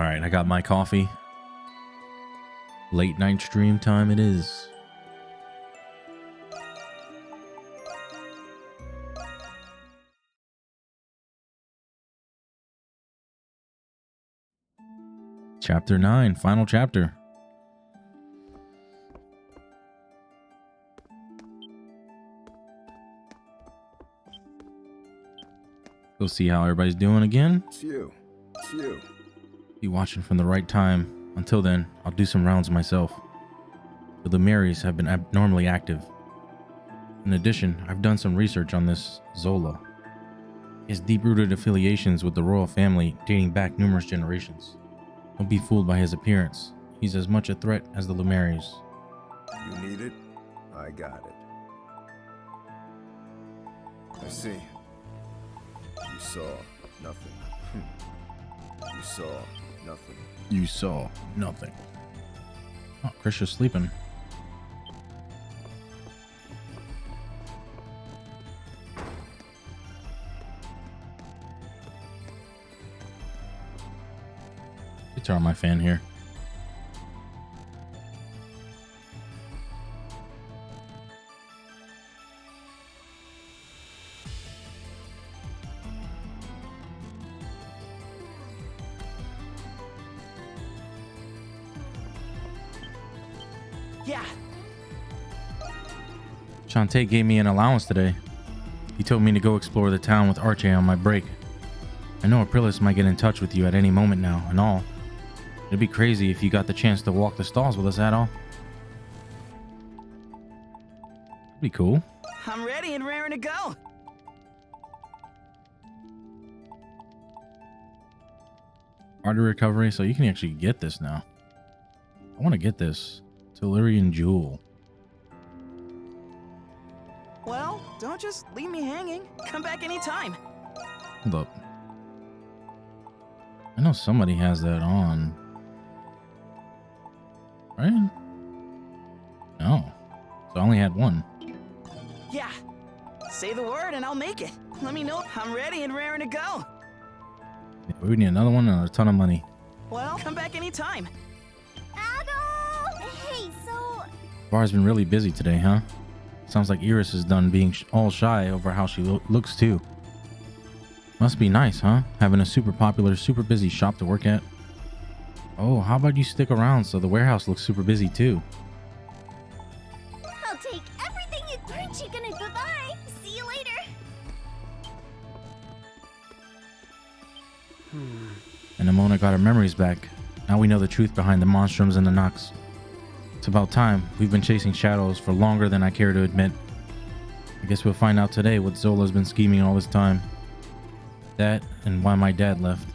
All right, I got my coffee. Late night stream time it is. Chapter 9, final chapter. Go see how everybody's doing again. It's you. It's you. Be watching from the right time. Until then, I'll do some rounds myself. The Lumières have been abnormally active. In addition, I've done some research on this Zola. He has deep-rooted affiliations with the royal family dating back numerous generations. Don't be fooled by his appearance. He's as much a threat as the Lumières. You need it? I got it. I see. You saw nothing. You saw nothing. You saw nothing. Oh, Chris is sleeping. Turn on my fan here. Yeah. Shantae gave me an allowance today. He told me to go explore the town with Archie on my break. I know Aprilis might get in touch with you at any moment now and all. It'd be crazy if you got the chance to walk the stalls with us at all. Be cool. I'm ready and raring to go. Artery recovery, so you can actually get this now. I want to get this. Tellurian Jewel. Well, don't just leave me hanging. Come back anytime. Hold up. I know somebody has that on. Right? No. So I only had one. Yeah. Say the word and I'll make it. Let me know. I'm ready and raring to go. Yeah, we need another one and a ton of money. Well, come back anytime. Adol! Hey, so... Bar's been really busy today, huh? Sounds like Iris is done being all shy over how she looks too. Must be nice, huh? Having a super popular, super busy shop to work at. Oh, how about you stick around so the warehouse looks super busy too? I'll take everything you bring, chicken, and goodbye. See you later. And Amona got her memories back. Now we know the truth behind the Monstroms and the Nox. It's about time. We've been chasing shadows for longer than I care to admit. I guess we'll find out today what Zola's been scheming all this time. That and why my dad left.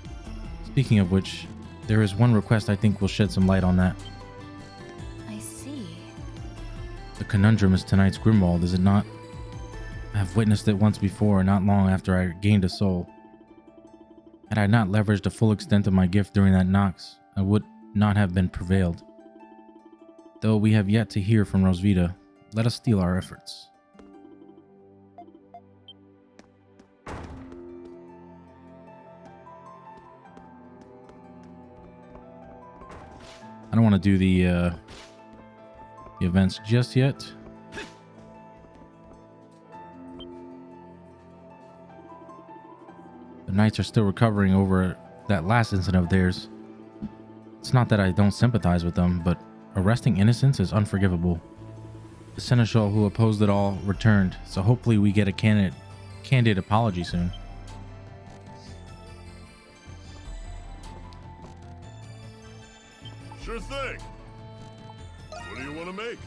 Speaking of which, there is one request I think will shed some light on that. I see. The conundrum is tonight's Grimwald, is it not? I have witnessed it once before, not long after I gained a soul. Had I not leveraged the full extent of my gift during that Nox, I would not have been prevailed. Though we have yet to hear from Rosvita, let us steal our efforts. I don't want to do the events just yet. The Knights are still recovering over that last incident of theirs. It's not that I don't sympathize with them, but arresting innocents is unforgivable. The Seneschal who opposed it all returned, so hopefully we get a candid apology soon. Sure thing. What do you want to make?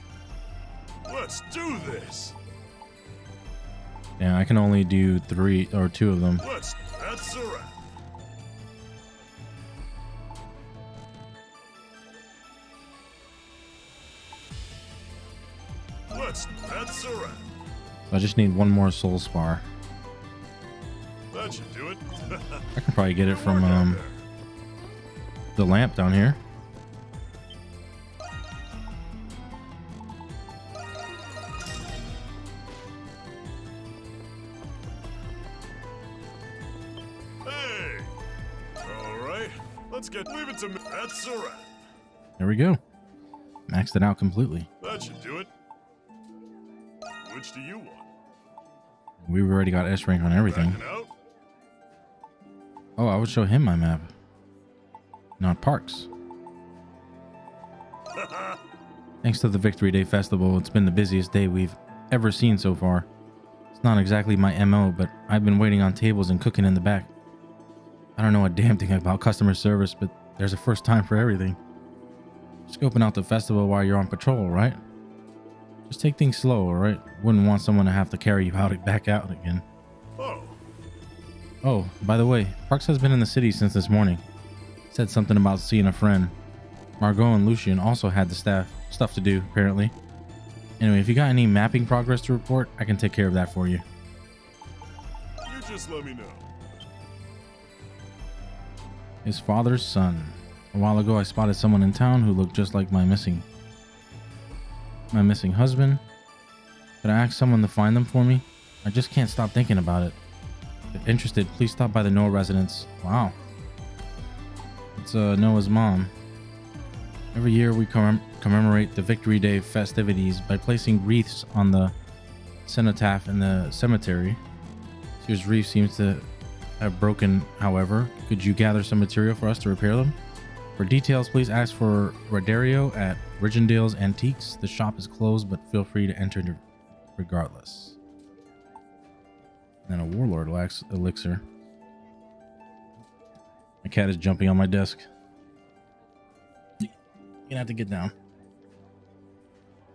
Let's do this. Yeah, I can only do 3 or 2 of them. That's a wrap. That's a wrap. I just need one more soul spar. That should do it. I can probably get it from the lamp down here. Leave it to me. That's a wrap. There we go. Maxed it out completely. That should do it. Which do you want? We've already got S rank on everything. Backing out? Oh, I would show him my map. Not Parks. Thanks to the Victory Day Festival, it's been the busiest day we've ever seen so far. It's not exactly my MO, but I've been waiting on tables and cooking in the back. I don't know a damn thing about customer service, but there's a first time for everything. Scoping out the festival while you're on patrol, right? Just take things slow, alright? Wouldn't want someone to have to carry you back out again. Oh, by the way, Parks has been in the city since this morning. Said something about seeing a friend. Margot and Lucian also had the stuff to do, apparently. Anyway, if you got any mapping progress to report, I can take care of that for you. You just let me know. His father's son. A while ago, I spotted someone in town who looked just like my missing husband. Could I ask someone to find them for me? I just can't stop thinking about it. If interested, please stop by the Noah residence. Wow. It's Noah's mom. Every year we commemorate the Victory Day festivities by placing wreaths on the cenotaph in the cemetery. This wreath seems to have broken, however. Could you gather some material for us to repair them? For details, please ask for Rodario at Rigendale's Antiques. The shop is closed, but feel free to enter regardless. And then a Warlord elixir. My cat is jumping on my desk. You're gonna have to get down.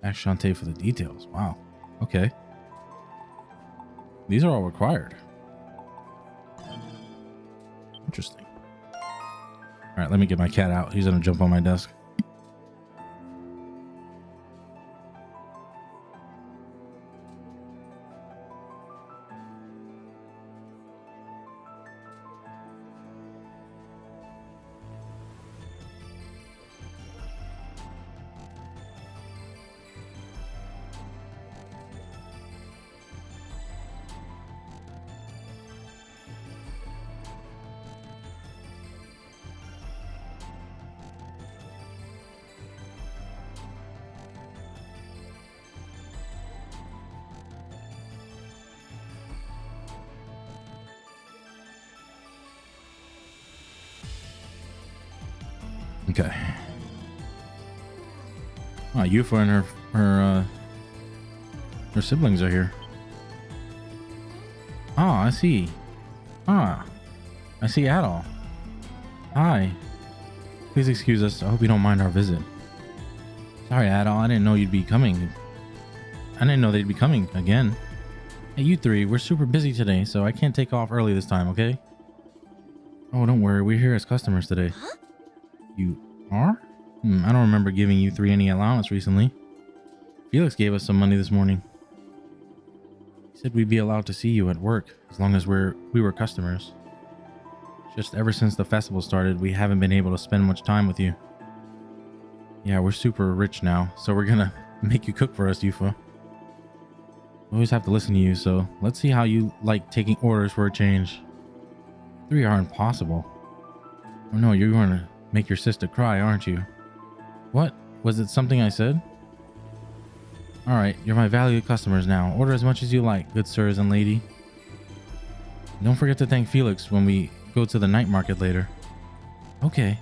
Ask Shantae for the details. Wow. Okay. These are all required. Interesting. All right, let me get my cat out. He's gonna jump on my desk. Okay. Ah, Yufa and her siblings are here. Ah, I see. Ah, I see Adol. Hi. Please excuse us. I hope you don't mind our visit. Sorry, Adol. I didn't know you'd be coming. I didn't know they'd be coming again. Hey, you three. We're super busy today, so I can't take off early this time, okay? Oh, don't worry. We're here as customers today. Huh? You are? I don't remember giving you three any allowance recently. Felix gave us some money this morning. He said we'd be allowed to see you at work as long as we were customers. Just ever since the festival started, we haven't been able to spend much time with you. Yeah, we're super rich now, so we're gonna make you cook for us, Yufa. We always have to listen to you, so let's see how you like taking orders for a change. Three are impossible. Oh no, you're going to make your sister cry, aren't you? What? Was it something I said? Alright, you're my valued customers now. Order as much as you like, good sirs and lady. Don't forget to thank Felix when we go to the night market later. Okay.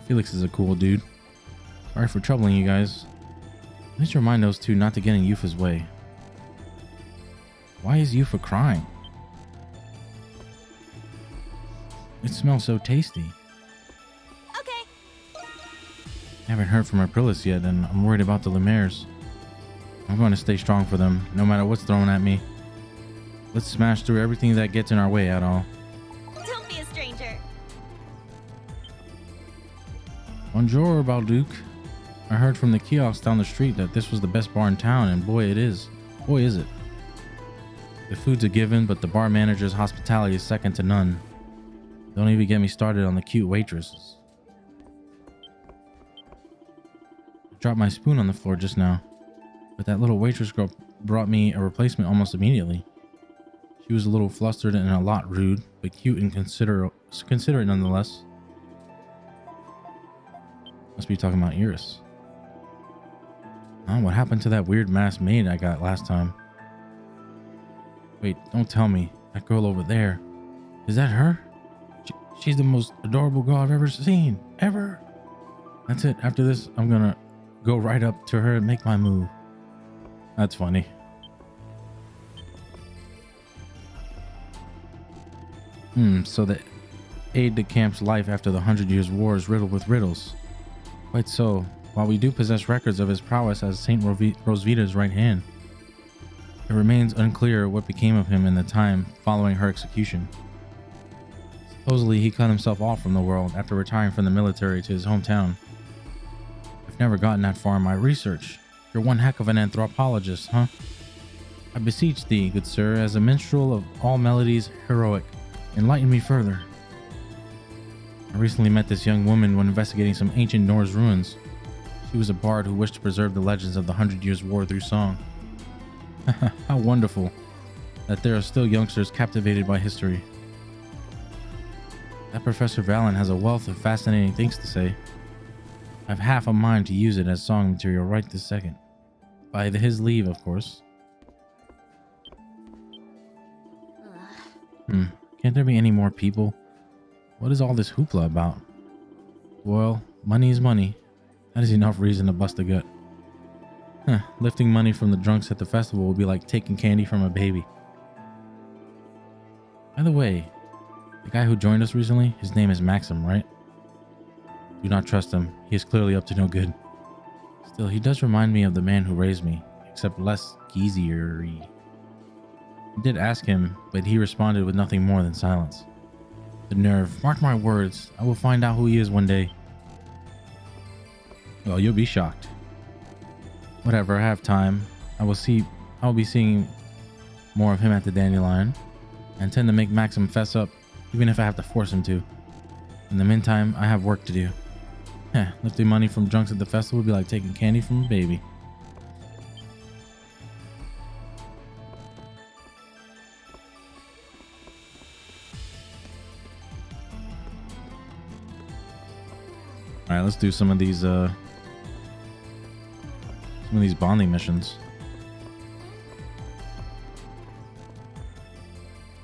Felix is a cool dude. Sorry for troubling you guys. At least remind those two not to get in Yufa's way. Why is Yufa crying? It smells so tasty. Okay. I haven't heard from Aprilis yet, and I'm worried about the Lemaires. I'm going to stay strong for them, no matter what's thrown at me. Let's smash through everything that gets in our way at all. Don't be a stranger. Bonjour, Balduc. I heard from the kiosk down the street that this was the best bar in town, and boy it is. Boy is it. The food's a given, but the bar manager's hospitality is second to none. Don't even get me started on the cute waitresses. I dropped my spoon on the floor just now, but that little waitress girl brought me a replacement almost immediately. She was a little flustered and a lot rude, but cute and considerate nonetheless. Must be talking about Iris. Oh, what happened to that weird masked maid I got last time? Wait, don't tell me. That girl over there. Is that her? She's the most adorable girl I've ever seen. Ever. That's it. After this, I'm gonna go right up to her and make my move. That's funny. So the aide-de-camp's life after the 100 Years' War is riddled with riddles. Quite so. While we do possess records of his prowess as Saint Rosvita's right hand, it remains unclear what became of him in the time following her execution. Supposedly, he cut himself off from the world after retiring from the military to his hometown. I've never gotten that far in my research. You're one heck of an anthropologist, huh? I beseech thee, good sir, as a minstrel of all melodies heroic, enlighten me further. I recently met this young woman when investigating some ancient Norse ruins. She was a bard who wished to preserve the legends of the 100 Years' War through song. How wonderful that there are still youngsters captivated by history. That Professor Valen has a wealth of fascinating things to say. I have half a mind to use it as song material right this second. By his leave, of course. Can't there be any more people? What is all this hoopla about? Well, money is money. That is enough reason to bust a gut. Lifting money from the drunks at the festival will be like taking candy from a baby. By the way, the guy who joined us recently, his name is Maxim, right? Do not trust him. He is clearly up to no good. Still, he does remind me of the man who raised me, except less geezier-y. I did ask him, but he responded with nothing more than silence. The nerve. Mark my words. I will find out who he is one day. Well, you'll be shocked. Whatever, I have time. I will be seeing more of him at the Dandelion. I intend to make Maxim fess up, even if I have to force him to. In the meantime, I have work to do. Lifting money from drunks at the festival would be like taking candy from a baby. All right, let's do some of these bonding missions.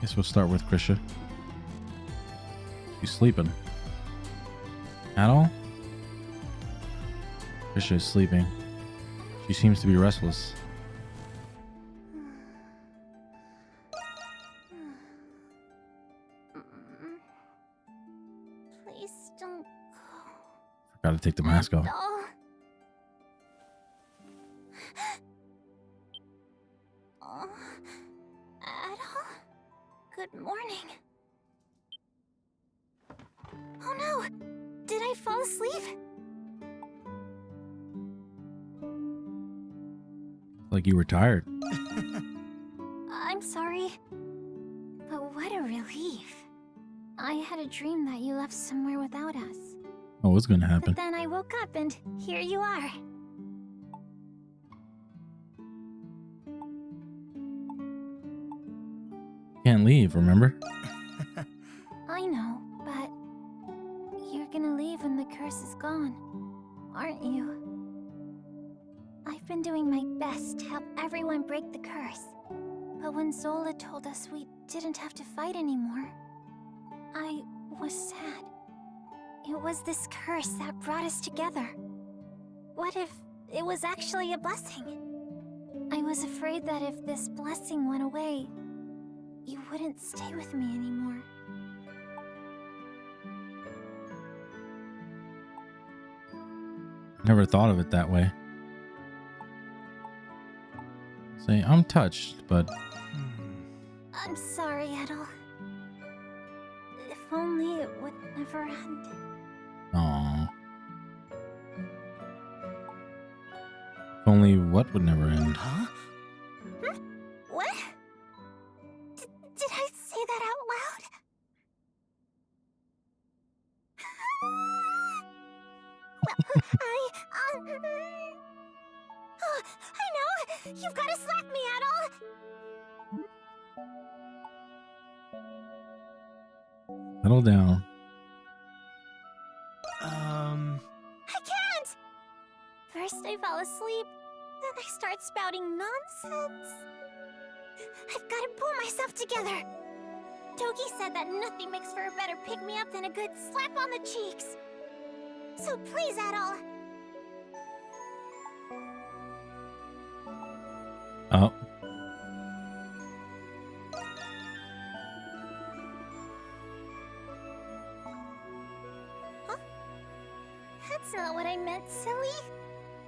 Guess we'll start with Krisha. She's sleeping. At all? Krisha is sleeping. She seems to be restless. Please don't go. Forgot to take the mask off. Adol? Good morning. Oh no! Did I fall asleep? Like you were tired. I'm sorry. But what a relief. I had a dream that you left somewhere without us. Oh, what's gonna happen? But then I woke up and here you are. Can't leave, remember? I know, but you're gonna leave when the curse is gone, aren't you? I've been doing my best to help everyone break the curse, but when Zola told us we didn't have to fight anymore, I was sad. It was this curse that brought us together. What if it was actually a blessing? I was afraid that if this blessing went away, you wouldn't stay with me anymore. Never thought of it that way. Say, I'm touched, but I'm sorry, Edel. If only it would never end. Aww. If only what would never end. Huh? What? Did I say that out loud? Well, oh, I know! You've got to slap me, Adol! Settle down. I can't! First I fall asleep, then I start spouting nonsense. I've got to pull myself together. Toki said that nothing makes for a better pick-me-up than a good slap on the cheeks. So please, Adol. Oh. That's not what I meant, silly.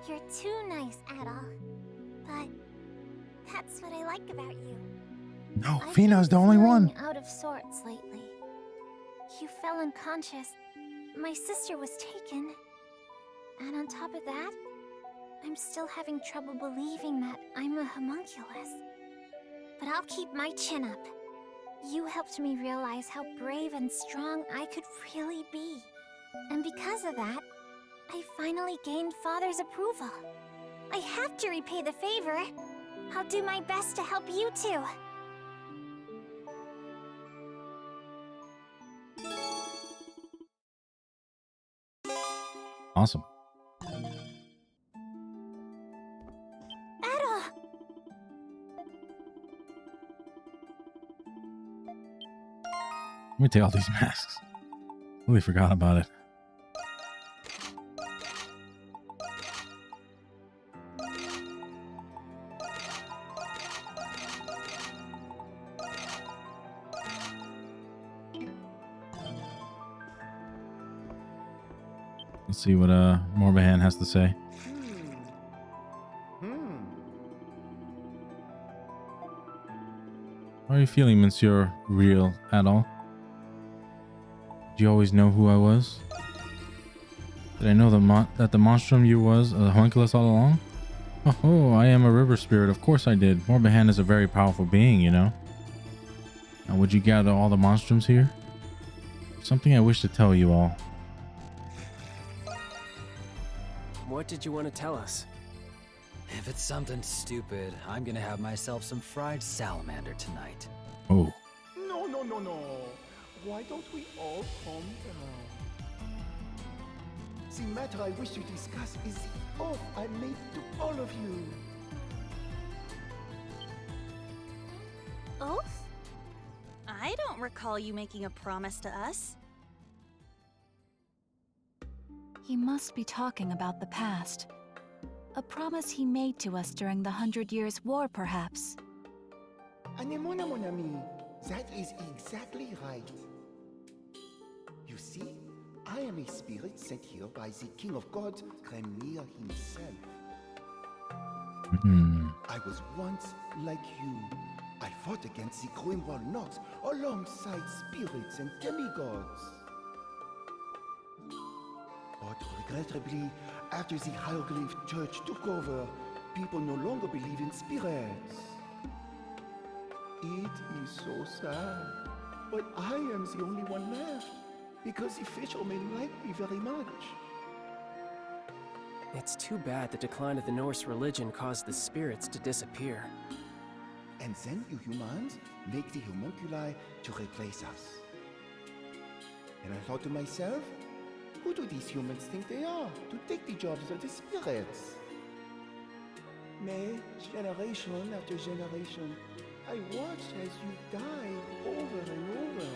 You're too nice, Adol. But that's what I like about you. No, I've Fina's the been only one. feeling out of sorts lately. You fell unconscious. My sister was taken. And on top of that, I'm still having trouble believing that I'm a homunculus. But I'll keep my chin up. You helped me realize how brave and strong I could really be. And because of that, I finally gained Father's approval. I have to repay the favor. I'll do my best to help you too. Awesome. Adol! Let me take all these masks. Really forgot about it. Let's see what Morbihan has to say. How are you feeling, Monsieur Real Adol? Did you always know who I was? Did I know that the monstrum you was a homunculus all along? Oh, I am a river spirit. Of course I did. Morbihan is a very powerful being, you know. Now, would you gather all the monstrums here? Something I wish to tell you all. What did you want to tell us? If it's something stupid, I'm gonna have myself some fried salamander tonight. Oh. No, no, no, no. Why don't we all calm down? The matter I wish to discuss is the oath I made to all of you. Oath? I don't recall you making a promise to us. He must be talking about the past. A promise he made to us during the 100 Years' War, perhaps. Anemona, mon ami. That is exactly right. You see, I am a spirit sent here by the King of Gods, Kremnir himself. I was once like you. I fought against the Grimwald Nox alongside spirits and demigods. But regrettably, after the Hieroglyph Church took over, people no longer believe in spirits. It is so sad. But I am the only one left, because the fishermen like me very much. It's too bad the decline of the Norse religion caused the spirits to disappear. And then you humans make the homunculi to replace us. And I thought to myself, who do these humans think they are to take the jobs of the spirits? May, generation after generation, I watched as you died over and over.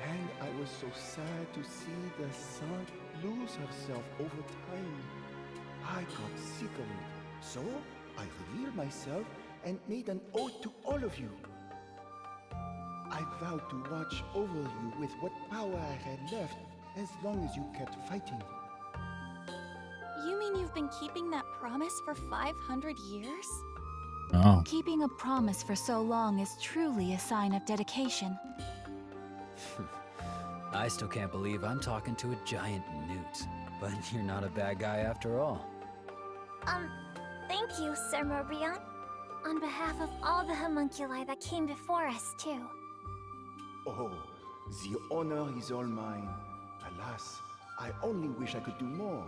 And I was so sad to see the sun lose herself over time. I got sick of it. So I revealed myself and made an oath to all of you. I vowed to watch over you with what power I had left as long as you kept fighting. You mean you've been keeping that promise for 500 years? Oh. Keeping a promise for so long is truly a sign of dedication. I still can't believe I'm talking to a giant newt. But you're not a bad guy after all. Thank you, Sir Morbihan. On behalf of all the homunculi that came before us, too. Oh, the honor is all mine. Alas, I only wish I could do more.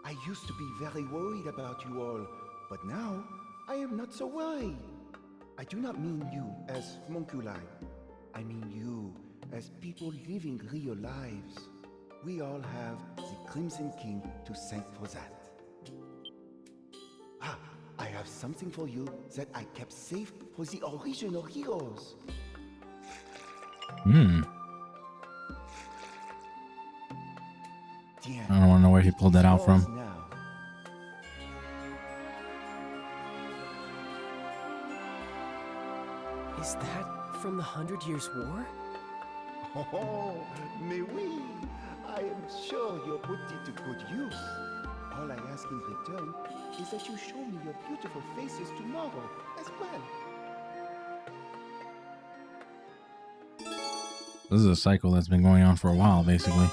I used to be very worried about you all, but now I am not so worried. I do not mean you as homunculi. I mean you as people living real lives. We all have the Crimson King to thank for that. Ah, I have something for you that I kept safe for the original heroes. I don't want to know where he pulled that out from. Now. Is that from the 100 Years' War? Oh, mais oui. I am sure you'll put it to good use. All I ask in return is that you show me your beautiful faces tomorrow as well. This is a cycle that's been going on for a while, basically.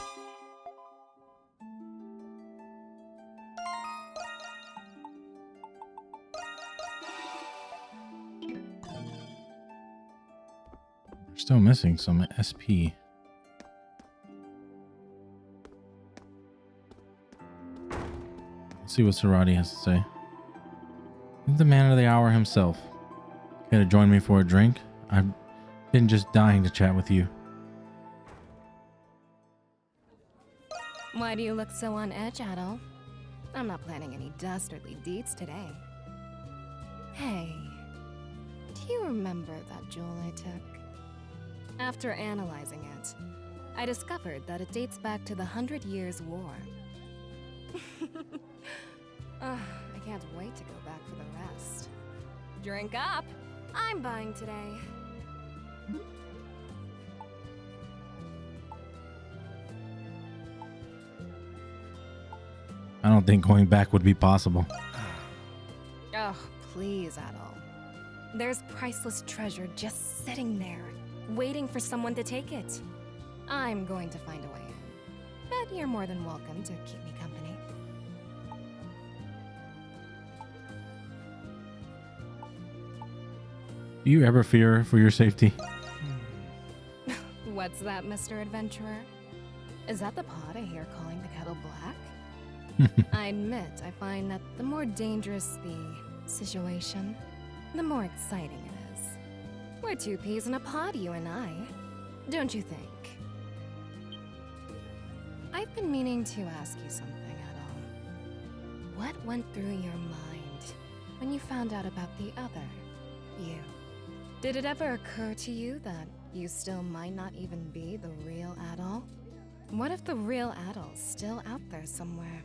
We're still missing some SP. Let's see what Sarati has to say. The man of the hour himself. Care to join me for a drink? I've been just dying to chat with you. Why do you look so on edge, Adol? I'm not planning any dastardly deeds today. Hey, do you remember that jewel I took? After analyzing it, I discovered that it dates back to the 100 Years' War. I can't wait to go back for the rest. Drink up! I'm buying today. I don't think going back would be possible. Oh, please, Adol. There's priceless treasure just sitting there, waiting for someone to take it. I'm going to find a way in. But you're more than welcome to keep me company. Do you ever fear for your safety? What's that, Mr. Adventurer? Is that the pot I hear calling the kettle black? I admit, I find that the more dangerous the situation, the more exciting it is. We're two peas in a pod, you and I. Don't you think? I've been meaning to ask you something, Adol. What went through your mind when you found out about the other you? Did it ever occur to you that you still might not even be the real Adol? What if the real Adol's still out there somewhere?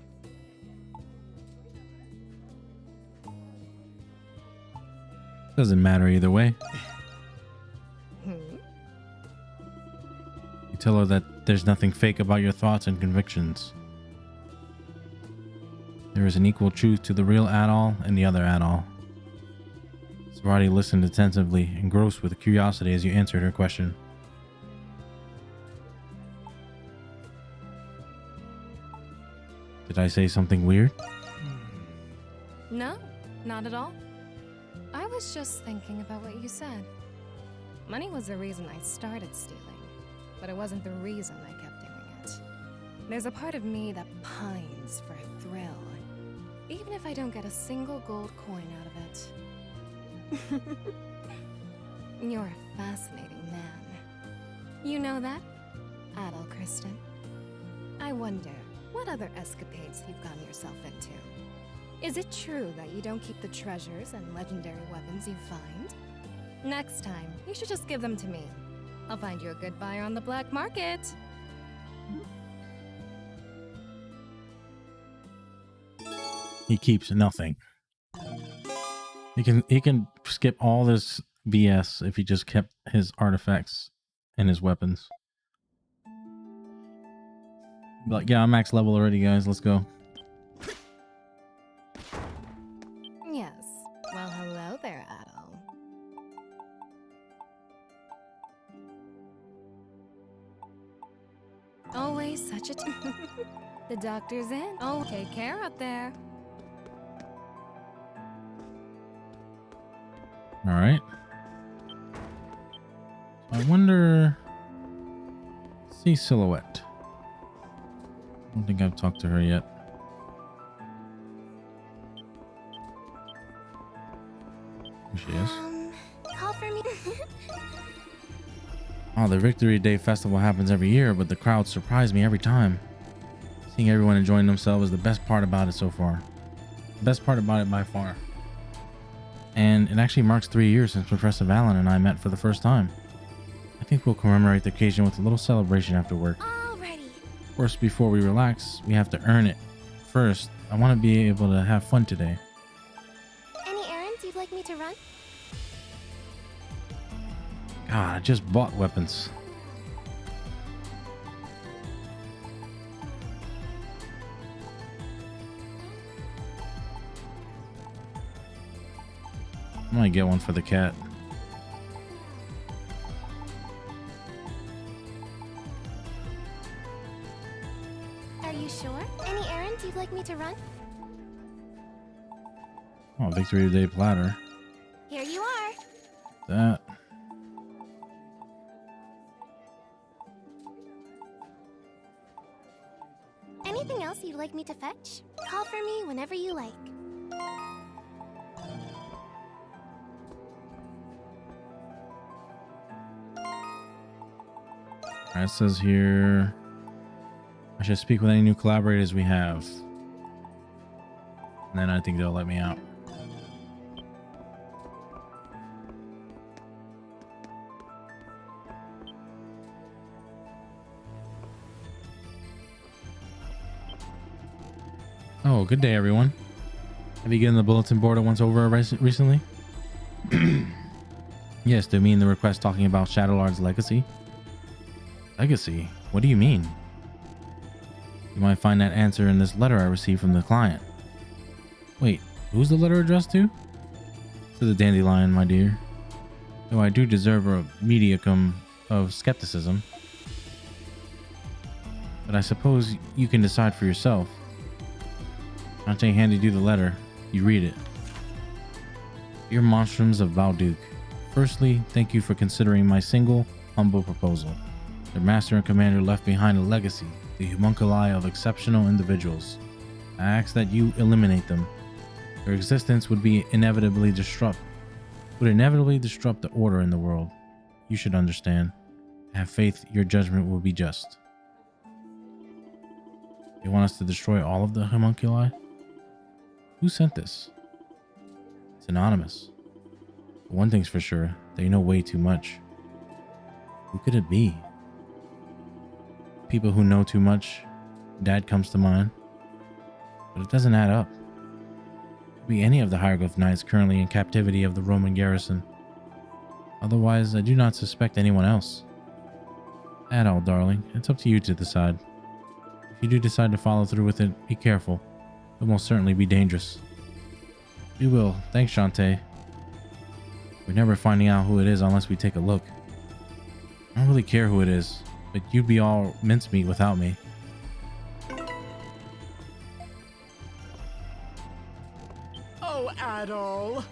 Doesn't matter either way. You tell her that there's nothing fake about your thoughts and convictions. There is an equal truth to the real Adol and the other Adol. Sarati listened attentively, engrossed with curiosity as you answered her question. Did I say something weird? No, not at all. I was just thinking about what you said. Money was the reason I started stealing, but it wasn't the reason I kept doing it. There's a part of me that pines for a thrill, even if I don't get a single gold coin out of it. You're a fascinating man. You know that, Adol Kristen? I wonder what other escapades you've gotten yourself into. Is it true that you don't keep the treasures and legendary weapons you find? Next time, you should just give them to me. I'll find you a good buyer on the black market. He keeps nothing. He can skip all this BS if he just kept his artifacts and his weapons. But yeah, I'm max level already, guys. Let's go. Yes. Well, hello there, Adol. Always such a The doctor's in. Oh, take care out there. All right. So I wonder. See Silhouette. I don't think I've talked to her yet. Here she is. Call for me. Oh, the Victory Day Festival happens every year, but the crowds surprise me every time. Seeing everyone enjoying themselves is the best part about it so far. The best part about it by far. And it actually marks 3 years since Professor Valen and I met for the first time. I think we'll commemorate the occasion with a little celebration after work. Alrighty. Of course, before we relax, we have to earn it. First, I want to be able to have fun today. Any errands you'd like me to run? God, I just bought weapons. I might get one for the cat. Are you sure? Any errands you'd like me to run? Oh, Victory Day platter. Here you are. That. Anything else you'd like me to fetch? Call for me whenever you like. Alright, it says here I should speak with any new collaborators we have. And then I think they'll let me out. Oh, good day, everyone. Have you gotten the bulletin board once over recently? Yes, do you mean the request talking about Shadowlard's legacy? Legacy? What do you mean? You might find that answer in this letter I received from the client. Wait, who's the letter addressed to? To the Dandelion, my dear. Though I do deserve a modicum of skepticism. But I suppose you can decide for yourself. Shantae handed you the letter. You read it. Dear Monstroms of Valduk, firstly, thank you for considering my single, humble proposal. Their master and commander left behind a legacy, the homunculi of exceptional individuals. I ask that you eliminate them. Their existence would inevitably disrupt the order in the world. You should understand. Have faith your judgment will be just. You want us to destroy all of the homunculi? Who sent this? It's anonymous. But one thing's for sure, they know way too much. Who could it be? People who know too much. Dad comes to mind. But it doesn't add up. It could be any of the Hieroglyph Knights currently in captivity of the Roman garrison. Otherwise, I do not suspect anyone else. At all, darling, it's up to you to decide. If you do decide to follow through with it, be careful. It will most certainly be dangerous. We will. Thanks, Shantae. We're never finding out who it is unless we take a look. I don't really care who it is, but you'd be all mincemeat without me. Oh, Adol.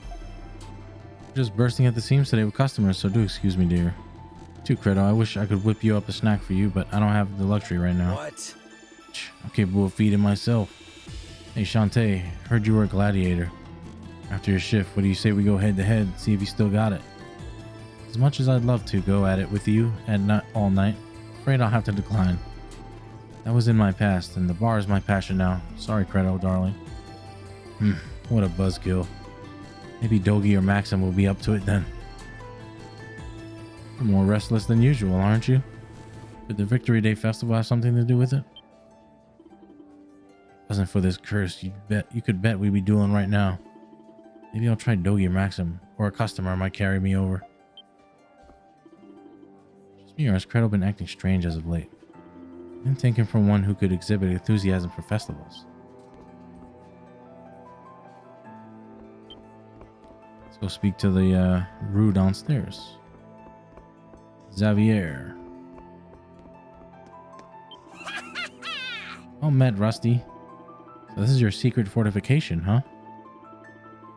Just bursting at the seams today with customers, so do excuse me, dear. Too, Credo. I wish I could whip you up a snack for you, but I don't have the luxury right now. What? I'm capable of feeding myself. Hey, Shantae, heard you were a gladiator. After your shift, what do you say we go head to head, see if you still got it? As much as I'd love to go at it with you at night all night, afraid I'll have to decline. That was in my past, and the bar is my passion now. Sorry, Credo, darling. What a buzzkill. Maybe Dogi or Maxim will be up to it then. You're more restless than usual, aren't you? Did the Victory Day Festival have something to do with it? If it wasn't for this curse, you could bet we'd be dueling right now. Maybe I'll try Dogi or Maxim, or a customer might carry me over. Just me, or has Credo been acting strange as of late? I'm thinking from one who could exhibit enthusiasm for festivals. Let's go speak to the Rue downstairs. Xavier. Well met, Rusty. So this is your secret fortification, huh?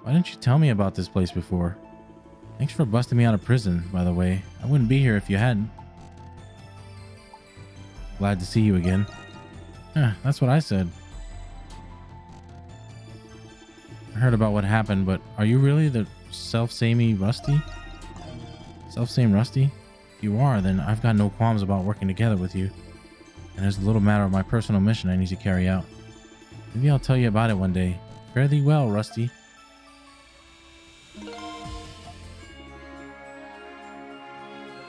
Why didn't you tell me about this place before? Thanks for busting me out of prison, by the way. I wouldn't be here if you hadn't. Glad to see you again. That's what I said. I heard about what happened, but are you really the self-samey Rusty? Self-same Rusty? If you are, then I've got no qualms about working together with you. And there's a little matter of my personal mission I need to carry out. Maybe I'll tell you about it one day. Fare thee well, Rusty.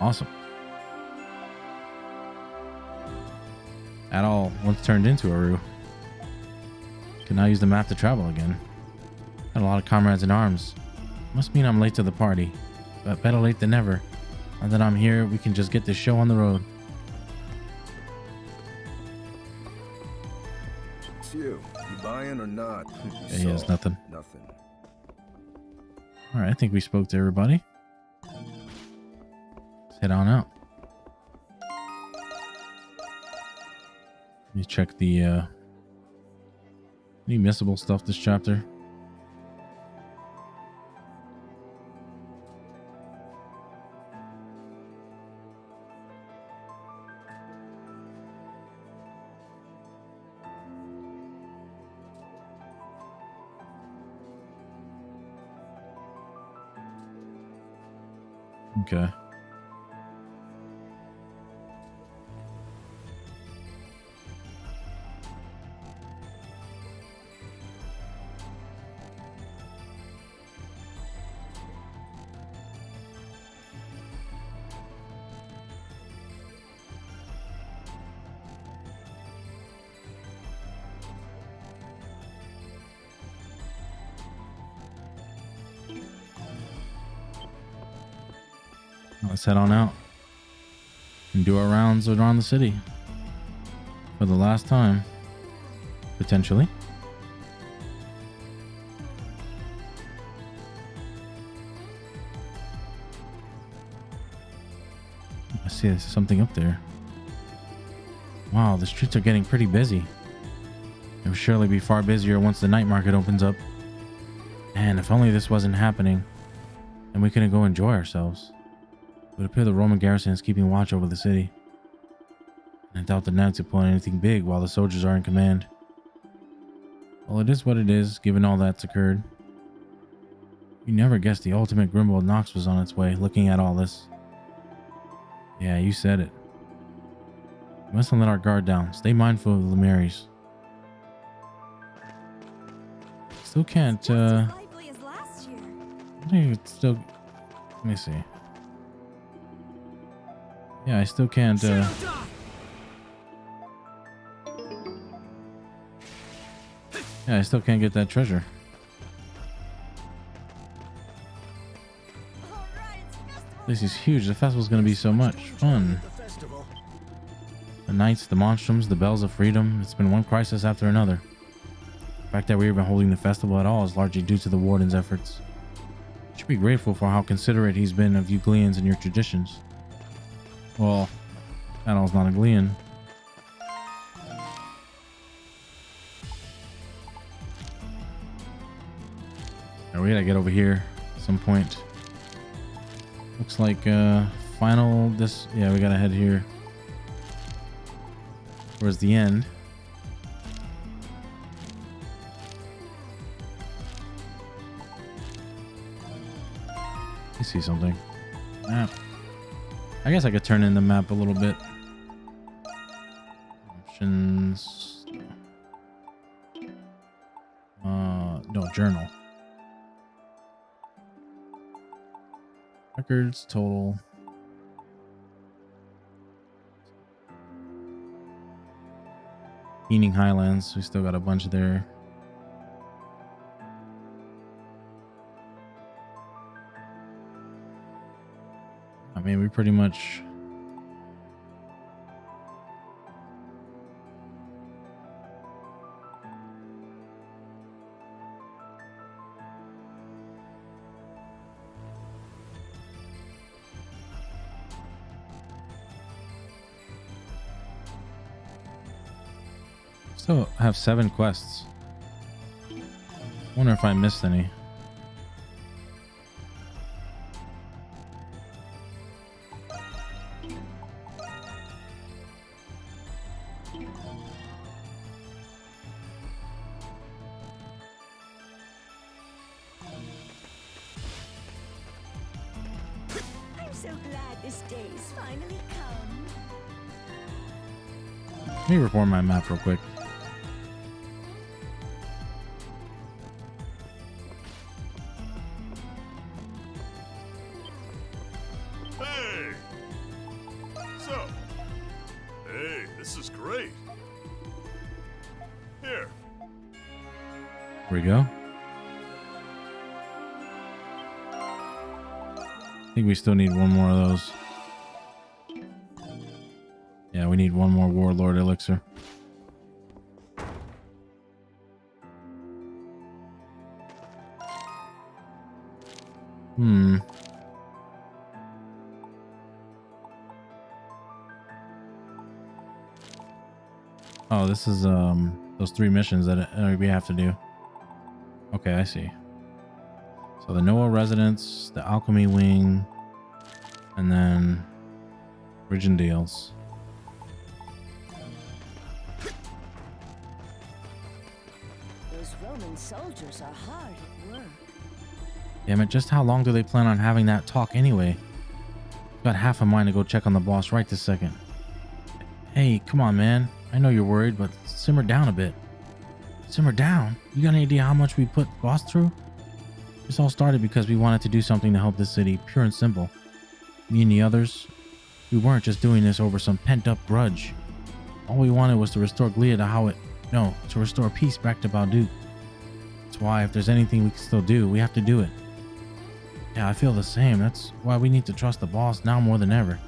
Awesome. That all once turned into Aru. Can now use the map to travel again. Got a lot of comrades in arms. Must mean I'm late to the party. But better late than never. Now that I'm here, we can just get this show on the road. It's you. You buying or not? Yeah, he has nothing. Nothing. Alright, I think we spoke to everybody. Let's head on out. Let me check the any missable stuff this chapter. Okay. Let's head on out and do our rounds around the city for the last time, potentially. I see there's something up there. Wow, the streets are getting pretty busy. It will surely be far busier once the night market opens up. Man, if only this wasn't happening, then we couldn't go enjoy ourselves. It would appear the Roman garrison is keeping watch over the city. And I doubt the Knights will pull anything big while the soldiers are in command. Well, it is what it is, given all that's occurred. You never guessed the ultimate Grimwald Nox was on its way, looking at all this. Yeah, you said it. We mustn't let our guard down. Stay mindful of the Marys. Still can't, I think it's still... Let me see. Yeah, I still can't, yeah, I still can't get that treasure. This is huge. The festival's gonna be so much fun. The Knights, the Monstroms, the Bells of Freedom. It's been one crisis after another. The fact that we're even holding the festival at all is largely due to the Warden's efforts. You should be grateful for how considerate he's been of you Gleans and your traditions. Well, Adol's not a Glean. Alright, we gotta get over here at some point. Looks like final this, yeah, we gotta head here towards the end. I see something. Map. I guess I could turn in the map a little bit. Options. No, journal. Records, total. Healing Highlands, we still got a bunch there. I mean, we pretty much... Still have 7 quests. Wonder if I missed any. I'm So glad this day's finally come. Let me reform my map real quick. Hey! So, hey, this is great. Here. Here we go. I think we still need one more of those. Yeah, we need one more Warlord elixir. Oh, this is those 3 missions that we have to do. Okay, I see. So the Noah residence, the alchemy wing, and then Ridgendales. Those Roman soldiers are hard at work. Damn it, just how long do they plan on having that talk anyway? Got half a mind to go check on the boss right this second. Hey, come on, man. I know you're worried, but simmer down a bit. Simmer down? You got any idea how much we put boss through? This all started because we wanted to do something to help this city, pure and simple. Me and the others, we weren't just doing this over some pent-up grudge. All we wanted was to restore Glia to to restore peace back to Baldut. That's why if there's anything we can still do, we have to do it. Yeah, I feel the same. That's why we need to trust the boss now more than ever.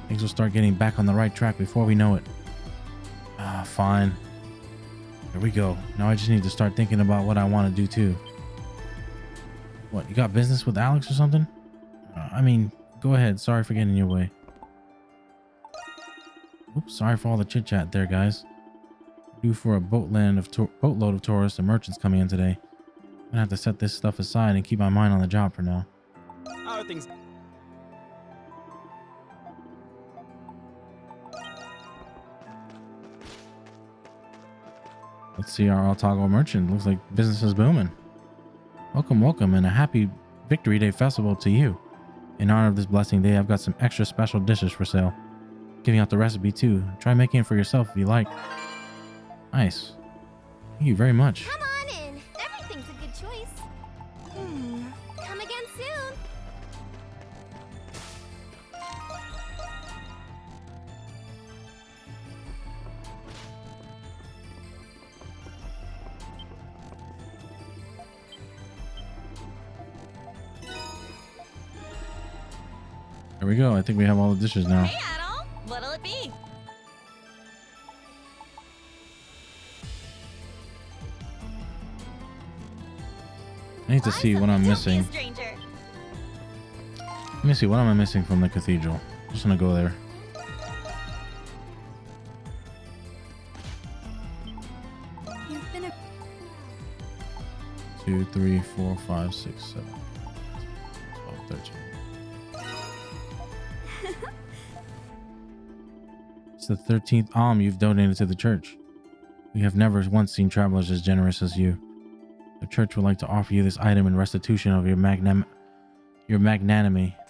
Things will start getting back on the right track before we know it. Fine. Here we go. Now I just need to start thinking about what I want to do too. What, you got business with Alex or something? I mean, go ahead. Sorry for getting in your way. Oops, sorry for all the chit chat there, guys. Due for a boatload of tourists and merchants coming in today. I'm gonna have to set this stuff aside and keep my mind on the job for now. How are things? Let's see our Otago merchant. Looks like business is booming. Welcome, welcome, and a happy Victory Day festival to you. In honor of this blessing day, I've got some extra special dishes for sale. Giving out the recipe too. Try making it for yourself if you like. Nice. Thank you very much. Come on in. Everything's a good choice. Come again soon. There we go. I think we have all the dishes now. Hey, Adol. What'll it be? I need to see what I'm missing. Let me see, what am I missing from the cathedral? I'm just gonna go there. You've been a 2, 3, 4, 5, 6, 7, 12, 13. It's the 13th alm you've donated to the church. We have never once seen travelers as generous as you. The church would like to offer you this item in restitution of your magnanimity.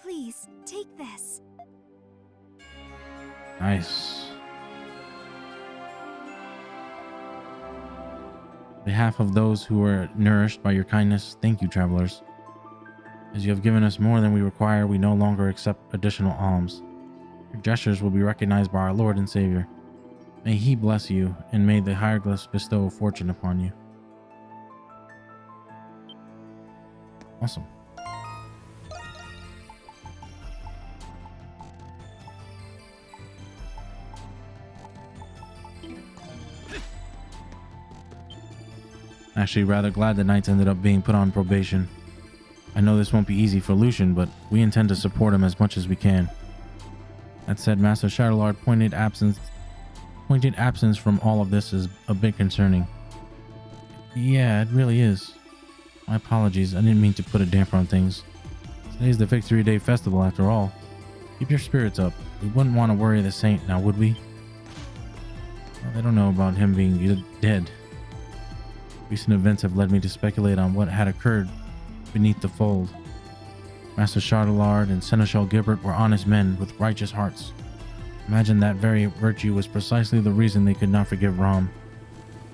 Please, take this. Nice. On behalf of those who were nourished by your kindness, thank you, travelers. As you have given us more than we require, we no longer accept additional alms. Your gestures will be recognized by our Lord and Savior. May He bless you, and may the hieroglyphs bestow fortune upon you. Awesome. Actually, rather glad the knights ended up being put on probation. I know this won't be easy for Lucian, but we intend to support him as much as we can. That said, Master Shadowlord pointed absence from all of this is a bit concerning. Yeah, it really is. My apologies, I didn't mean to put a damper on things. Today's the Victory Day festival after all. Keep your spirits up. We wouldn't want to worry the saint now, would we? Well, they don't know about him being dead. Recent events have led me to speculate on what had occurred beneath the fold. Master Chardellard and Seneschal Gilbert were honest men with righteous hearts. Imagine that very virtue was precisely the reason they could not forgive Rom.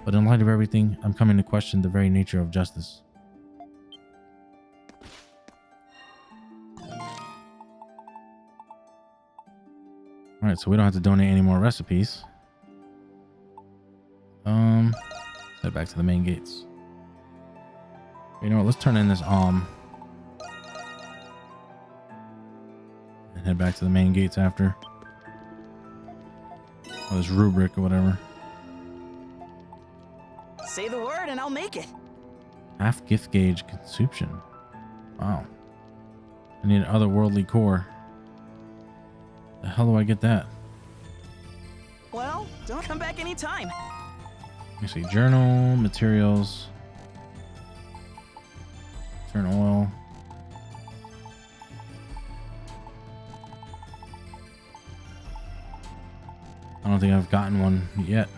But in light of everything, I'm coming to question the very nature of justice. Alright, so we don't have to donate any more recipes. Head back to the main gates. You know what, let's turn in this and head back to the main gates after. Oh, this rubric or whatever. Say the word and I'll make it. Half gift gauge consumption. Wow. I need an otherworldly core. The hell do I get that? Well, don't come back anytime. Let me see. Journal, materials. Turn oil. I don't think I've gotten one yet.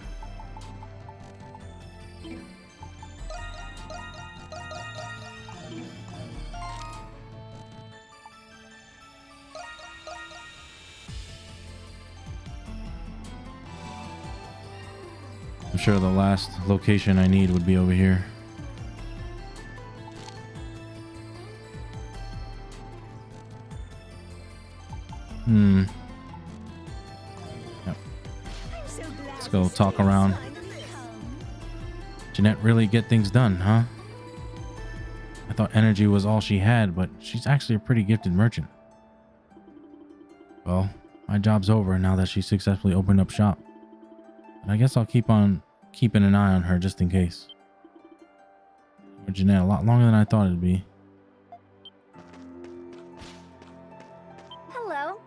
I'm sure the last location I need would be over here. Yep. Let's go talk around. Jeanette really get things done, huh? I thought energy was all she had, but she's actually a pretty gifted merchant. Well, my job's over now that she successfully opened up shop. But I guess I'll keep on keeping an eye on her just in case. Or Jeanette, a lot longer than I thought it'd be. Hello.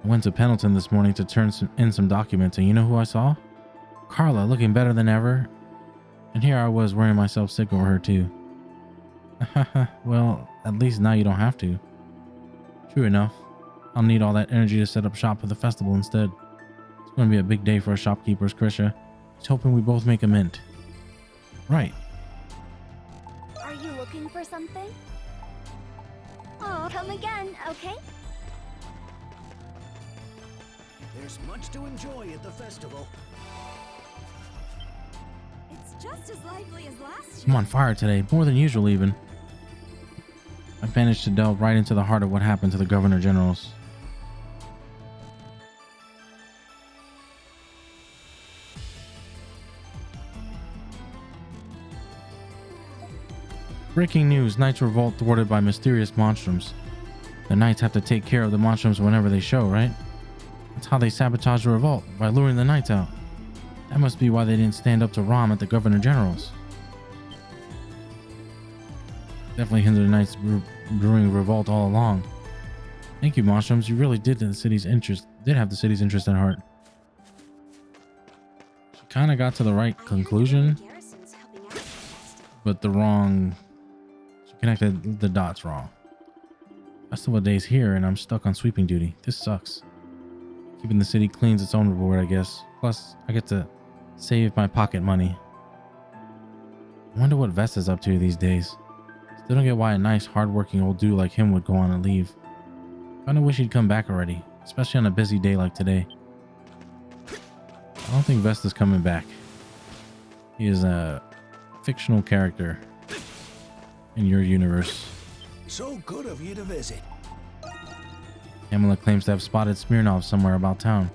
I went to Pendleton this morning to turn in some documents, and you know who I saw? Carla, looking better than ever. And here I was worrying myself sick over her too. Well, at least now you don't have to. True enough. I'll need all that energy to set up shop for the festival instead. It's going to be a big day for us shopkeepers, Krisha. Just hoping we both make a mint. Right. Are you looking for something? Oh, come again, okay? There's much to enjoy at the festival. It's just as lively as last I'm on fire today, more than usual even. I've managed to delve right into the heart of what happened to the Governor Generals. Breaking news, Knights revolt thwarted by mysterious monstroms. The Knights have to take care of the monstroms whenever they show, right? That's how they sabotage the revolt, by luring the Knights out. That must be why they didn't stand up to Rom at the Governor Generals. Definitely hindered the Knights brewing revolt all along. Thank you, Monstroms. You really did have the city's interest at heart. She kind of got to the right conclusion, but the wrong. She connected the dots wrong. Festival day's here, and I'm stuck on sweeping duty. This sucks. Keeping the city clean's its own reward, I guess. Plus, I get to save my pocket money. I wonder what Vesta's up to these days. Still don't get why a nice, hardworking old dude like him would go on and leave. Kinda wish he'd come back already, especially on a busy day like today. I don't think Vesta's coming back. He is a fictional character in your universe. So good of you to visit. Pamela claims to have spotted Smirnov somewhere about town.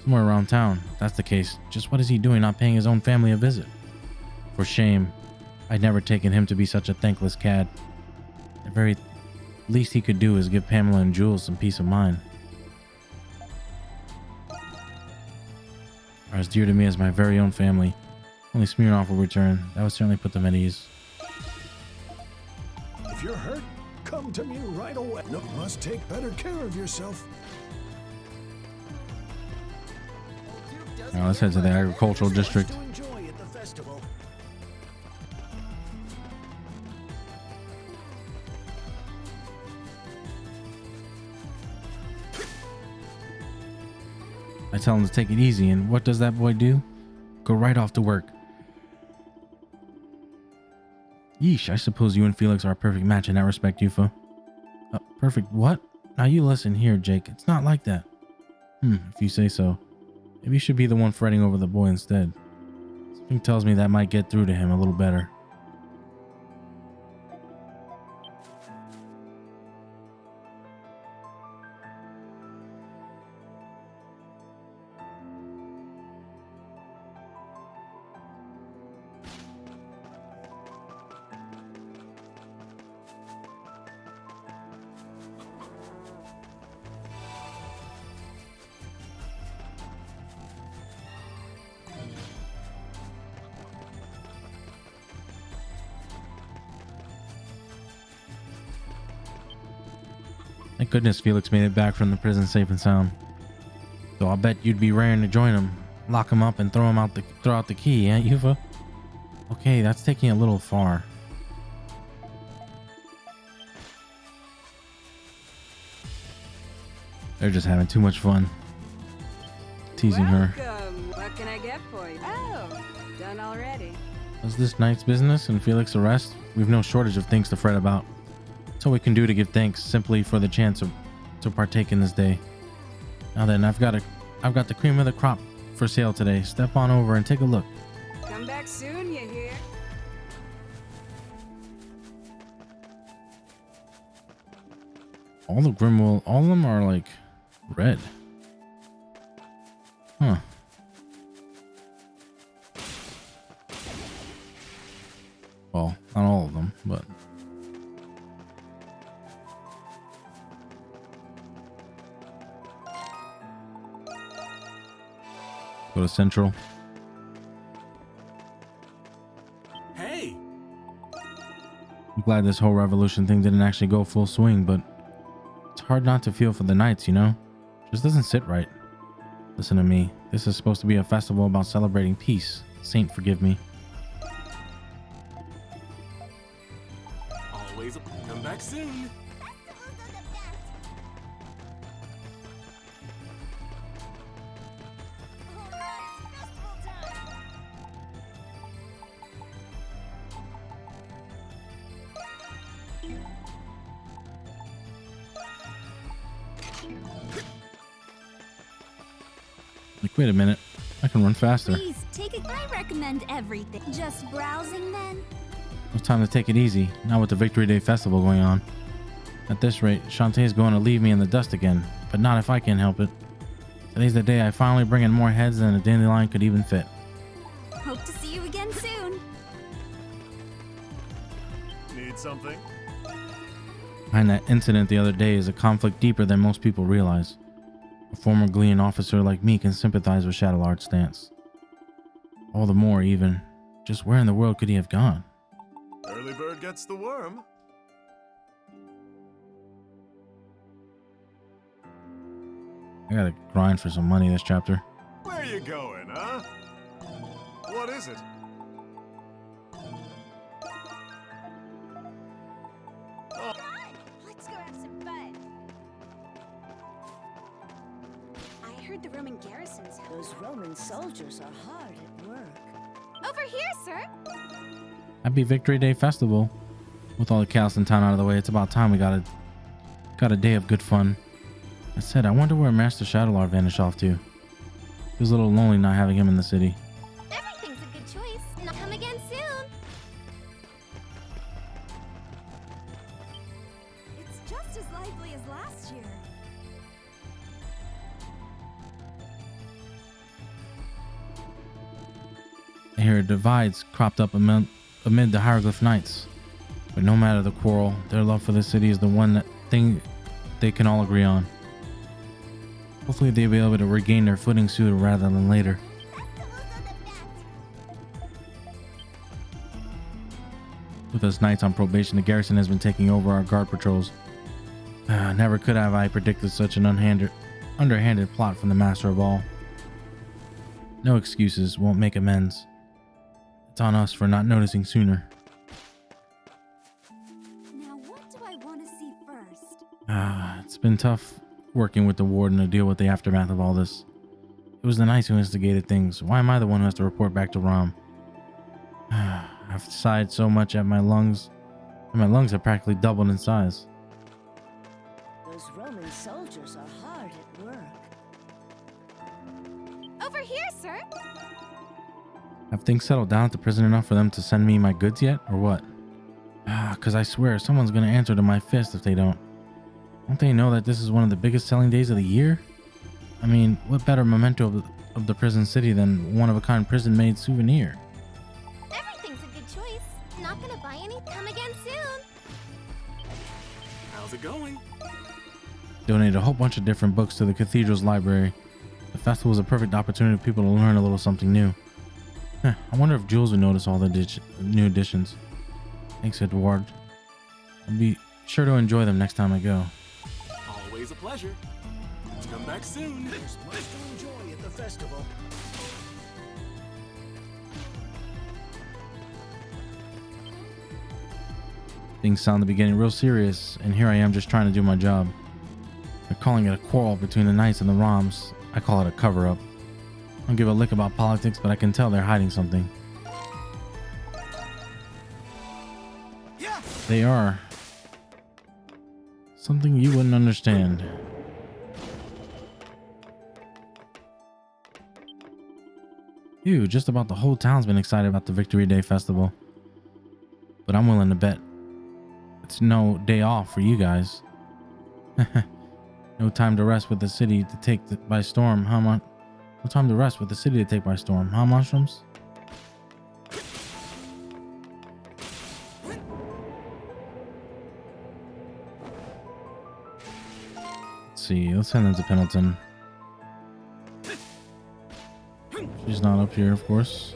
Somewhere around town. If that's the case, just what is he doing not paying his own family a visit? For shame. I'd never taken him to be such a thankless cad. The very least he could do is give Pamela and Jules some peace of mind. Are as dear to me as my very own family. Only Smirnov will return. That would certainly put them at ease. If you're hurt, come to me right away. No, must take better care of yourself. Now let's head to the agricultural district. I tell him to take it easy, and what does that boy do? Go right off to work. Yeesh, I suppose you and Felix are a perfect match in that respect, Yuffie. Perfect what? Now you listen here, Jake. It's not like that. If you say so. Maybe you should be the one fretting over the boy instead. Something tells me that might get through to him a little better. Thank goodness Felix made it back from the prison safe and sound. So I'll bet you'd be raring to join him, lock him up, and throw out the key, eh, Yuffie? Okay, that's taking it a little far. They're just having too much fun. Teasing her. What can I get for you? Oh, done already. As this night's business and Felix's arrest, we've no shortage of things to fret about. That's all we can do to give thanks simply for the chance to partake in this day. Now then, I've got the cream of the crop for sale today. Step on over and take a look. Come back soon, you hear? All of them are like red. Huh. Well, not all of them, but go to Central. Hey! I'm glad this whole revolution thing didn't actually go full swing, but it's hard not to feel for the knights, you know? Just doesn't sit right. Listen to me. This is supposed to be a festival about celebrating peace. Saint forgive me. Always come back soon. Like, wait a minute. I can run faster. Please take it. I recommend everything. Just browsing then? No time to take it easy, not with the Victory Day festival going on. At this rate, Shantae's going to leave me in the dust again, but not if I can help it. Today's the day I finally bring in more heads than a dandelion could even fit. Hope to see you again soon. Need something? Behind that incident the other day is a conflict deeper than most people realize. A former Glean officer like me can sympathize with Shadowlard's stance. All the more, even. Just where in the world could he have gone? Early bird gets the worm. I gotta grind for some money this chapter. Where you going, huh? What is it? Let's go have some fun. I heard the Roman garrisons. Those Roman soldiers are hard at work. Over here, sir. Happy Victory Day festival. With all the chaos in town out of the way, it's about time we got a day of good fun. I said, I wonder where Master Shadowlord vanished off to. Feels a little lonely not having him in the city. Everything's a good choice. Now come again soon. It's just as lively as last year. I hear divides cropped up amid the Hieroglyph Knights. But no matter the quarrel, their love for the city is the one thing they can all agree on. Hopefully they'll be able to regain their footing sooner rather than later. With us knights on probation, the garrison has been taking over our guard patrols. Never could have I predicted such an underhanded plot from the Master of All. No excuses, won't make amends. It's on us for not noticing sooner. Now what do I want to see first? It's been tough working with the warden to deal with the aftermath of all this. It was the knights who instigated things. Why am I the one who has to report back to Rom? I I've sighed so much at my lungs, and my lungs have practically doubled in size. Those Roman soldiers are hard at work. Over here, sir. Have things settled down at the prison enough for them to send me my goods yet, or what? Because I swear someone's gonna answer to my fist if they don't. Don't they know that this is one of the biggest selling days of the year? I mean, what better memento of the prison city than one-of-a-kind prison-made souvenir? Everything's a good choice. Not gonna buy any. Come again soon. How's it going? Donated a whole bunch of different books to the cathedral's library. The festival was a perfect opportunity for people to learn a little something new. I wonder if Jules would notice all the new additions. Thanks, Edward. I'll be sure to enjoy them next time I go. Always a pleasure. Come back soon. There's much to enjoy at the festival. Things sound beginning real serious, and here I am just trying to do my job. They're calling it a quarrel between the Knights and the Roms. I call it a cover-up. I don't give a lick about politics, but I can tell they're hiding something. They are. Something you wouldn't understand. Ew, just about the whole town's been excited about the Victory Day festival. But I'm willing to bet it's no day off for you guys. No time to rest with the city to take by storm, huh? No time to rest with the city to take by storm, huh, mushrooms? Let's see, let's send them to Pendleton. She's not up here, of course.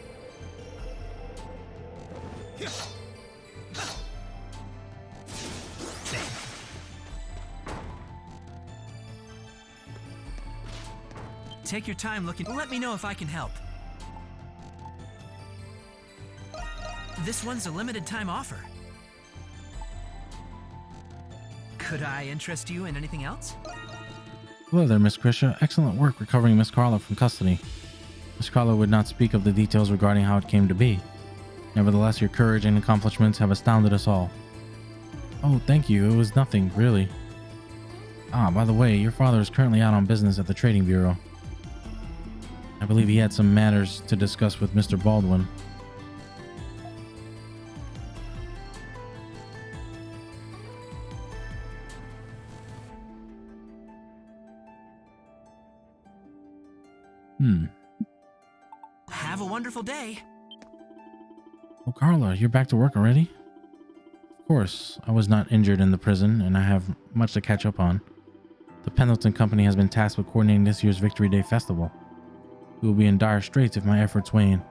Take your time looking. Let me know if I can help. This one's a limited time offer. Could I interest you in anything else? Hello there, Miss Krisha. Excellent work recovering Miss Carla from custody. Miss Carla would not speak of the details regarding how it came to be. Nevertheless, your courage and accomplishments have astounded us all. Oh, thank you. It was nothing, really. Ah, by the way, your father is currently out on business at the Trading Bureau. I believe he had some matters to discuss with Mr. Baldwin. Have a wonderful day. Oh, Carla, you're back to work already? Of course, I was not injured in the prison, and I have much to catch up on. The Pendleton Company has been tasked with coordinating this year's Victory Day Festival. We will be in dire straits if my efforts wane.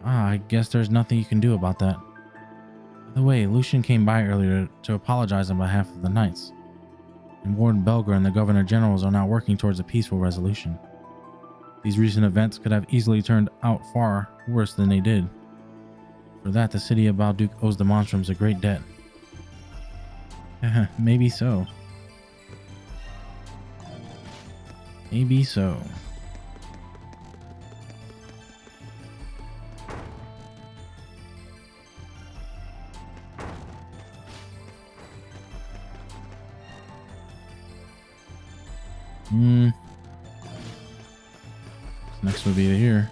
I guess there's nothing you can do about that. By the way, Lucian came by earlier to apologize on behalf of the Knights. And Warden Belger and the Governor Generals are now working towards a peaceful resolution. These recent events could have easily turned out far worse than they did. For that, the city of Balduke owes the Monstroms a great debt. Maybe so. Maybe so. Next would be here.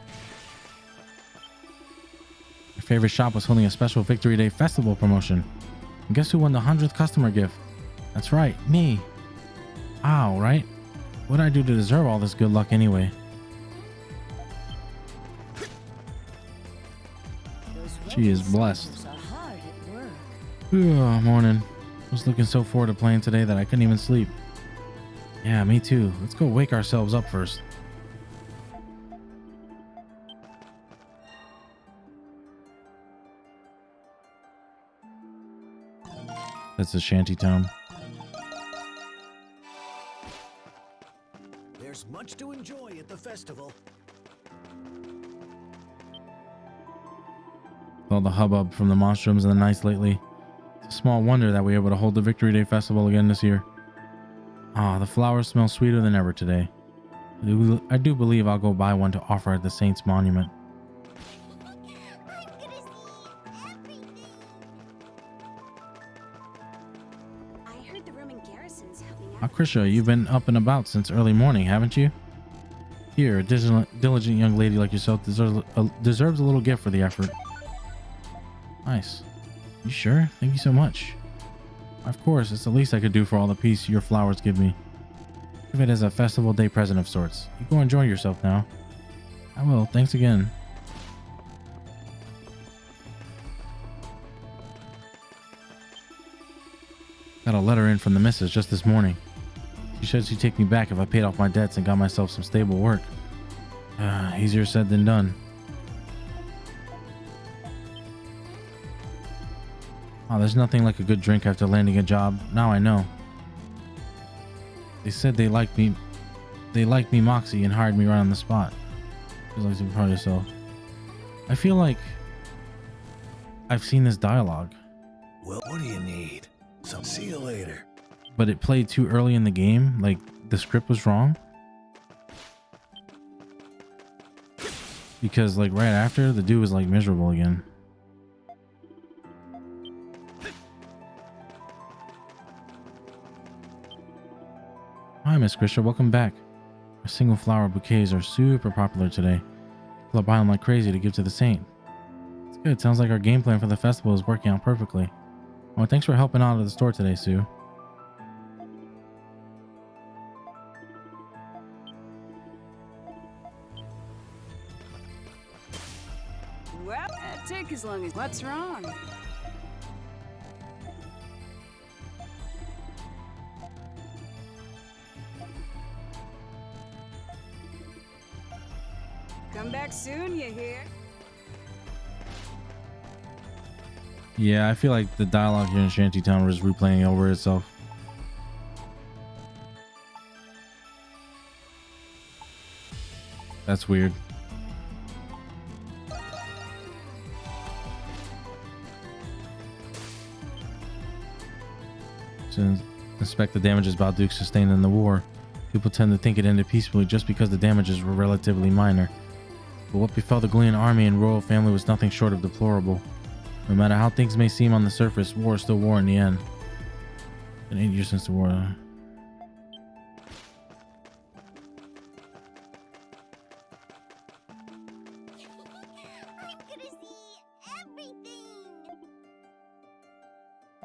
Your favorite shop was holding a special Victory Day Festival promotion. And guess who won the 100th customer gift? That's right, me. Ow, right? What did I do to deserve all this good luck anyway? She is blessed. Morning. I was looking so forward to playing today that I couldn't even sleep. Yeah, me too. Let's go wake ourselves up first. That's a shanty town. There's much to enjoy at the festival. With all the hubbub from the Monstroms and the Knights lately, it's a small wonder that we were able to hold the Victory Day Festival again this year. Ah, the flowers smell sweeter than ever today. I do believe I'll go buy one to offer at the Saints' Monument. heard the Roman garrison's helping Ah, out. Krisha, you've been up and about since early morning, haven't you? Here, a diligent young lady like yourself deserves a little gift for the effort. Nice. You sure? Thank you so much. Of course, it's the least I could do for all the peace your flowers give me. Give it as a festival day present of sorts. You go enjoy yourself now. I will. Thanks again. Got a letter in from the missus just this morning. She said she'd take me back if I paid off my debts and got myself some stable work. Easier said than done. Oh, there's nothing like a good drink after landing a job. Now I know. They said they liked me Moxie and hired me right on the spot. Feels like to be proud of yourself. I feel like I've seen this dialogue. Well, what do you need? So see you later. But it played too early in the game. Like the script was wrong. Because like right after, the dude was like miserable again. Hi, Miss Krisha. Welcome back. Our single flower bouquets are super popular today. People are buying them like crazy to give to the saint. It's good. Sounds like our game plan for the festival is working out perfectly. Well, thanks for helping out at the store today, Sue. Well, that took as long as. What's wrong? Come back soon, you hear? Yeah, I feel like the dialogue here in Shantytown was replaying over itself. That's weird. To inspect the damages Balduke sustained in the war, people tend to think it ended peacefully just because the damages were relatively minor. But what befell the Glean army and royal family was nothing short of deplorable. No matter how things may seem on the surface, war is still war in the end. It's been 8 years since the war.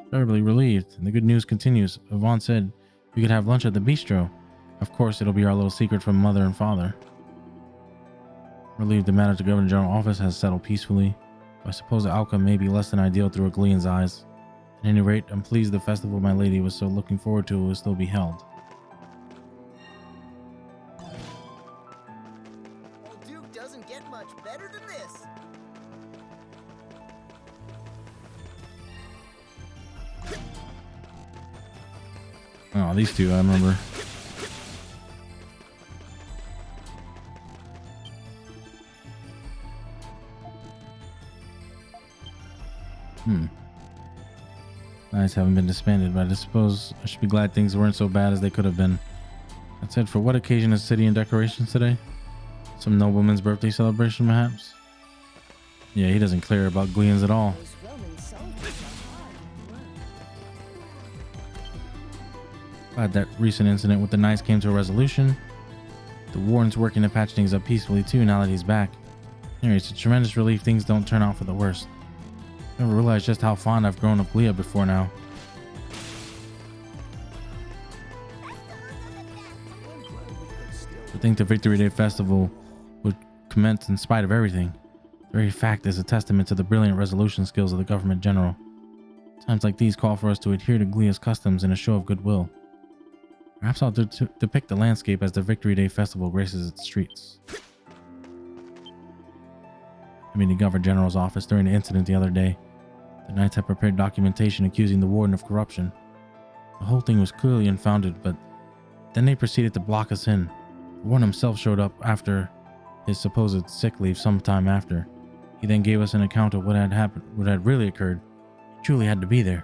Terribly relieved, and the good news continues. Yvonne said we could have lunch at the bistro. Of course, it'll be our little secret from mother and father. Relieved the matter to Governor General office has settled peacefully. I suppose the outcome may be less than ideal through a Glean's eyes. At any rate, I'm pleased the festival my lady was so looking forward to will still be held. Old Duke doesn't get much better than this. Oh, these two, I remember. Knights haven't been disbanded, but I suppose I should be glad things weren't so bad as they could have been. That said, for what occasion is city in decorations today? Some nobleman's birthday celebration, perhaps? Yeah, he doesn't care about Gleans at all. Glad that recent incident with the Knights came to a resolution. The warden's working to patch things up peacefully too now that he's back. Anyway, it's a tremendous relief things don't turn out for the worst. Never realized just how fond I've grown of Glia before now. To think the Victory Day Festival would commence in spite of everything. The very fact is a testament to the brilliant resolution skills of the government general. Times like these call for us to adhere to Glia's customs in a show of goodwill. Perhaps I'll depict the landscape as the Victory Day Festival graces its streets. I mean, the Governor General's office during the incident the other day. The Knights had prepared documentation accusing the warden of corruption. The whole thing was clearly unfounded, but then they proceeded to block us in. The warden himself showed up after his supposed sick leave sometime after. He then gave us an account of what had happened, what had really occurred. He truly had to be there.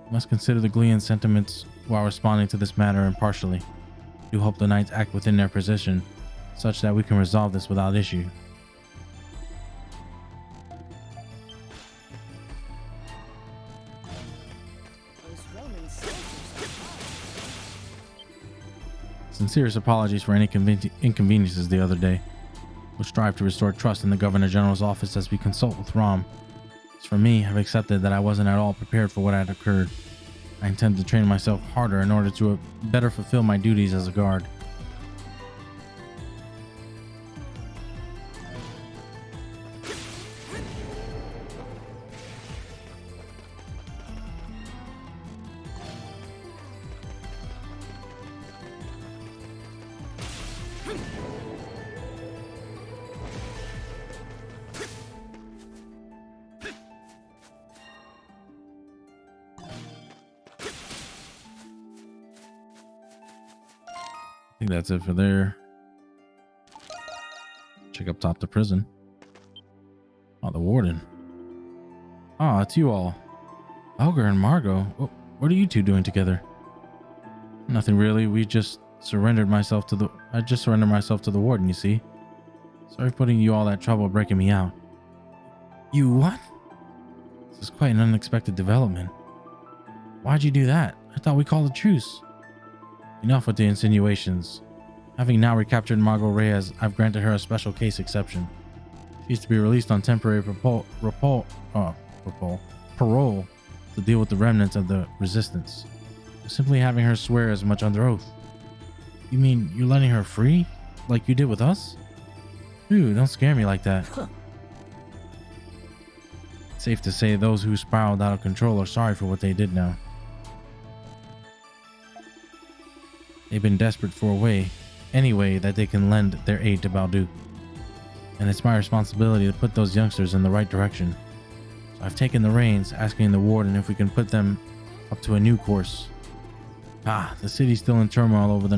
We must consider the Glean sentiments while responding to this matter impartially. We do hope the Knights act within their position, such that we can resolve this without issue. Sincerest apologies for any inconveniences the other day. We'll strive to restore trust in the Governor General's office as we consult with Rom. As for me, I've accepted that I wasn't at all prepared for what had occurred. I intend to train myself harder in order to better fulfill my duties as a guard. I think that's it for there. Check up top the prison. Oh, the warden. Oh, it's you all. Elgar and Margot. What are you two doing together? Nothing really. I just surrendered myself to the warden, you see. Sorry for putting you all that trouble breaking me out. You what? This is quite an unexpected development. Why'd you do that? I thought we called a truce. Enough with the insinuations. Having now recaptured Margot Reyes, I've granted her a special case exception. She's to be released on temporary parole to deal with the remnants of the resistance. Simply having her swear as much under oath. You mean you're letting her free? Like you did with us? Dude, don't scare me like that. Safe to say those who spiraled out of control are sorry for what they did now. They've been desperate for any way that they can lend their aid to Balduq. And it's my responsibility to put those youngsters in the right direction. So I've taken the reins, asking the warden if we can put them up to a new course. The city's still in turmoil over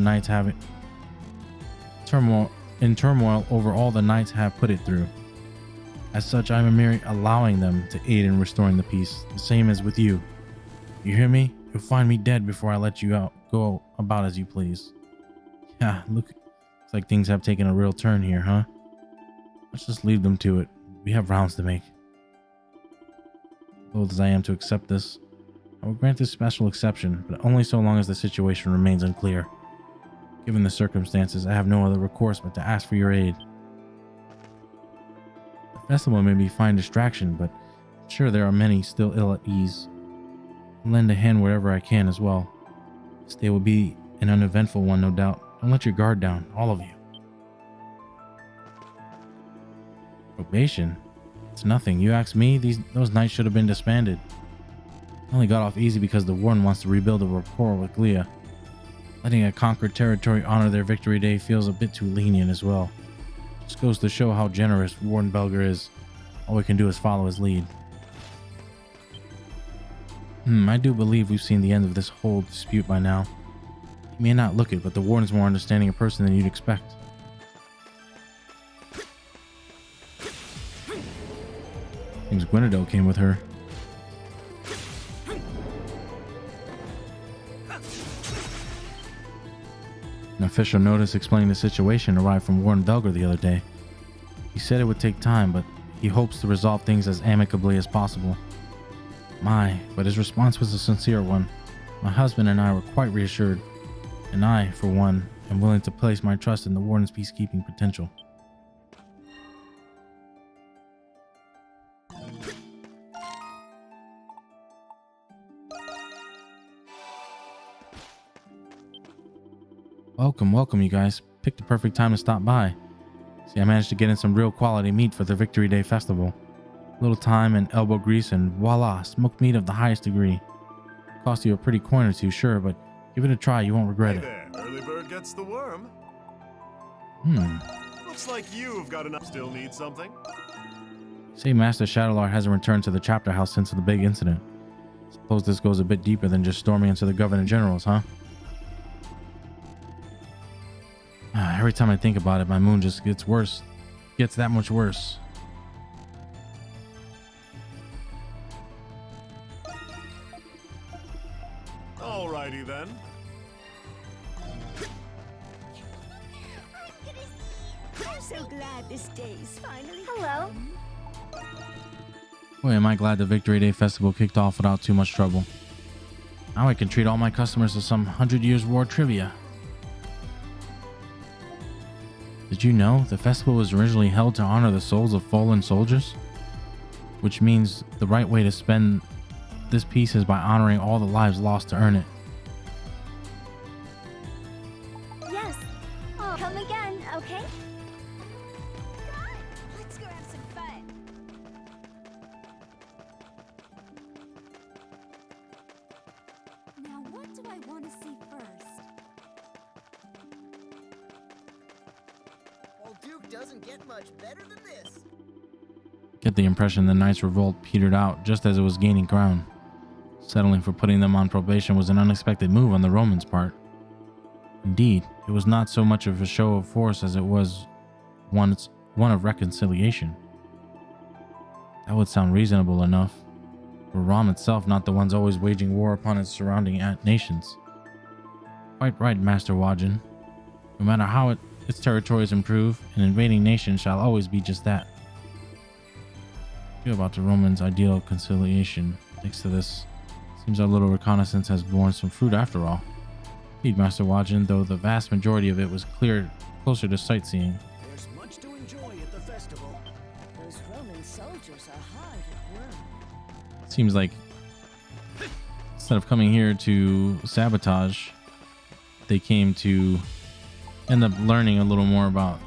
turmoil over all the knights have put it through. As such, I'm merely allowing them to aid in restoring the peace, the same as with you. You hear me? You'll find me dead before I let you go about as you please. Yeah, looks like things have taken a real turn here, huh? Let's just leave them to it. We have rounds to make. Loath as I am to accept this, I will grant this special exception, but only so long as the situation remains unclear. Given the circumstances, I have no other recourse but to ask for your aid. The festival may be a fine distraction, but I'm sure there are many still ill at ease. I'll lend a hand wherever I can as well. This day will be an uneventful one, no doubt. Don't let your guard down, all of you. Probation? It's nothing. You ask me, those knights should have been disbanded. I only got off easy because the warden wants to rebuild a rapport with Glia. Letting a conquered territory honor their victory day feels a bit too lenient as well. Just goes to show how generous Warden Belger is. All we can do is follow his lead. I do believe we've seen the end of this whole dispute by now. You may not look it, but the warden's more understanding a person than you'd expect. Seems Gwynnedel came with her. An official notice explaining the situation arrived from Warden Belger the other day. He said it would take time, but he hopes to resolve things as amicably as possible. But his response was a sincere one. My husband and I were quite reassured, and I, for one, am willing to place my trust in the warden's peacekeeping potential. Welcome, you guys. Picked the perfect time to stop by. See, I managed to get in some real quality meat for the Victory Day Festival. Little time and elbow grease and voila, smoked meat of the highest degree. Cost you a pretty coin or two, sure, but give it a try, you won't regret it. There, early bird gets the worm. Looks like you've got enough. Still need something? Say Master Shadowlord hasn't returned to the chapter house since the big incident. Suppose this goes a bit deeper than just storming into the Governor General's, huh? Every time I think about it, my moon just gets worse. Gets that much worse. Alrighty then. I'm so glad this day's finally. Hello. Boy, am I glad the Victory Day Festival kicked off without too much trouble. Now I can treat all my customers to some 100 Years War trivia. Did you know the festival was originally held to honor the souls of fallen soldiers? Which means the right way to spend this piece is by honoring all the lives lost to earn it. Yes. Oh, come again, okay? Let's go have some fun. Now, what do I want to see first? Old Duke doesn't get much better than this. Get the impression the Knights' revolt petered out just as it was gaining ground. Settling for putting them on probation was an unexpected move on the Romans' part. Indeed, it was not so much of a show of force as it was one of reconciliation. That would sound reasonable enough, were Rom itself not the ones always waging war upon its surrounding nations. Quite right, Master Wajin. No matter how its territories improve, an invading nation shall always be just that. Feel about the Romans' ideal conciliation. Thanks to this, seems our little reconnaissance has borne some fruit after all. Indeed, Master Wajin, though the vast majority of it was closer to sightseeing. There's much to enjoy at the festival. Those Roman soldiers are hard at work. Seems like instead of coming here to sabotage, they came to end up learning a little more about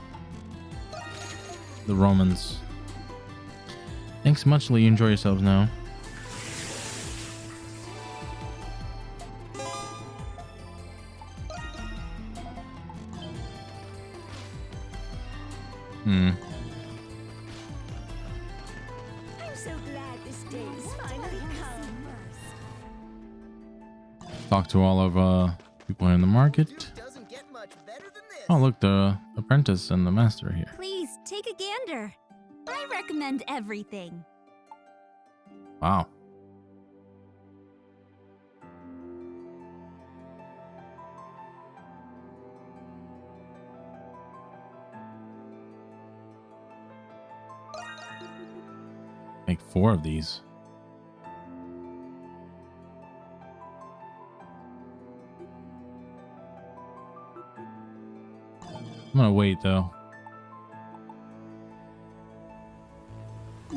the Romans. Thanks muchly. You enjoy yourselves now. I'm so glad this day's finally come. Talk to all of people in the market. Oh, look, the apprentice and the master are here. Please take a gander. I recommend everything. Wow. Make 4 of these. I'm gonna wait though.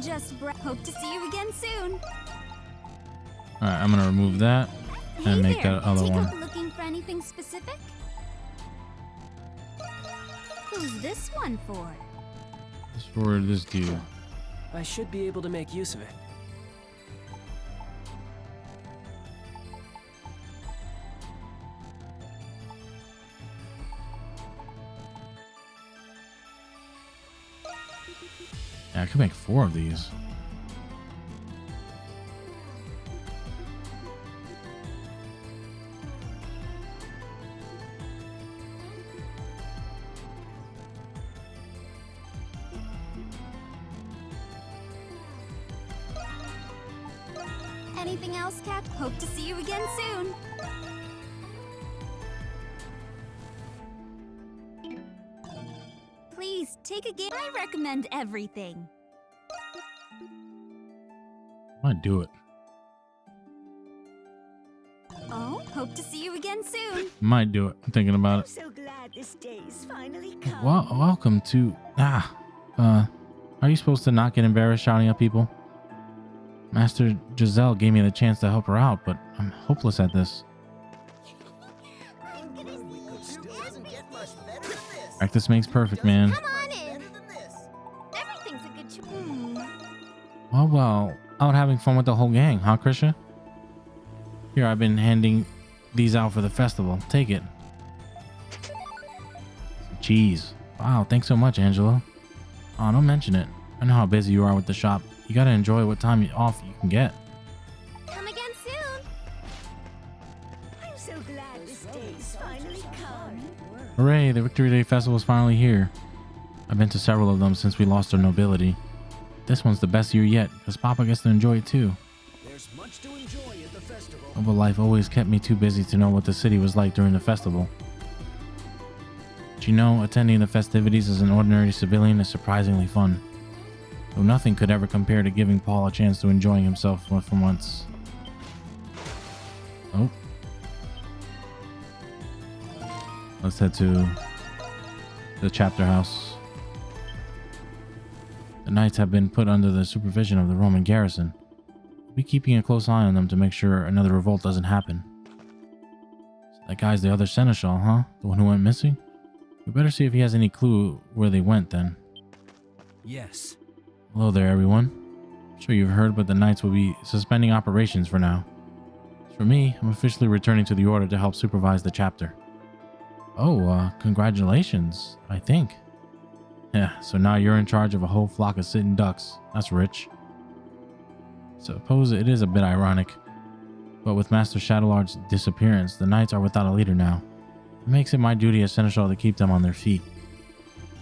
Just hope to see you again soon. Alright, I'm gonna remove that and make there. that other Take one. up looking for anything specific? Who's this one for? It's for this dude. I should be able to make use of it. Yeah, I could make 4 of these. Anything else, Cat? Hope to see you again soon. Please take a game. I recommend everything. Might do it. Oh, hope to see you again soon. Might do it. I'm thinking about it. So glad this day's finally come. Well, welcome to are you supposed to not get embarrassed shouting at people? Master Giselle gave me the chance to help her out, but I'm hopeless at this. Practice makes perfect, man. Come on in. Everything's a good choice. Well, out having fun with the whole gang, huh, Krisha? Here, I've been handing these out for the festival. Take it. Cheese. Wow, thanks so much, Angela. Oh, don't mention it. I know how busy you are with the shop. You gotta enjoy what time off you can get. Come again soon. I'm so glad this day's finally come. Hooray, the Victory Day Festival is finally here. I've been to several of them since we lost our nobility. This one's the best year yet, because Papa gets to enjoy it too. There's much to enjoy at the festival. But life always kept me too busy to know what the city was like during the festival. But you know, attending the festivities as an ordinary civilian is surprisingly fun. Though nothing could ever compare to giving Paul a chance to enjoying himself for once. Oh. Let's head to the chapter house. The knights have been put under the supervision of the Roman garrison. We'll be keeping a close eye on them to make sure another revolt doesn't happen. So that guy's the other seneschal, huh? The one who went missing? We better see if he has any clue where they went then. Yes. Hello there, everyone. I'm sure you've heard, but the knights will be suspending operations for now. As for me, I'm officially returning to the order to help supervise the chapter. Oh, congratulations, I think. Yeah, so now you're in charge of a whole flock of sitting ducks. That's rich. Suppose it is a bit ironic, but with Master Shadowlard's disappearance, the knights are without a leader now. It makes it my duty as seneschal to keep them on their feet.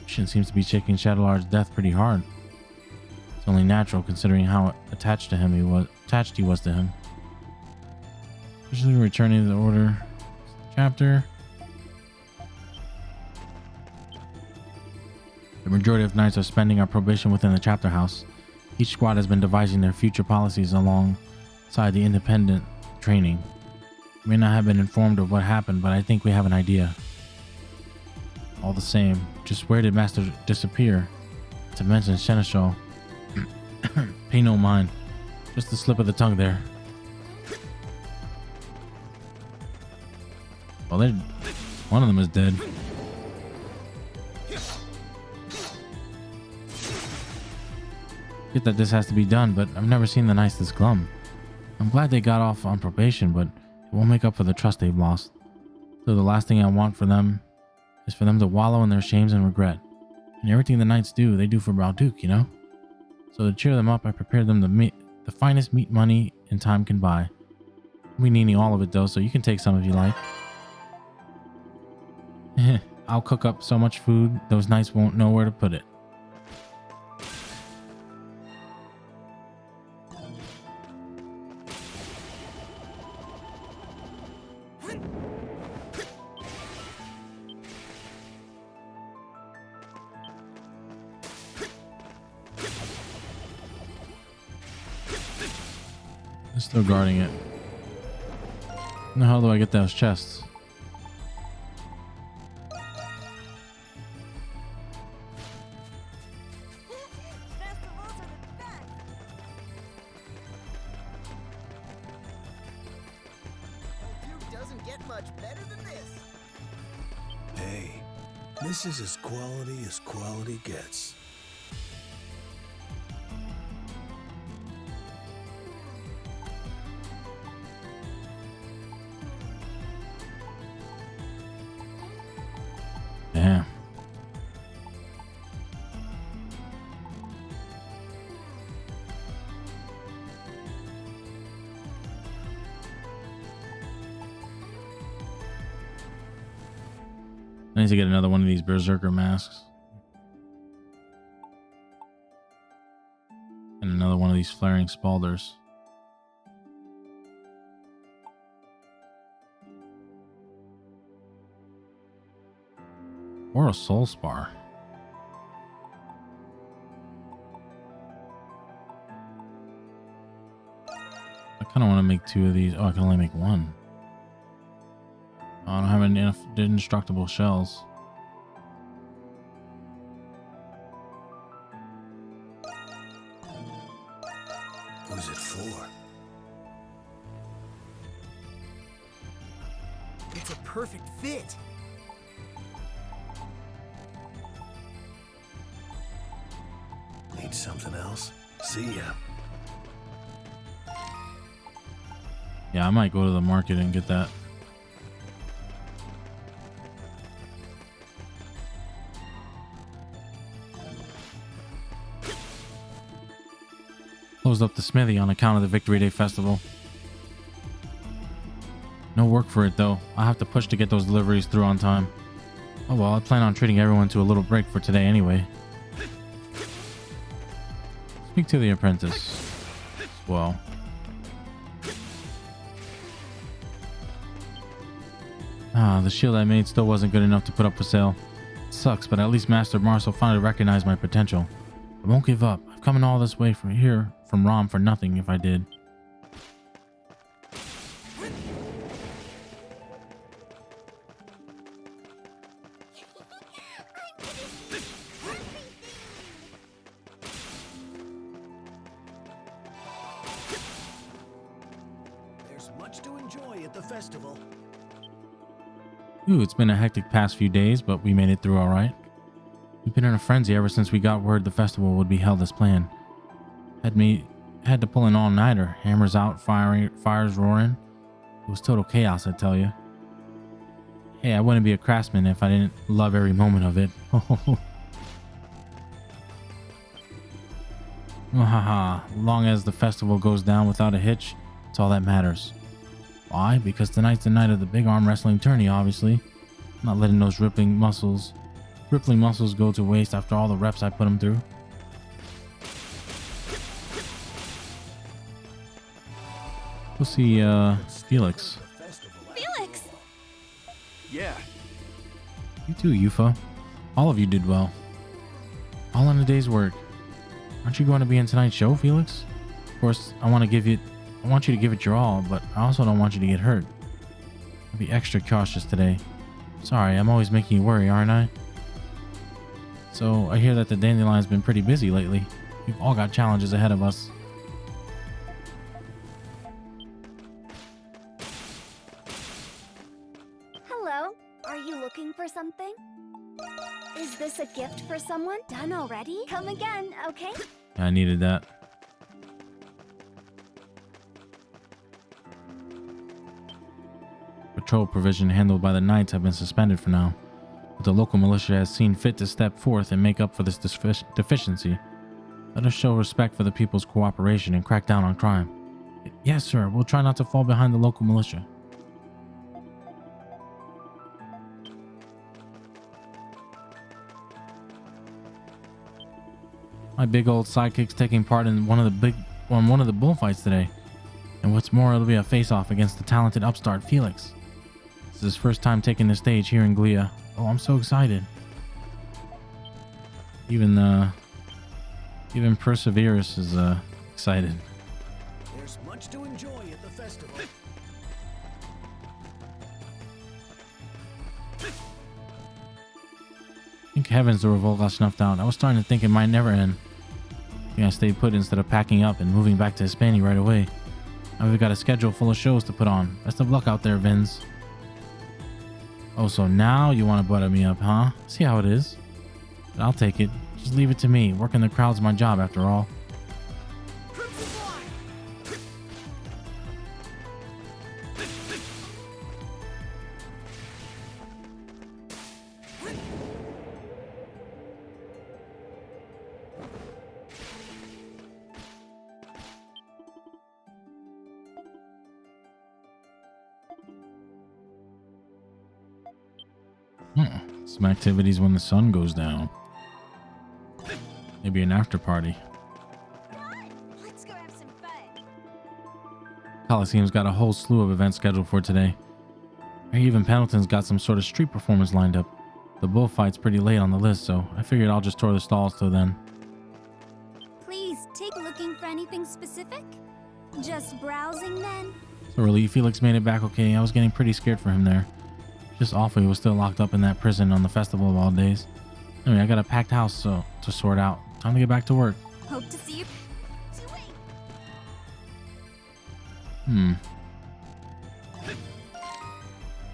Shin seems to be shaking Shadowlard's death pretty hard. It's only natural considering how attached he was to him. Officially returning to the order chapter. The majority of knights are spending our probation within the chapter house. Each squad has been devising their future policies alongside the independent training. We may not have been informed of what happened, but I think we have an idea. All the same, just where did Master disappear? To mention Seneschal. Pay no mind. Just a slip of the tongue there. Well, one of them is dead. Get that this has to be done, but I've never seen the knights this glum. I'm glad they got off on probation, but it won't make up for the trust they've lost. So the last thing I want for them is for them to wallow in their shames and regret. And everything the knights do, they do for Balduke, you know? So to cheer them up, I prepared them the finest meat money and time can buy. We need all of it though, so you can take some if you like. I'll cook up so much food, those knights won't know where to put it. I'm still guarding it. How the hell do I get those chests? Doesn't get much better than this. Hey, this is as quality gets. Damn. I need to get another one of these berserker masks. And another one of these flaring spalders. Or a soul spar. I kind of want to make two of these. Oh, I can only make one. I don't have enough indestructible shells. Who's it for? It's a perfect fit. Need something else? See ya. Yeah, I might go to the market and get that. Closed up the smithy on account of the Victory Day festival. No work for it though. I'll have to push to get those deliveries through on time. Oh well, I plan on treating everyone to a little break for today anyway. Speak to the apprentice. Well. The shield I made still wasn't good enough to put up for sale. It sucks, but at least Master Marcel finally recognized my potential. I won't give up. I've come all this way from Rom for nothing if I did. There's much to enjoy at the festival. Ooh, it's been a hectic past few days, but we made it through all right. We've been in a frenzy ever since we got word the festival would be held as planned. Had to pull an all-nighter, hammers out, fires roaring. It was total chaos, I tell you. Hey, I wouldn't be a craftsman if I didn't love every moment of it. Haha, long as the festival goes down without a hitch, it's all that matters. Why? Because tonight's the night of the big arm wrestling tourney, obviously. I'm not letting those rippling muscles go to waste after all the reps I put them through. We'll see, Felix. Felix! Yeah. You too, Yufa. All of you did well. All in a day's work. Aren't you going to be in tonight's show, Felix? Of course, I want you to give it your all, but I also don't want you to get hurt. I'll be extra cautious today. Sorry, I'm always making you worry, aren't I? So, I hear that the Dandelion's been pretty busy lately. We've all got challenges ahead of us. Hello, are you looking for something? Is this a gift for someone? Done already? Come again, okay? I needed that. Patrol provision handled by the Knights have been suspended for now, but the local militia has seen fit to step forth and make up for this deficiency. Let us show respect for the people's cooperation and crack down on crime. Yes, sir. We'll try not to fall behind the local militia. My big old sidekick's taking part in one of the bullfights today. And what's more, it'll be a face-off against the talented upstart Felix. This is his first time taking the stage here in Glia. Oh, I'm so excited. Even Perseverus is excited. There's much to enjoy at the festival. Thank heavens the revolt got snuffed out. I was starting to think it might never end. I think I stayed put instead of packing up and moving back to Hispania right away. Now we've got a schedule full of shows to put on. Best of luck out there, Vince. Oh, so now you want to butter me up, huh? See how it is. But I'll take it. Just leave it to me. Working the crowd's my job after all. Some activities when the sun goes down. Maybe an after party. Let's go have some fun. Coliseum's got a whole slew of events scheduled for today. Even Pendleton's got some sort of street performance lined up. The bullfight's pretty late on the list, so I figured I'll just tour the stalls till then. Please, take looking for anything specific? Just browsing then? So really, Felix made it back okay. I was getting pretty scared for him there. Just awful he was still locked up in that prison on the festival of all days. Anyway, I got a packed house to sort out. Time to get back to work. Hope to see you.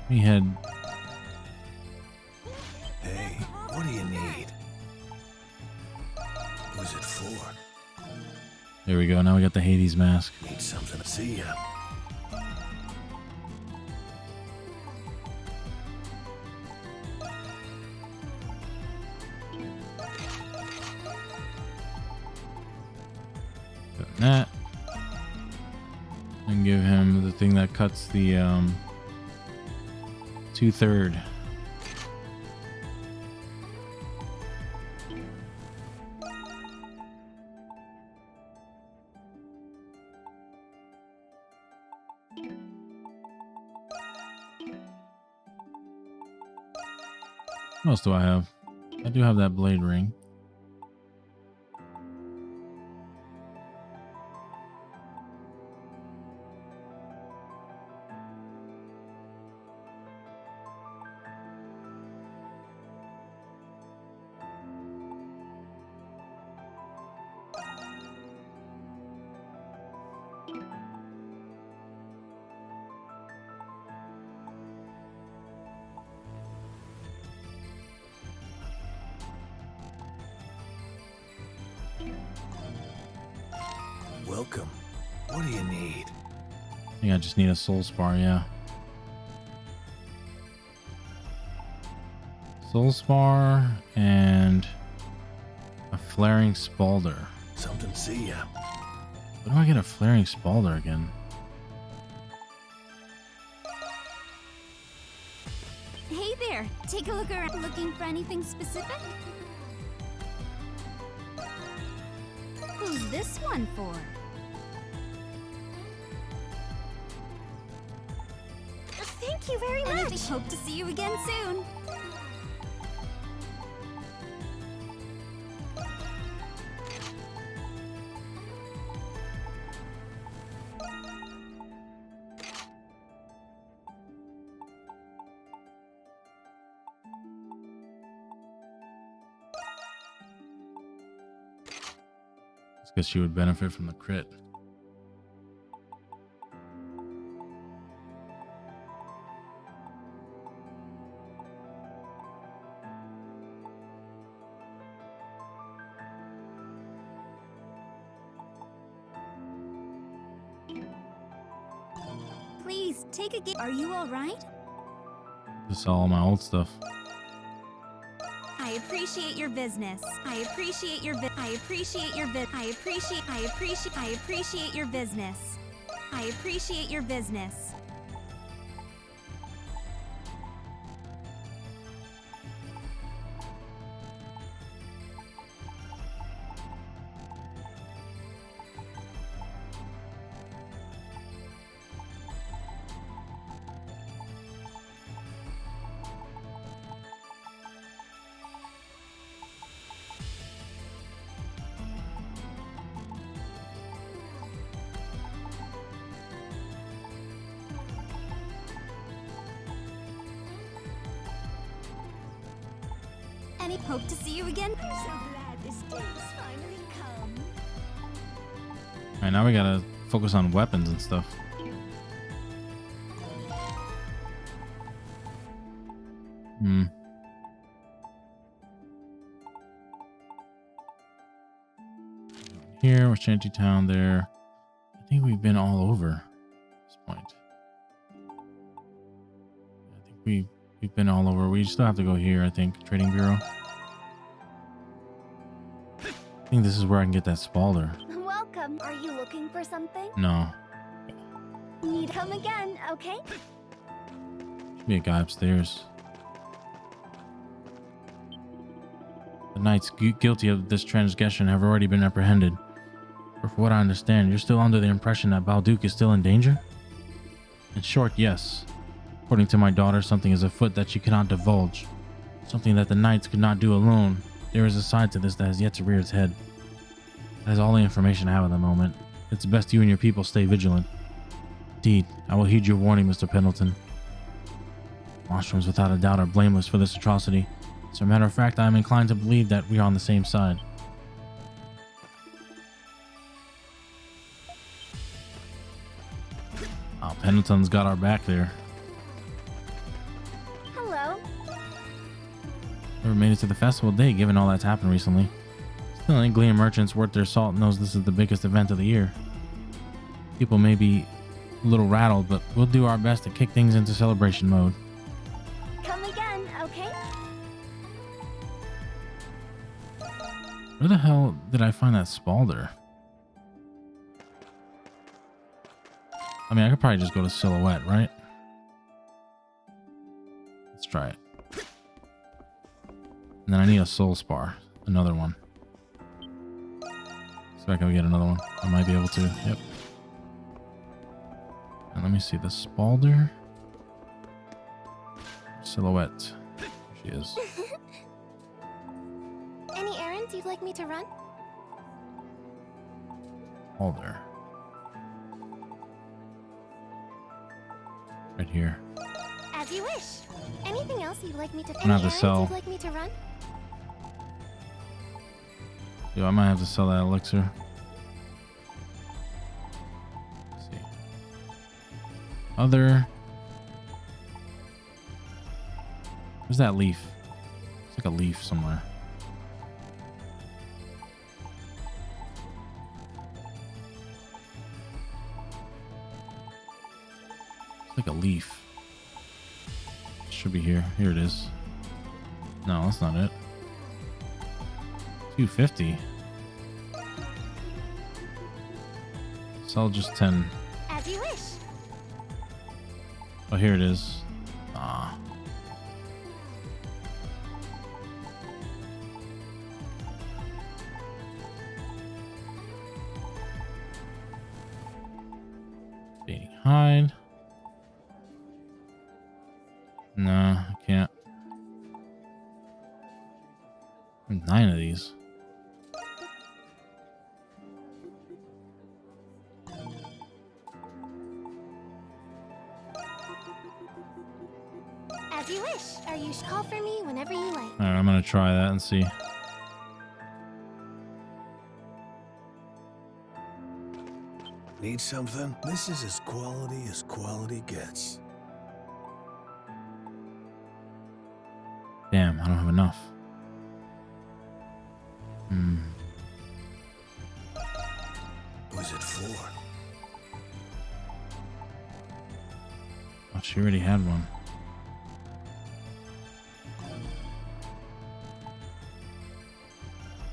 We had... Hey, what do you need? Who's it for? There we go. Now we got the Hades mask. Need something to see ya. That and give him the thing that cuts the 2/3. What else do I have? I do have that blade ring. welcome. What do you need? I think I just need a soul spar, yeah. Soul spar and a flaring spalder. Something to see ya. Where do I get a flaring spalder again? Hey there, take a look around. Looking for anything specific? Who's this one for? Thank you very much. Hope to see you again soon. I guess she would benefit from the crit. Please, take a gift. Are you alright? Just sell all my old stuff. I appreciate your business. I appreciate your I appreciate your I appreciate your business. I appreciate your business. Any hope to see you again? I'm so glad this day's finally come. Alright, now we gotta focus on weapons and stuff. Here, we're Shantytown there. I think we've been all over at this point. I think we've been all over. We still have to go here, I think. Trading Bureau. I think this is where I can get that spalder. Welcome. Are you looking for something? No. Need come again, okay? Should be a guy upstairs. The knights guilty of this transgression have already been apprehended. But for what I understand, you're still under the impression that Balduke is still in danger? In short, yes. According to my daughter, something is afoot that she cannot divulge. Something that the knights could not do alone. There is a side to this that has yet to rear its head. That is all the information I have at the moment. It's best you and your people stay vigilant. Indeed, I will heed your warning, Mr. Pendleton. Mushrooms without a doubt are blameless for this atrocity. As a matter of fact, I am inclined to believe that we are on the same side. Oh, Pendleton's got our back there. Hello. Never made it to the festival day, given all that's happened recently. Still, Anglian merchants worth their salt knows this is the biggest event of the year. People may be a little rattled, but we'll do our best to kick things into celebration mode. Come again, okay? Where the hell did I find that spalder? I mean, I could probably just go to Silhouette, right? Let's try it. And then I need a soul spar. Another one. So I can get another one. I might be able to. Yep. And let me see the spalder. Silhouette. There she is. Any errands you'd like me to run? Spalder. Right here. As you wish. Anything else you'd like me to? I'm gonna have to sell. You'd like me to run? Yo, I might have to sell that elixir. Let's see. Other. Where's that leaf? It's like a leaf somewhere. Like a leaf. Should be here. Here it is. No, that's not it. 250. Sell just 10. As you wish. Oh, here it is. Ah. Fading hide. No, I can't. 9 of these. As you wish. Are you call for me whenever you like? Alright, I'm gonna try that and see. Need something? This is as quality gets. Damn, I don't have enough. Who's it for? Oh, she already had one.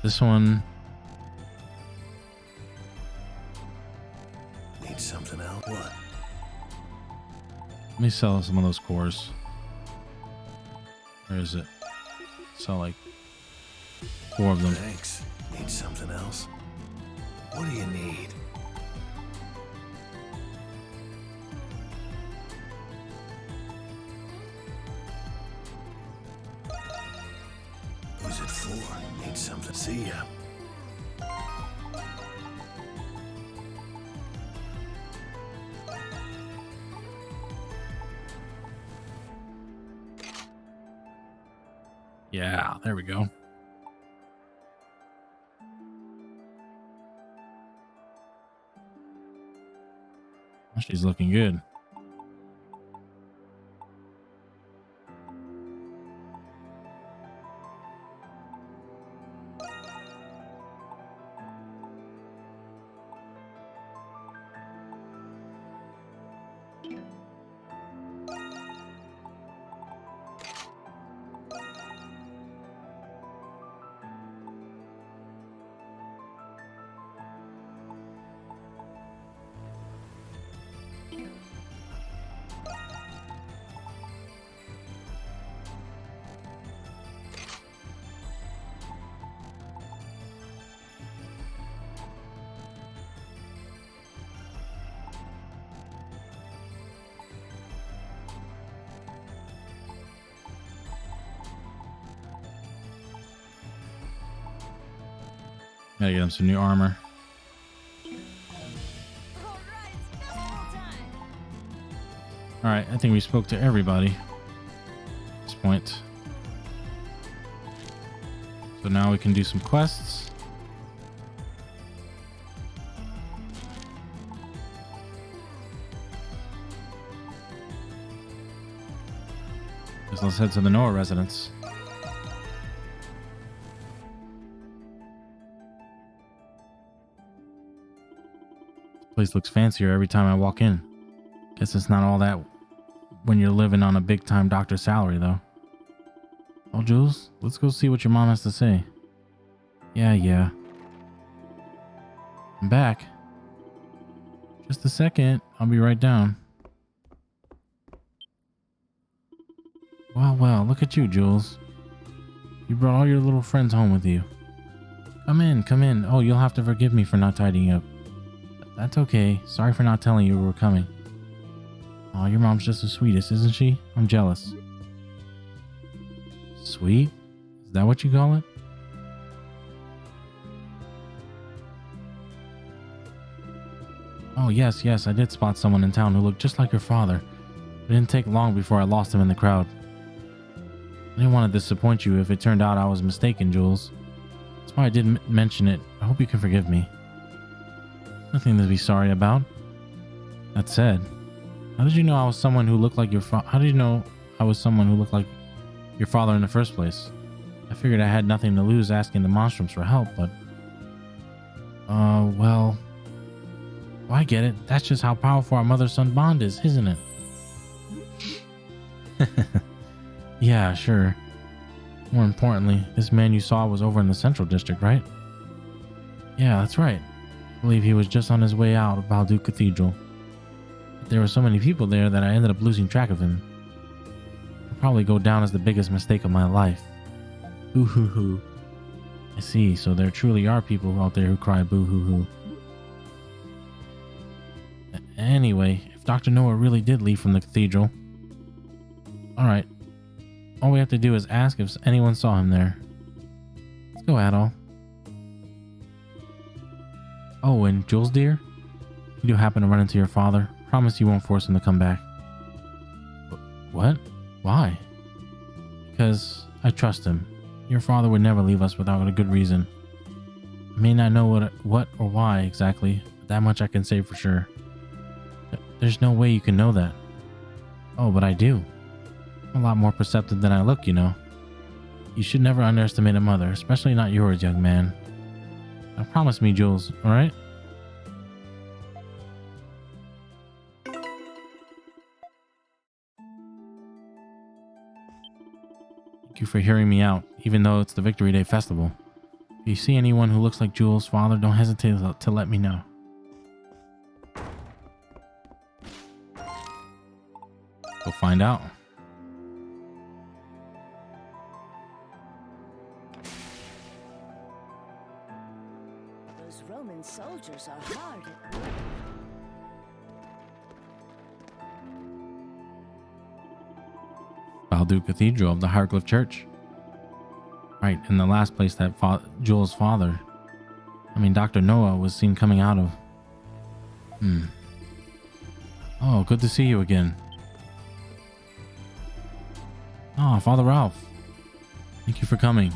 This one. Need something else? What? Let me sell some of those cores. Where is it? Sell like 4 of them. Thanks. Need something else? What do you need? Who's it for? Need something? See ya. Yeah, there we go. She's looking good. Gotta get him some new armor. Alright, I think we spoke to everybody at this point. So now we can do some quests. So let's head to the Noah residence. Place looks fancier every time I walk in. Guess it's not all that when you're living on a big time doctor salary though. Oh, Jules, let's go see what your mom has to say. Yeah. I'm back. Just a second. I'll be right down. Wow, look at you, Jules. You brought all your little friends home with you. Come in. Oh, you'll have to forgive me for not tidying up. That's okay. Sorry for not telling you we were coming. Oh, your mom's just the sweetest, isn't she? I'm jealous. Sweet? Is that what you call it? Oh, yes, I did spot someone in town who looked just like your father. It didn't take long before I lost him in the crowd. I didn't want to disappoint you if it turned out I was mistaken, Jules. That's why I didn't mention it. I hope you can forgive me. Nothing to be sorry about. That said, how did you know I was someone who looked like your father? How did you know I was someone who looked like your father in the first place? I figured I had nothing to lose asking the Monstroms for help, but... well, I get it. That's just how powerful our mother-son bond is, isn't it? Yeah, sure. More importantly, this man you saw was over in the Central District, right? Yeah, that's right. I believe he was just on his way out of Balduke Cathedral. But there were so many people there that I ended up losing track of him. He'll probably go down as the biggest mistake of my life. Boo hoo hoo. I see, so there truly are people out there who cry boo hoo hoo. Anyway, if Dr. Noah really did leave from the cathedral, alright. All we have to do is ask if anyone saw him there. Let's go, Adol. Oh, and Jules, dear? You do happen to run into your father. Promise you won't force him to come back. What? Why? Because I trust him. Your father would never leave us without a good reason. I may not know what or why exactly, but that much I can say for sure. There's no way you can know that. Oh, but I do. I'm a lot more perceptive than I look, you know. You should never underestimate a mother, especially not yours, young man. Now promise me, Jules, alright? Thank you for hearing me out, even though it's the Victory Day festival. If you see anyone who looks like Jules' father, don't hesitate to let me know. Go find out. Those Roman soldiers are hard at work. Balduke Cathedral of the Highcliffe Church. Right, and the last place that Jules' father, Dr. Noah, was seen coming out of. Oh, good to see you again. Ah, Father Ralph. Thank you for coming.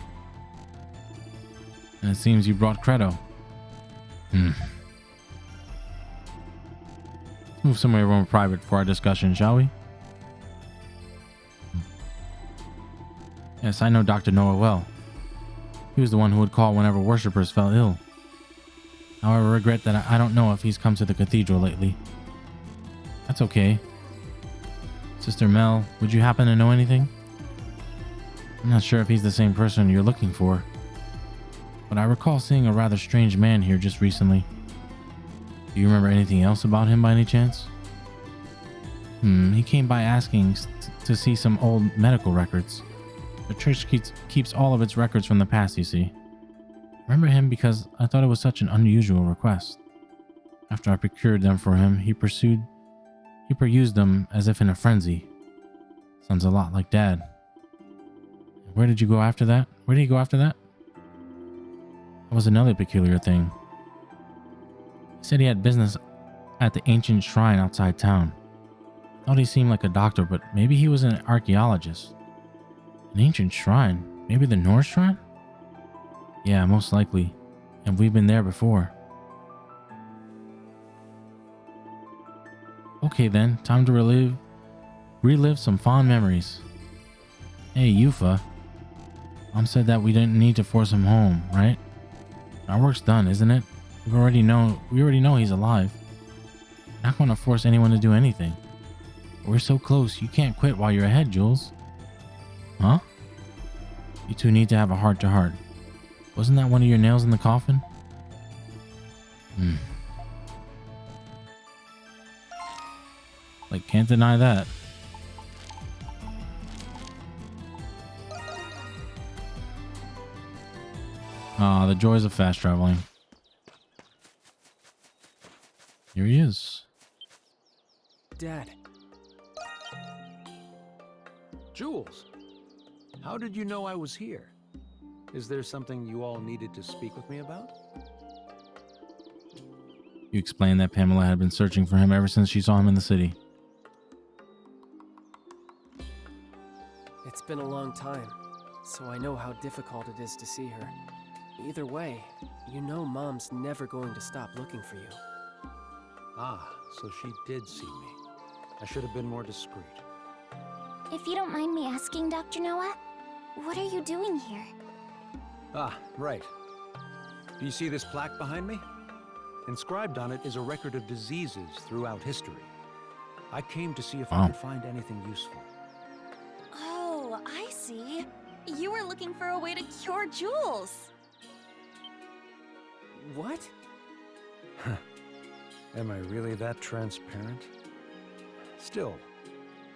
And it seems you brought Credo. Let's move somewhere more private for our discussion, shall we? Yes, I know Dr. Noah well. He was the one who would call whenever worshippers fell ill. However, I regret that I don't know if he's come to the cathedral lately. That's okay. Sister Mel, would you happen to know anything? I'm not sure if he's the same person you're looking for, but I recall seeing a rather strange man here just recently. Do you remember anything else about him by any chance? He came by asking to see some old medical records. The church keeps all of its records from the past, you see. I remember him because I thought it was such an unusual request. After I procured them for him, he perused them as if in a frenzy. Sounds a lot like Dad. Where did you go after that? Where did he go after that? That was another peculiar thing. He said he had business at the ancient shrine outside town. Thought he seemed like a doctor, but maybe he was an archaeologist. An ancient shrine? Maybe the Norse shrine? Yeah, most likely. And we've been there before. Okay then, time to relive some fond memories. Hey, Yufa. Mom said that we didn't need to force him home, right? Our work's done, isn't it? We already know he's alive. Not going to force anyone to do anything. But we're so close, you can't quit while you're ahead, Jules. Huh? You two need to have a heart-to-heart. Wasn't that one of your nails in the coffin? Like, can't deny that. Ah, the joys of fast traveling. Here he is. Dad. Jules, how did you know I was here? Is there something you all needed to speak with me about? You explained that Pamela had been searching for him ever since she saw him in the city. It's been a long time, so I know how difficult it is to see her. Either way, you know Mom's never going to stop looking for you. Ah, so she did see me. I should have been more discreet. If you don't mind me asking, Dr. Noah, what are you doing here? Ah, right. Do you see this plaque behind me? Inscribed on it is a record of diseases throughout history. I came to see if I could find anything useful. I see. You were looking for a way to cure Jules. What? Am I really that transparent? Still,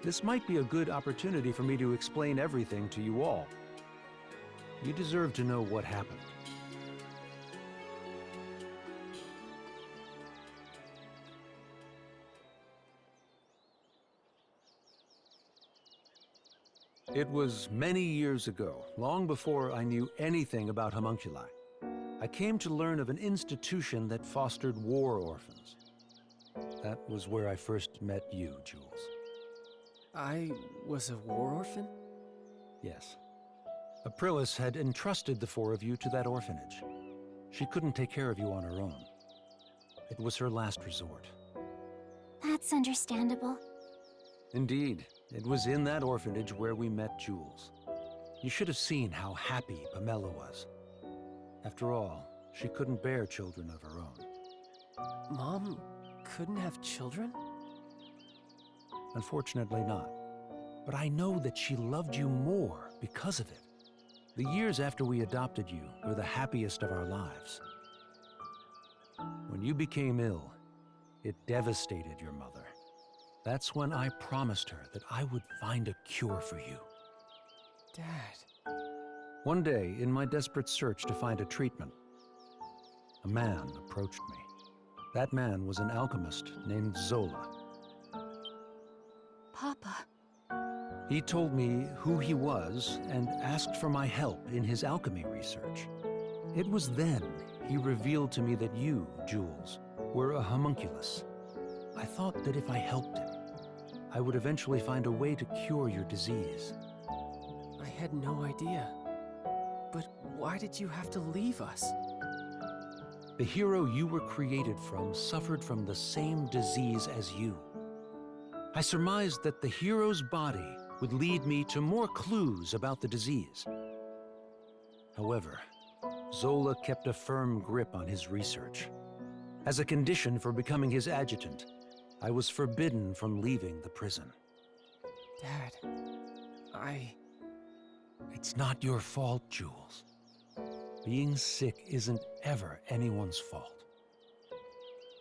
this might be a good opportunity for me to explain everything to you all. You deserve to know what happened. It was many years ago, long before I knew anything about homunculi. I came to learn of an institution that fostered war orphans. That was where I first met you, Jules. I was a war orphan? Yes. Aprilis had entrusted the four of you to that orphanage. She couldn't take care of you on her own. It was her last resort. That's understandable. Indeed, it was in that orphanage where we met Jules. You should have seen how happy Pamela was. After all, she couldn't bear children of her own. Mom couldn't have children? Unfortunately not. But I know that she loved you more because of it. The years after we adopted you were the happiest of our lives. When you became ill, it devastated your mother. That's when I promised her that I would find a cure for you. Dad. One day, in my desperate search to find a treatment, a man approached me. That man was an alchemist named Zola. Papa. He told me who he was and asked for my help in his alchemy research. It was then he revealed to me that you, Jules, were a homunculus. I thought that if I helped him, I would eventually find a way to cure your disease. I had no idea. But why did you have to leave us? The hero you were created from suffered from the same disease as you. I surmised that the hero's body would lead me to more clues about the disease. However, Zola kept a firm grip on his research. As a condition for becoming his adjutant, I was forbidden from leaving the prison. Dad, It's not your fault, Jules. Being sick isn't ever anyone's fault.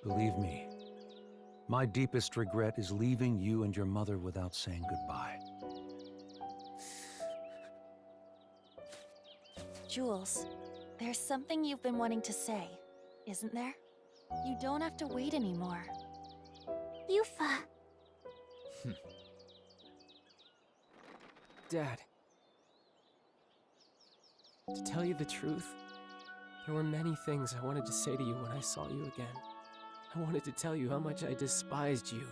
Believe me, my deepest regret is leaving you and your mother without saying goodbye. Jules, there's something you've been wanting to say, isn't there? You don't have to wait anymore. Yuffie. Dad. To tell you the truth, there were many things I wanted to say to you when I saw you again. I wanted to tell you how much I despised you,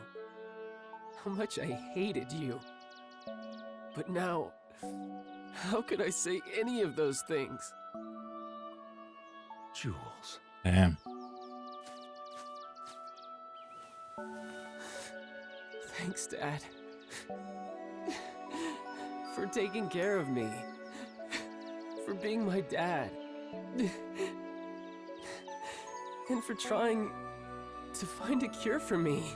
how much I hated you. But now, how could I say any of those things? Jules. Damn. Thanks, Dad. For taking care of me. For being my dad. And for trying to find a cure for me.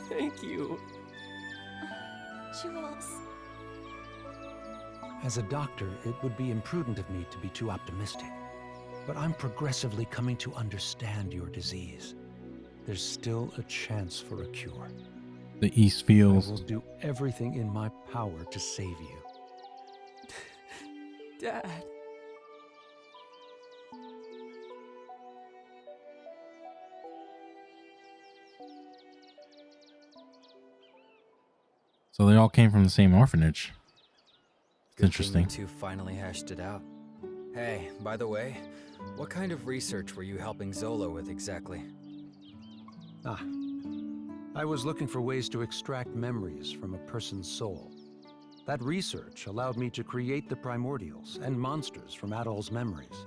Thank you. Jules. As a doctor, it would be imprudent of me to be too optimistic. But I'm progressively coming to understand your disease. There's still a chance for a cure. The East feels. I will do everything in my power to save you. Dad. So they all came from the same orphanage. It's interesting. You two finally hashed it out. Hey, by the way, what kind of research were you helping Zola with exactly? I was looking for ways to extract memories from a person's soul. That research allowed me to create the primordials and monsters from Adol's memories.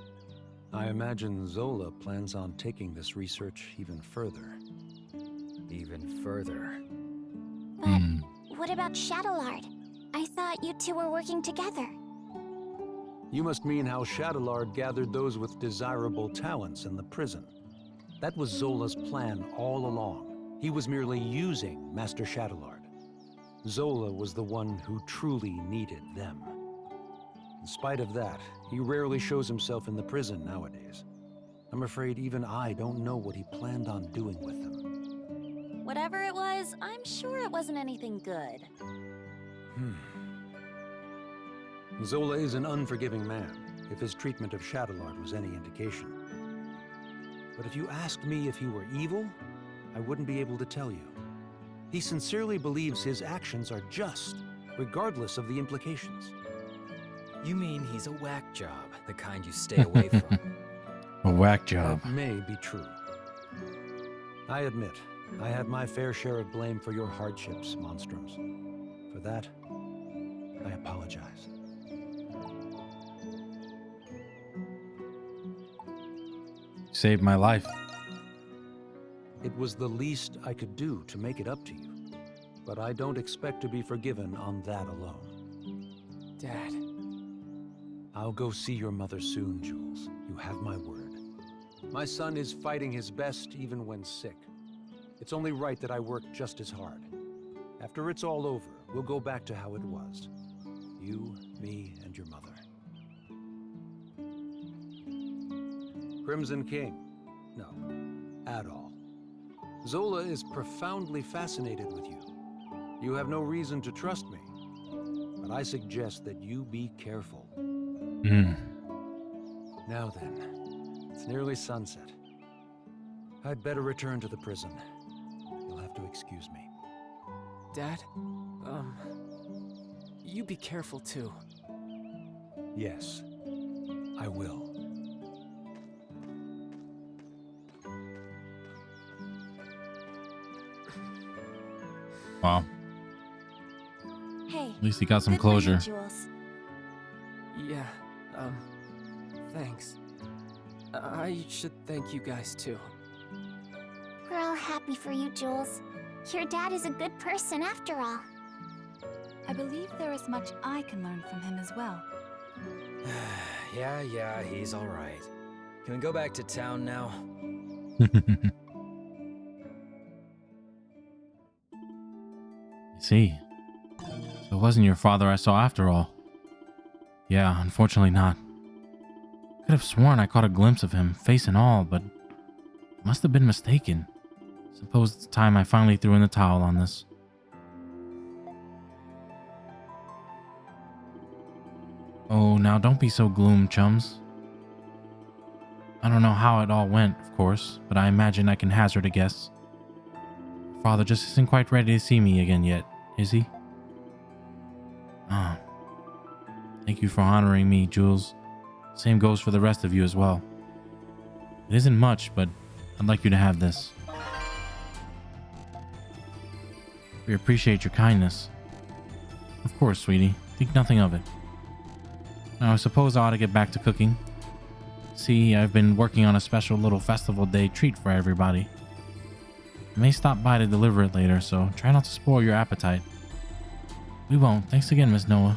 I imagine Zola plans on taking this research even further. Even further? But what about Shadowlard? I thought you two were working together. You must mean how Shadowlard gathered those with desirable talents in the prison. That was Zola's plan all along. He was merely using Master Shadowlard. Zola was the one who truly needed them. In spite of that, he rarely shows himself in the prison nowadays. I'm afraid even I don't know what he planned on doing with them. Whatever it was, I'm sure it wasn't anything good. Zola is an unforgiving man, if his treatment of Shadowlord was any indication. But if you asked me if he were evil, I wouldn't be able to tell you. He sincerely believes his actions are just, regardless of the implications. You mean he's a whack job, the kind you stay away from? A whack job. That may be true. I admit, I had my fair share of blame for your hardships, Monstroms. For that, I apologize. Saved my life. It was the least I could do to make it up to you. But I don't expect to be forgiven on that alone. Dad. I'll go see your mother soon, Jules. You have my word. My son is fighting his best even when sick. It's only right that I work just as hard. After it's all over, we'll go back to how it was. You, me, and your mother. Crimson King. No, Adol. Zola is profoundly fascinated with you. You have no reason to trust me, but I suggest that you be careful. Now then, it's nearly sunset. I'd better return to the prison. You'll have to excuse me. Dad, you be careful too. Yes, I will. Wow. Hey. At least he got some good for you, closure. Jules. Yeah, thanks. I should thank you guys too. We're all happy for you, Jules. Your dad is a good person after all. I believe there is much I can learn from him as well. Yeah, he's all right. Can we go back to town now? See, so it wasn't your father I saw after all. Yeah, unfortunately not. Could have sworn I caught a glimpse of him, face and all, but must have been mistaken. Suppose it's time I finally threw in the towel on this. Oh, now don't be so gloom, chums. I don't know how it all went, of course, but I imagine I can hazard a guess. Father just isn't quite ready to see me again yet, is he? Ah. Thank you for honoring me, Jules. Same goes for the rest of you as well. It isn't much, but I'd like you to have this. We appreciate your kindness. Of course, sweetie. Think nothing of it. Now, I suppose I ought to get back to cooking. See, I've been working on a special little festival day treat for everybody. I may stop by to deliver it later, so try not to spoil your appetite. We won't. Thanks again, Miss Noah.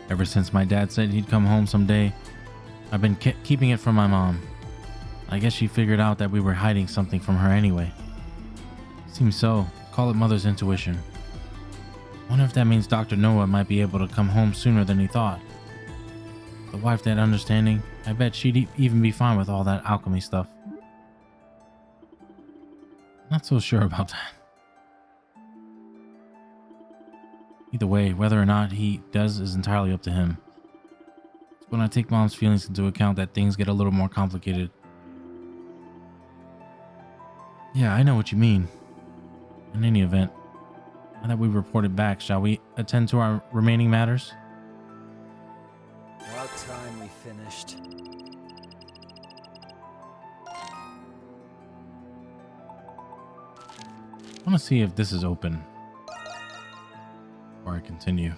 Ever since my dad said he'd come home someday, I've been keeping it from my mom. I guess she figured out that we were hiding something from her anyway. Seems so. Call it mother's intuition. Wonder if that means Dr. Noah might be able to come home sooner than he thought. The wife that understanding, I bet she'd even be fine with all that alchemy stuff. Not so sure about that. Either way, whether or not he does is entirely up to him. It's when I take mom's feelings into account that things get a little more complicated. Yeah, I know what you mean. In any event, now that we've reported back, shall we attend to our remaining matters? About time we finished. I want to see if this is open before I continue.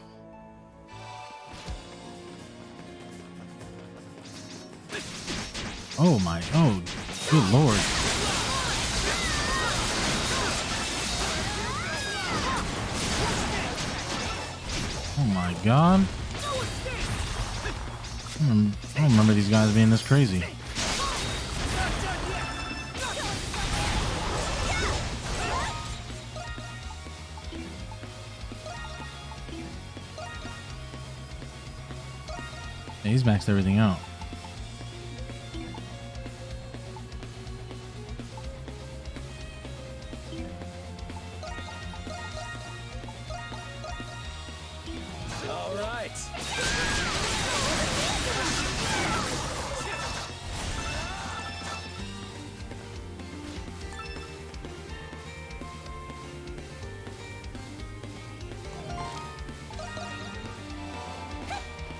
Oh my, oh, good lord. Oh my god. I don't remember these guys being this crazy. Yeah, he's maxed everything out. All right.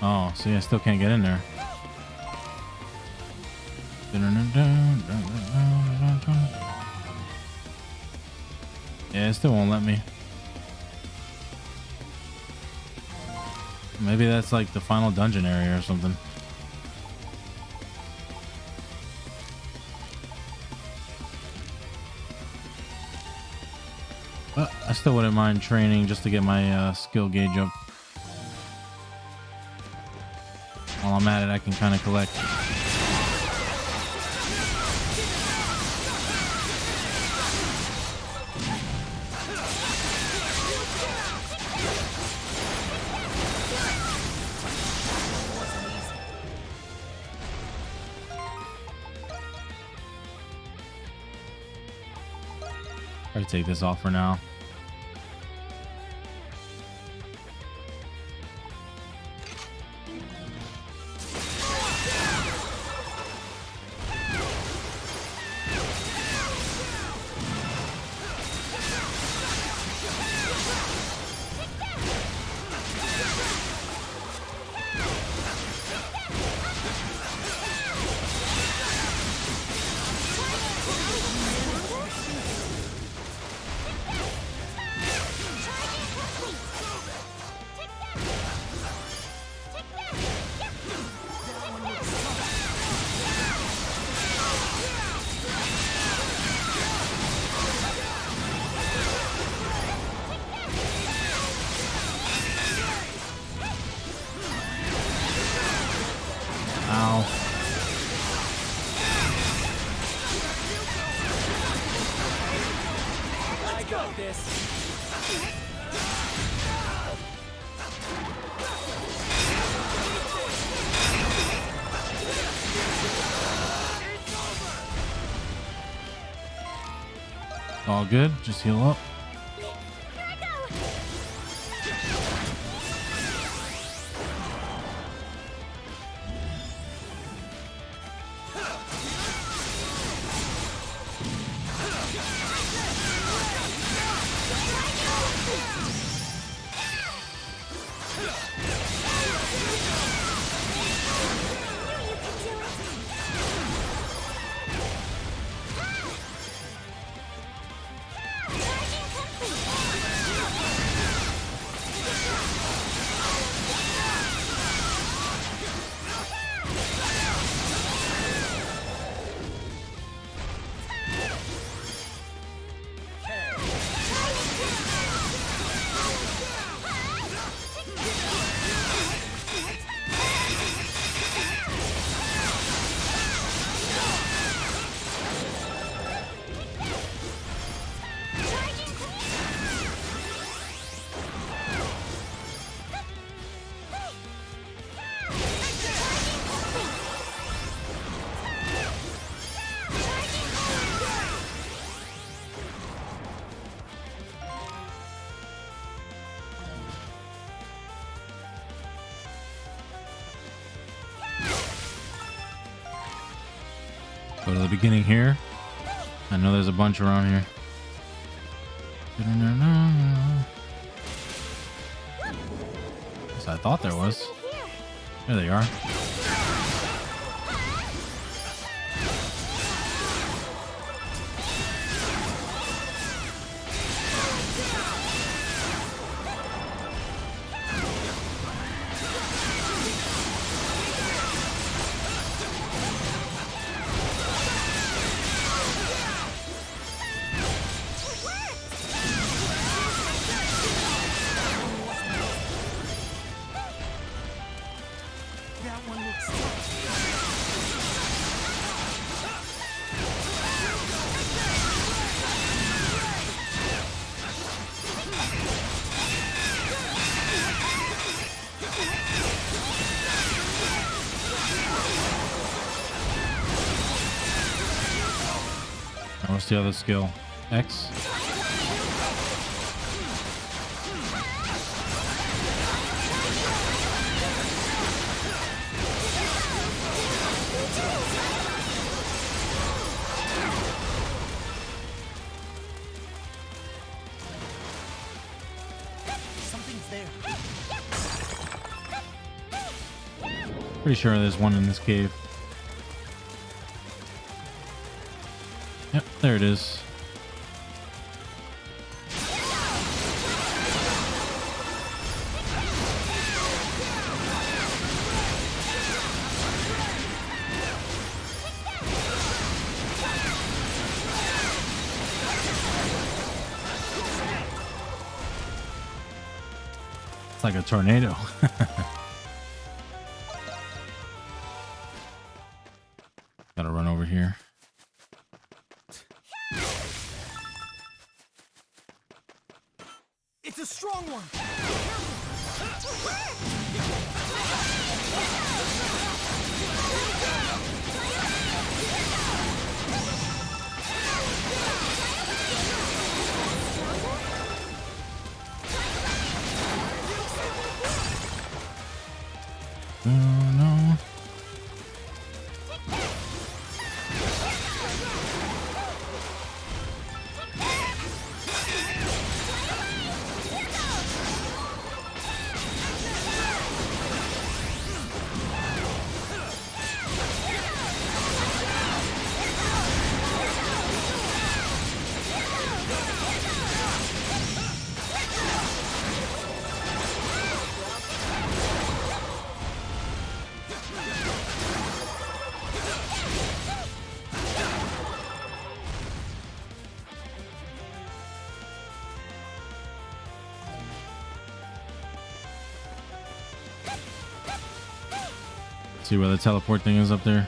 Oh, see, I still can't get in there. Yeah, it still won't let me. Maybe that's like the final dungeon area or something. But I still wouldn't mind training just to get my skill gauge up. While I'm at it, I can kind of collect. I'll take this off for now. Ow. I got this. All good. Just heal up. Go to the beginning here. I know there's a bunch around here. Yes, I thought there was. There they are. That one looks tough. What's the other skill? X? Something's there. Pretty sure there's one in this cave. Yep, there it is. It's like a tornado. Gotta run over here. It's a strong one. Oh no. See where the teleport thing is up there?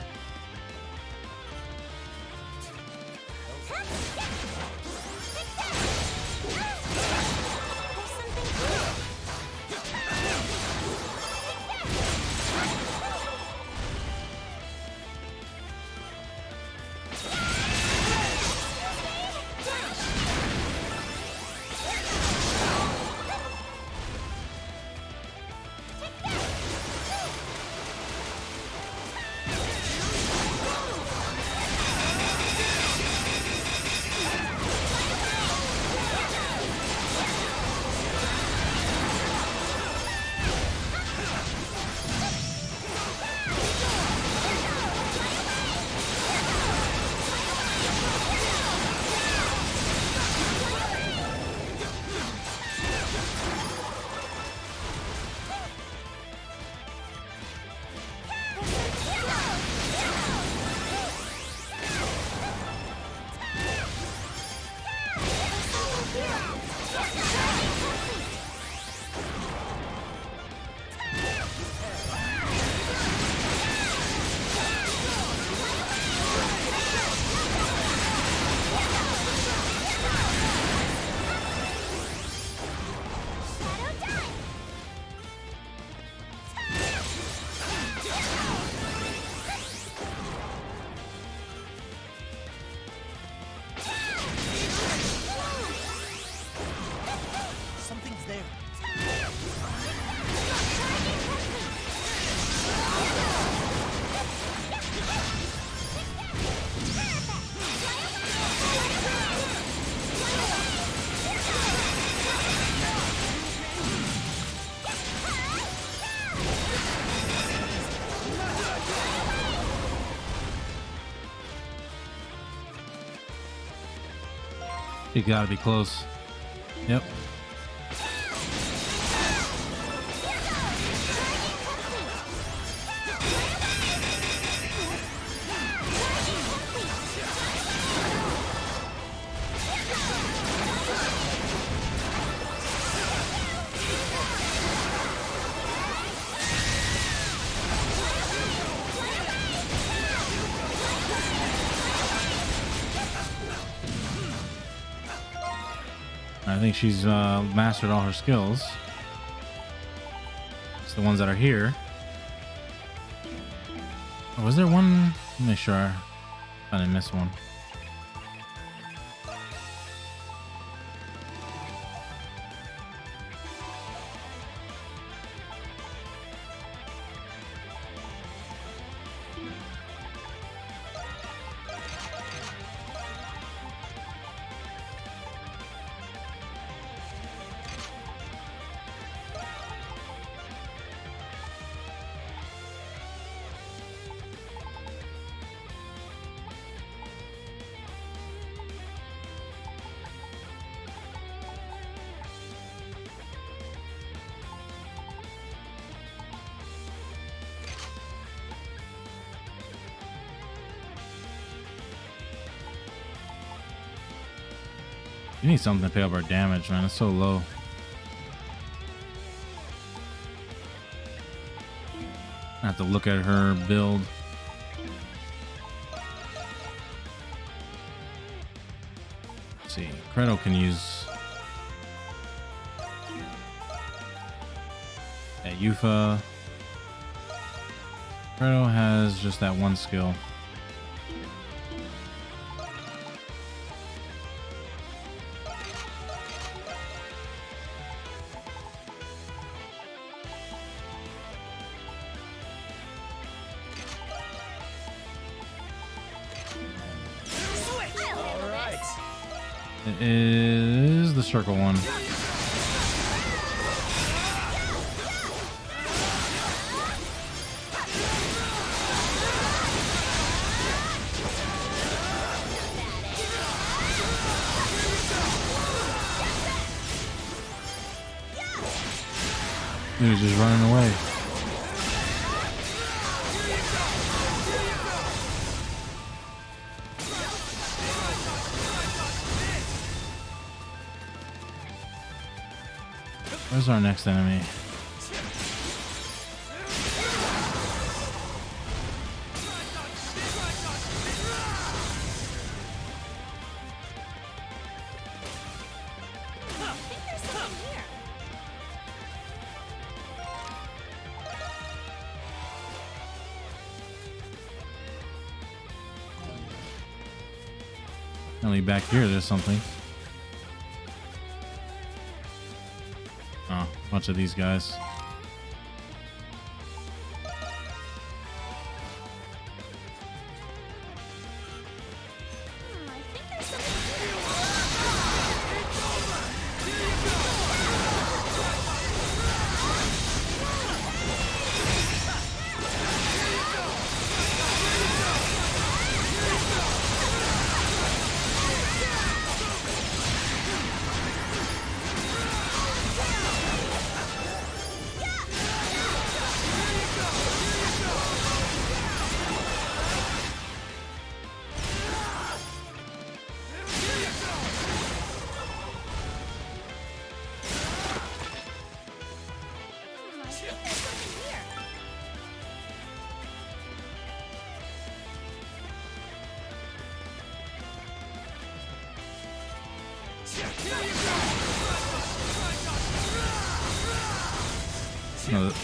Something's there. You gotta be close. Yep. I think she's mastered all her skills. It's the ones that are here. Oh, was there one? Let me make sure I didn't miss one. You need something to pay up our damage, man. It's so low. I have to look at her build. Let's see. Credo can use Yufa. Credo has just that one skill. It is the circle one. Dude's just running away. Where's our next enemy? Only back here there's something. Oh, a bunch of these guys.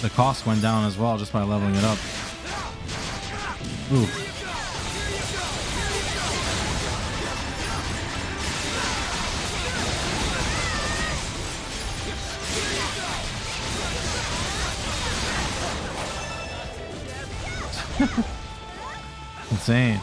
The cost went down as well just by leveling it up. Ooh. Insane.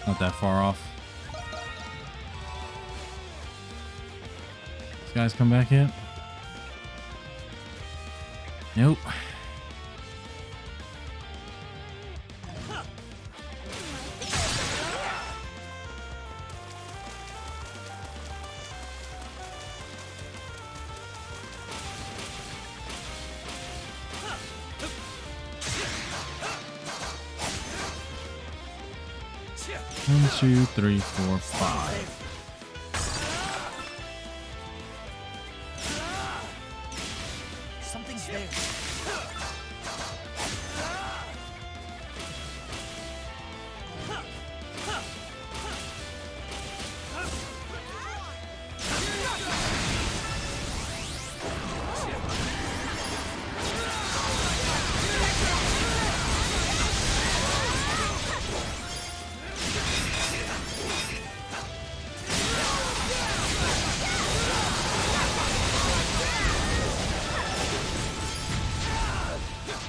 Not that far off. These guys come back yet? Nope. One, two, three, four, five. Something's there.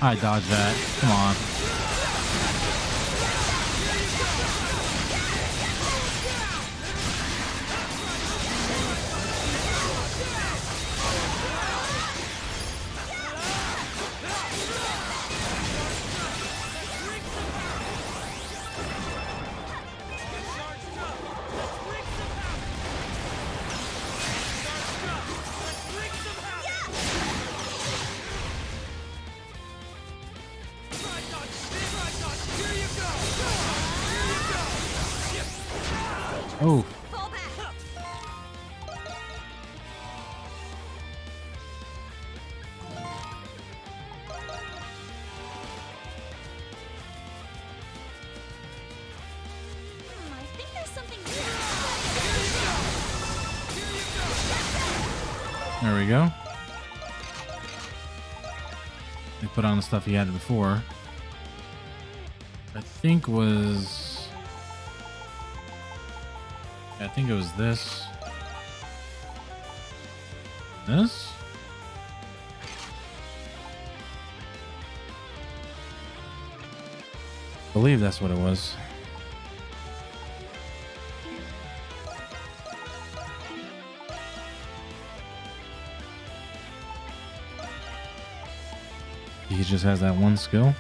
I dodged that. Come on. Oh. I think there's something. There we go. They put on the stuff he had before. I think was... I think it was this. This? I believe that's what it was. He just has that one skill.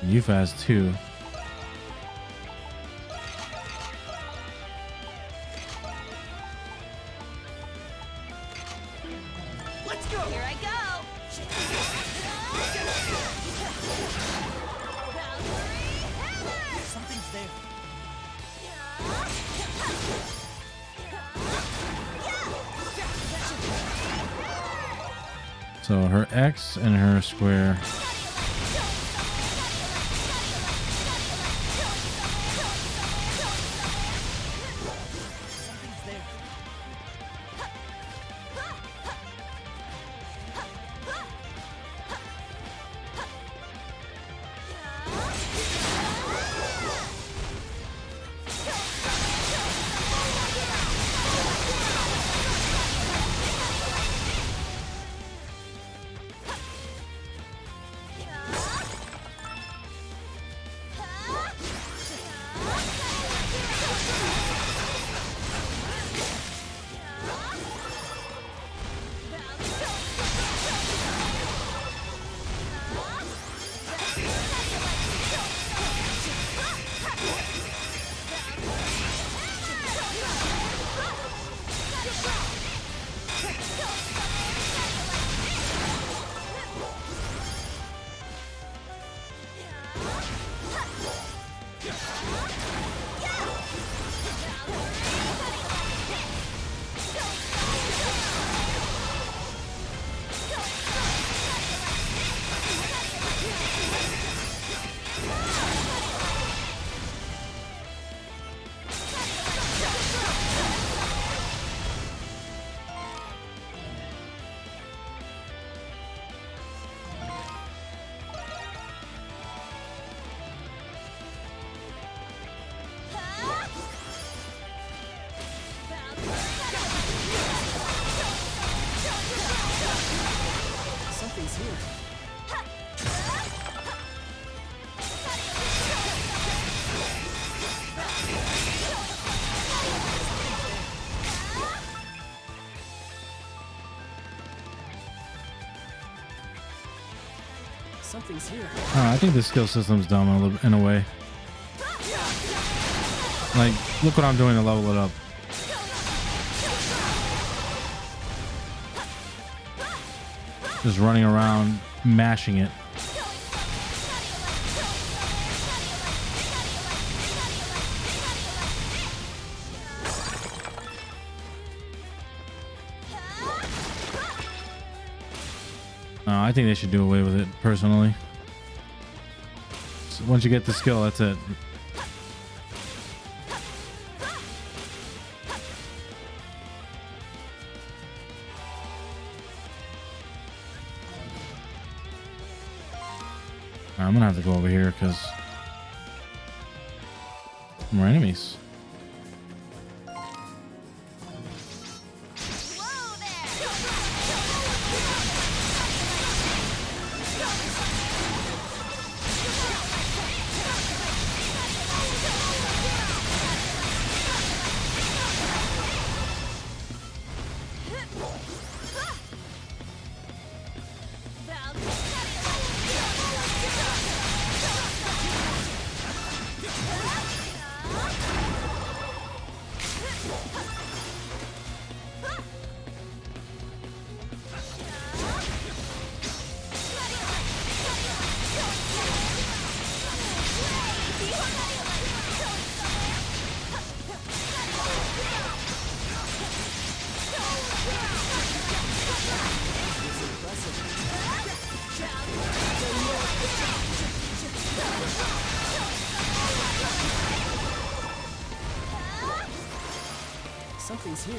Yuffie has two. Let's go. Here I go. Something's there. So her X and her square. Something's here. I think the skill system's dumb in a way. Like, look what I'm doing to level it up. Just running around, mashing it. I think they should do away with it, personally. So once you get the skill, that's it. I'm gonna have to go over here because more enemies. Something's here.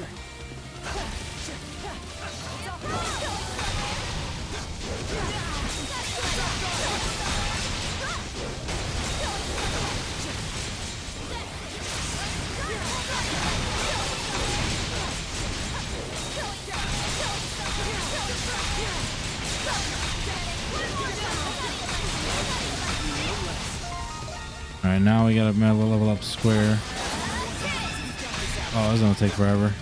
All right, now we gotta level up square. Oh, this is gonna take forever.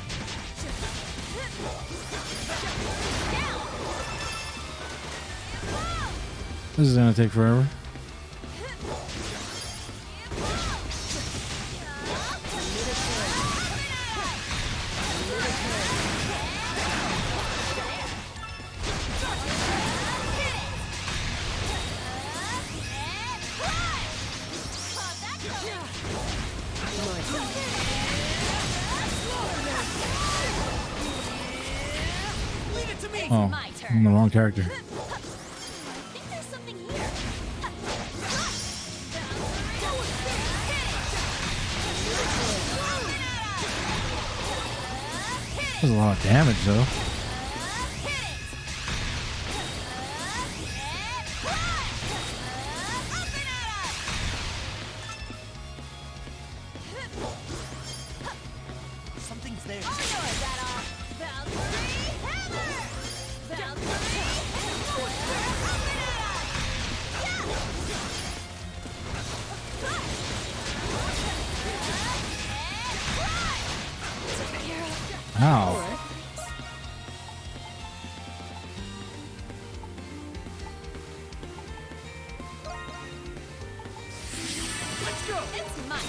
This is gonna take forever. Oh, I'm the wrong character. There's a lot of damage though. Something's there. Ow. Let's go. It's mine.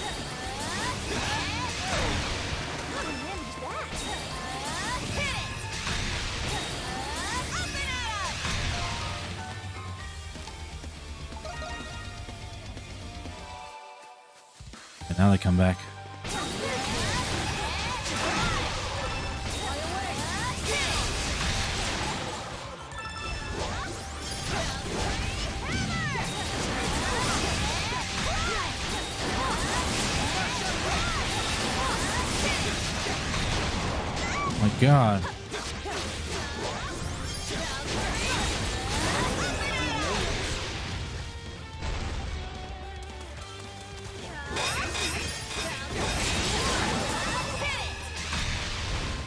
And now they come back. My God.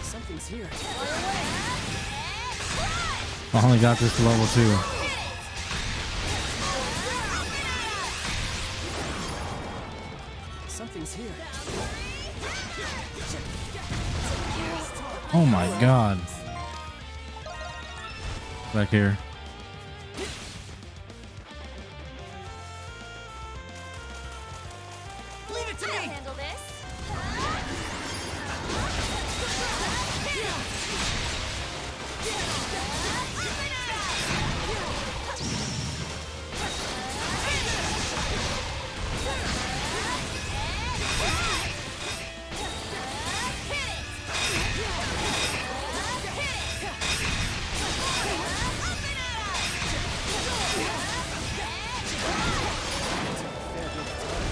Something's here. I only got this to level 2. Something's here. Oh my god. Back here. Leave it to me. Handle this.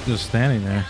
Just standing there.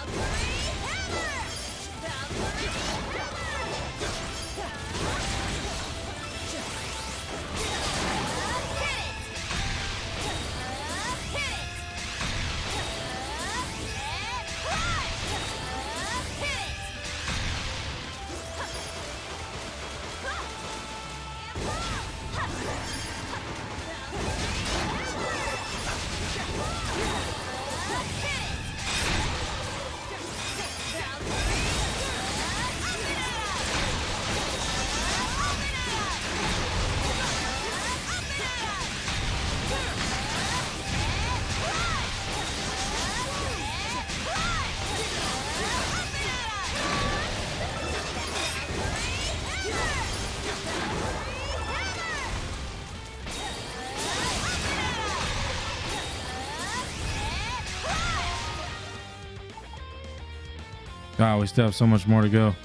God, we still have so much more to go.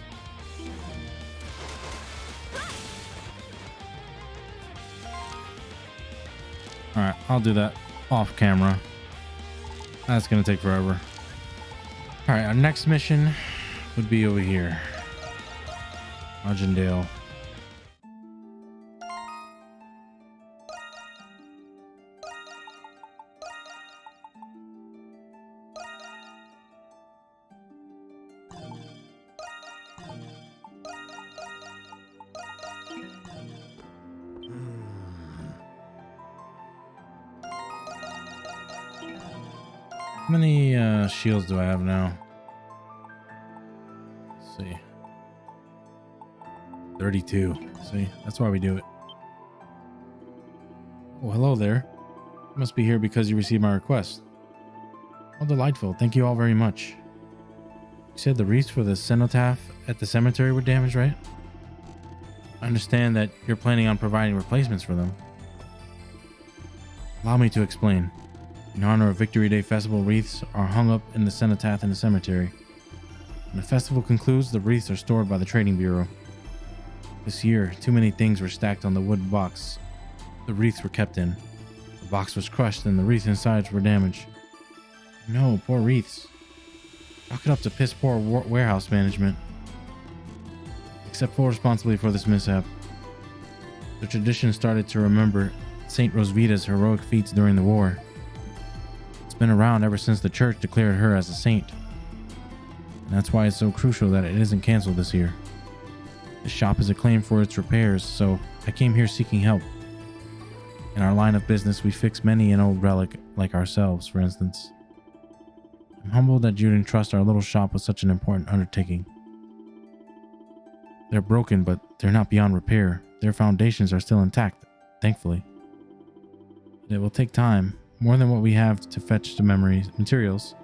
Alright, I'll do that off camera. That's gonna take forever. Alright, our next mission would be over here. Argendale. How many shields do I have now? Let's see. 32. See, that's why we do it. Oh, hello there. You must be here because you received my request. How delightful. Thank you all very much. You said the wreaths for the cenotaph at the cemetery were damaged, right? I understand that you're planning on providing replacements for them. Allow me to explain. In honor of Victory Day Festival, wreaths are hung up in the cenotaph in the cemetery. When the festival concludes, the wreaths are stored by the Trading Bureau. This year, too many things were stacked on the wood box the wreaths were kept in. The box was crushed and the wreaths inside were damaged. No, poor wreaths. Chalk it up to piss poor warehouse management. Accept full responsibility for this mishap. The tradition started to remember Saint Rosvita's heroic feats during the war. It's been around ever since the church declared her as a saint. And that's why it's so crucial that it isn't canceled this year. The shop is acclaimed for its repairs, so I came here seeking help. In our line of business, we fix many an old relic, like ourselves, for instance. I'm humbled that you'd entrust our little shop with such an important undertaking. They're broken, but they're not beyond repair. Their foundations are still intact, thankfully. But it will take time, more than what we have to fetch the materials.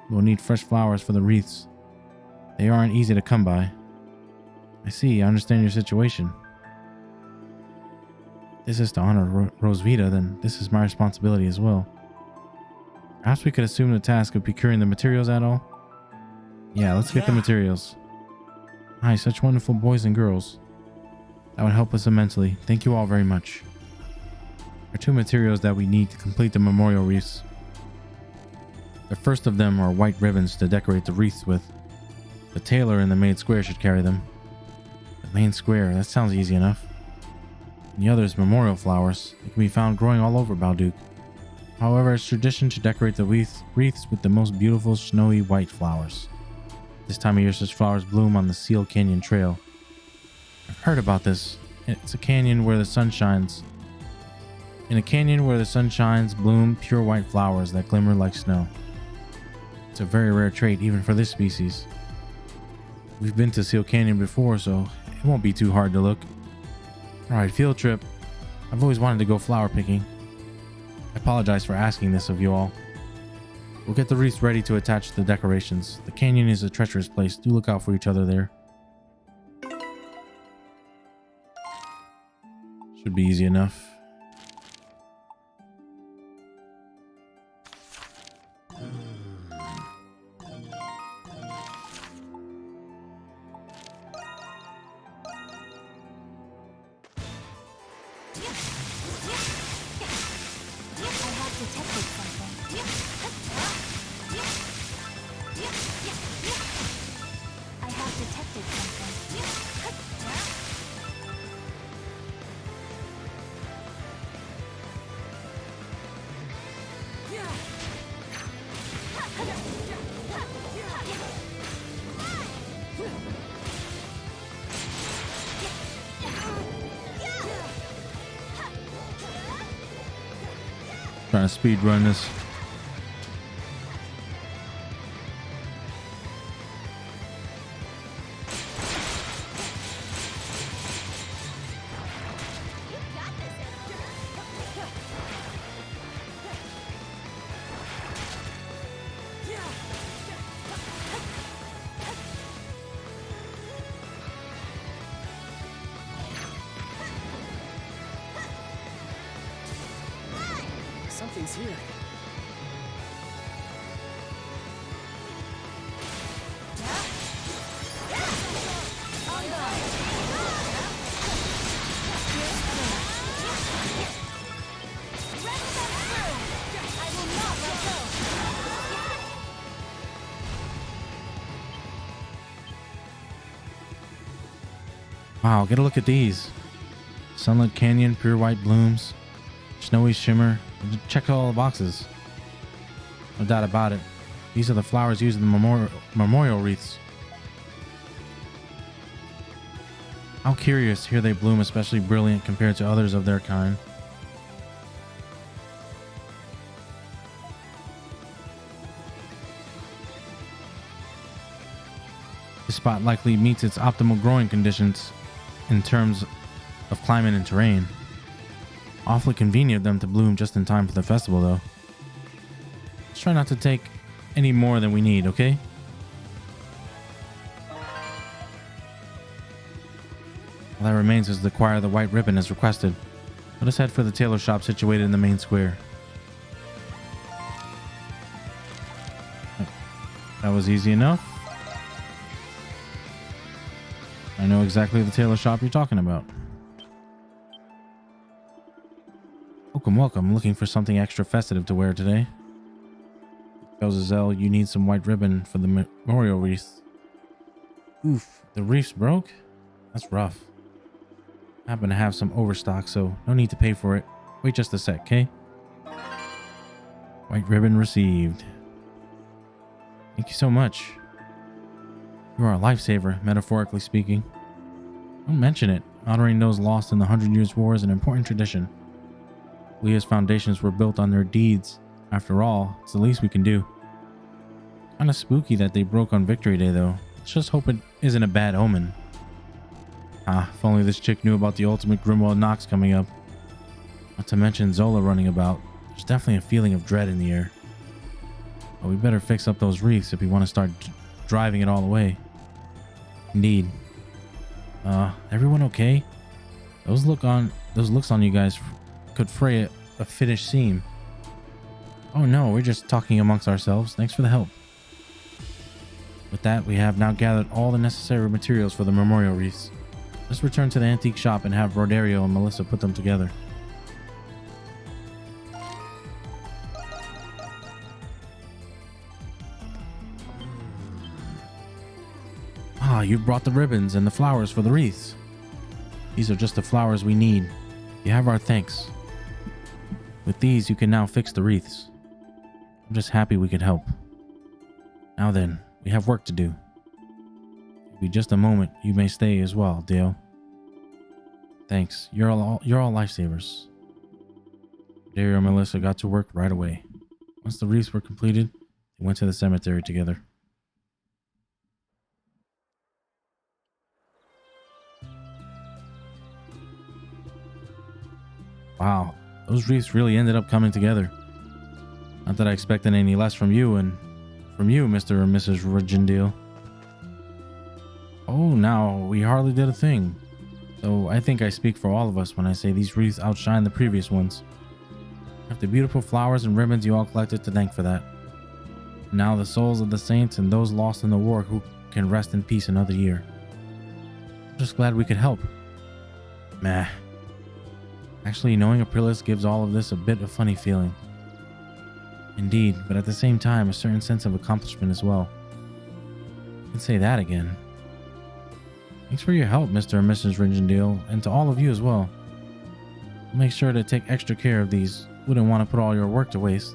We'll need fresh flowers for the wreaths. They aren't easy to come by. I see, I understand your situation. If this is to honor Rosvita, then this is my responsibility as well. Perhaps we could assume the task of procuring the materials at all? Yeah, let's get the materials. Hi, such wonderful boys and girls. That would help us immensely. Thank you all very much. There are two materials that we need to complete the memorial wreaths. The first of them are white ribbons to decorate the wreaths with. The tailor in the main square should carry them. The main square, that sounds easy enough. And the other is memorial flowers. They can be found growing all over Balduke. However, it's tradition to decorate the wreaths with the most beautiful snowy white flowers. This time of year, such flowers bloom on the Seal Canyon Trail. I've heard about this. It's a canyon where the sun shines In a canyon where the sun shines, bloom pure white flowers that glimmer like snow. It's a very rare trait even for this species. We've been to Seal Canyon before, so it won't be too hard to look. Alright, field trip. I've always wanted to go flower picking. I apologize for asking this of you all. We'll get the wreaths ready to attach to the decorations. The canyon is a treacherous place. Do look out for each other there. Should be easy enough. Trying to speed run this. Something's here. Wow, get a look at these. Sunlit Canyon, pure white blooms, snowy shimmer. Check all the boxes. No doubt about it. These are the flowers used in the memorial wreaths. How curious, here they bloom especially brilliant compared to others of their kind. This spot likely meets its optimal growing conditions in terms of climate and terrain. Awfully convenient of them to bloom just in time for the festival, though. Let's try not to take any more than we need, okay? All that remains is to acquire the white ribbon as requested. Let us head for the tailor shop situated in the main square. That was easy enough. I know exactly the tailor shop you're talking about. Welcome. Looking for something extra festive to wear today. Belzazel, you need some white ribbon for the memorial wreath. Oof, the wreath's broke? That's rough. I happen to have some overstock, so no need to pay for it. Wait just a sec, okay? White ribbon received. Thank you so much. You are a lifesaver, metaphorically speaking. Don't mention it. Honoring those lost in the 100 Years' War is an important tradition. Leah's foundations were built on their deeds. After all, it's the least we can do. Kinda spooky that they broke on Victory Day, though. Let's just hope it isn't a bad omen. Ah, if only this chick knew about the ultimate Grimwald Nox coming up. Not to mention Zola running about. There's definitely a feeling of dread in the air. But we better fix up those wreaths if we want to start driving it all away. Indeed. Everyone okay? Those looks on you guys could fray a finished seam. Oh no, we're just talking amongst ourselves. Thanks for the help. With that, we have now gathered all the necessary materials for the memorial wreaths. Let's return to the antique shop and have Rodario and Melissa put them together. Ah, you brought the ribbons and the flowers for the wreaths. These are just the flowers we need. You have our thanks. With these, you can now fix the wreaths. I'm just happy we could help. Now then, we have work to do. It'll be just a moment. You may stay as well, Dale. Thanks. You're all lifesavers. Dario and Melissa got to work right away. Once the wreaths were completed, they went to the cemetery together. Wow, those wreaths really ended up coming together. Not that I expected any less from you, and from you, Mr. and Mrs. Rigendale. Oh, now, we hardly did a thing. Though I think I speak for all of us when I say these wreaths outshine the previous ones. I have the beautiful flowers and ribbons you all collected to thank for that. Now the souls of the saints and those lost in the war who can rest in peace another year. I'm just glad we could help. Meh. Actually, knowing Aprilis gives all of this a bit of funny feeling. Indeed, but at the same time, a certain sense of accomplishment as well. I can say that again. Thanks for your help, Mr. and Mrs. Rigendale, and to all of you as well. I'll make sure to take extra care of these. Wouldn't want to put all your work to waste.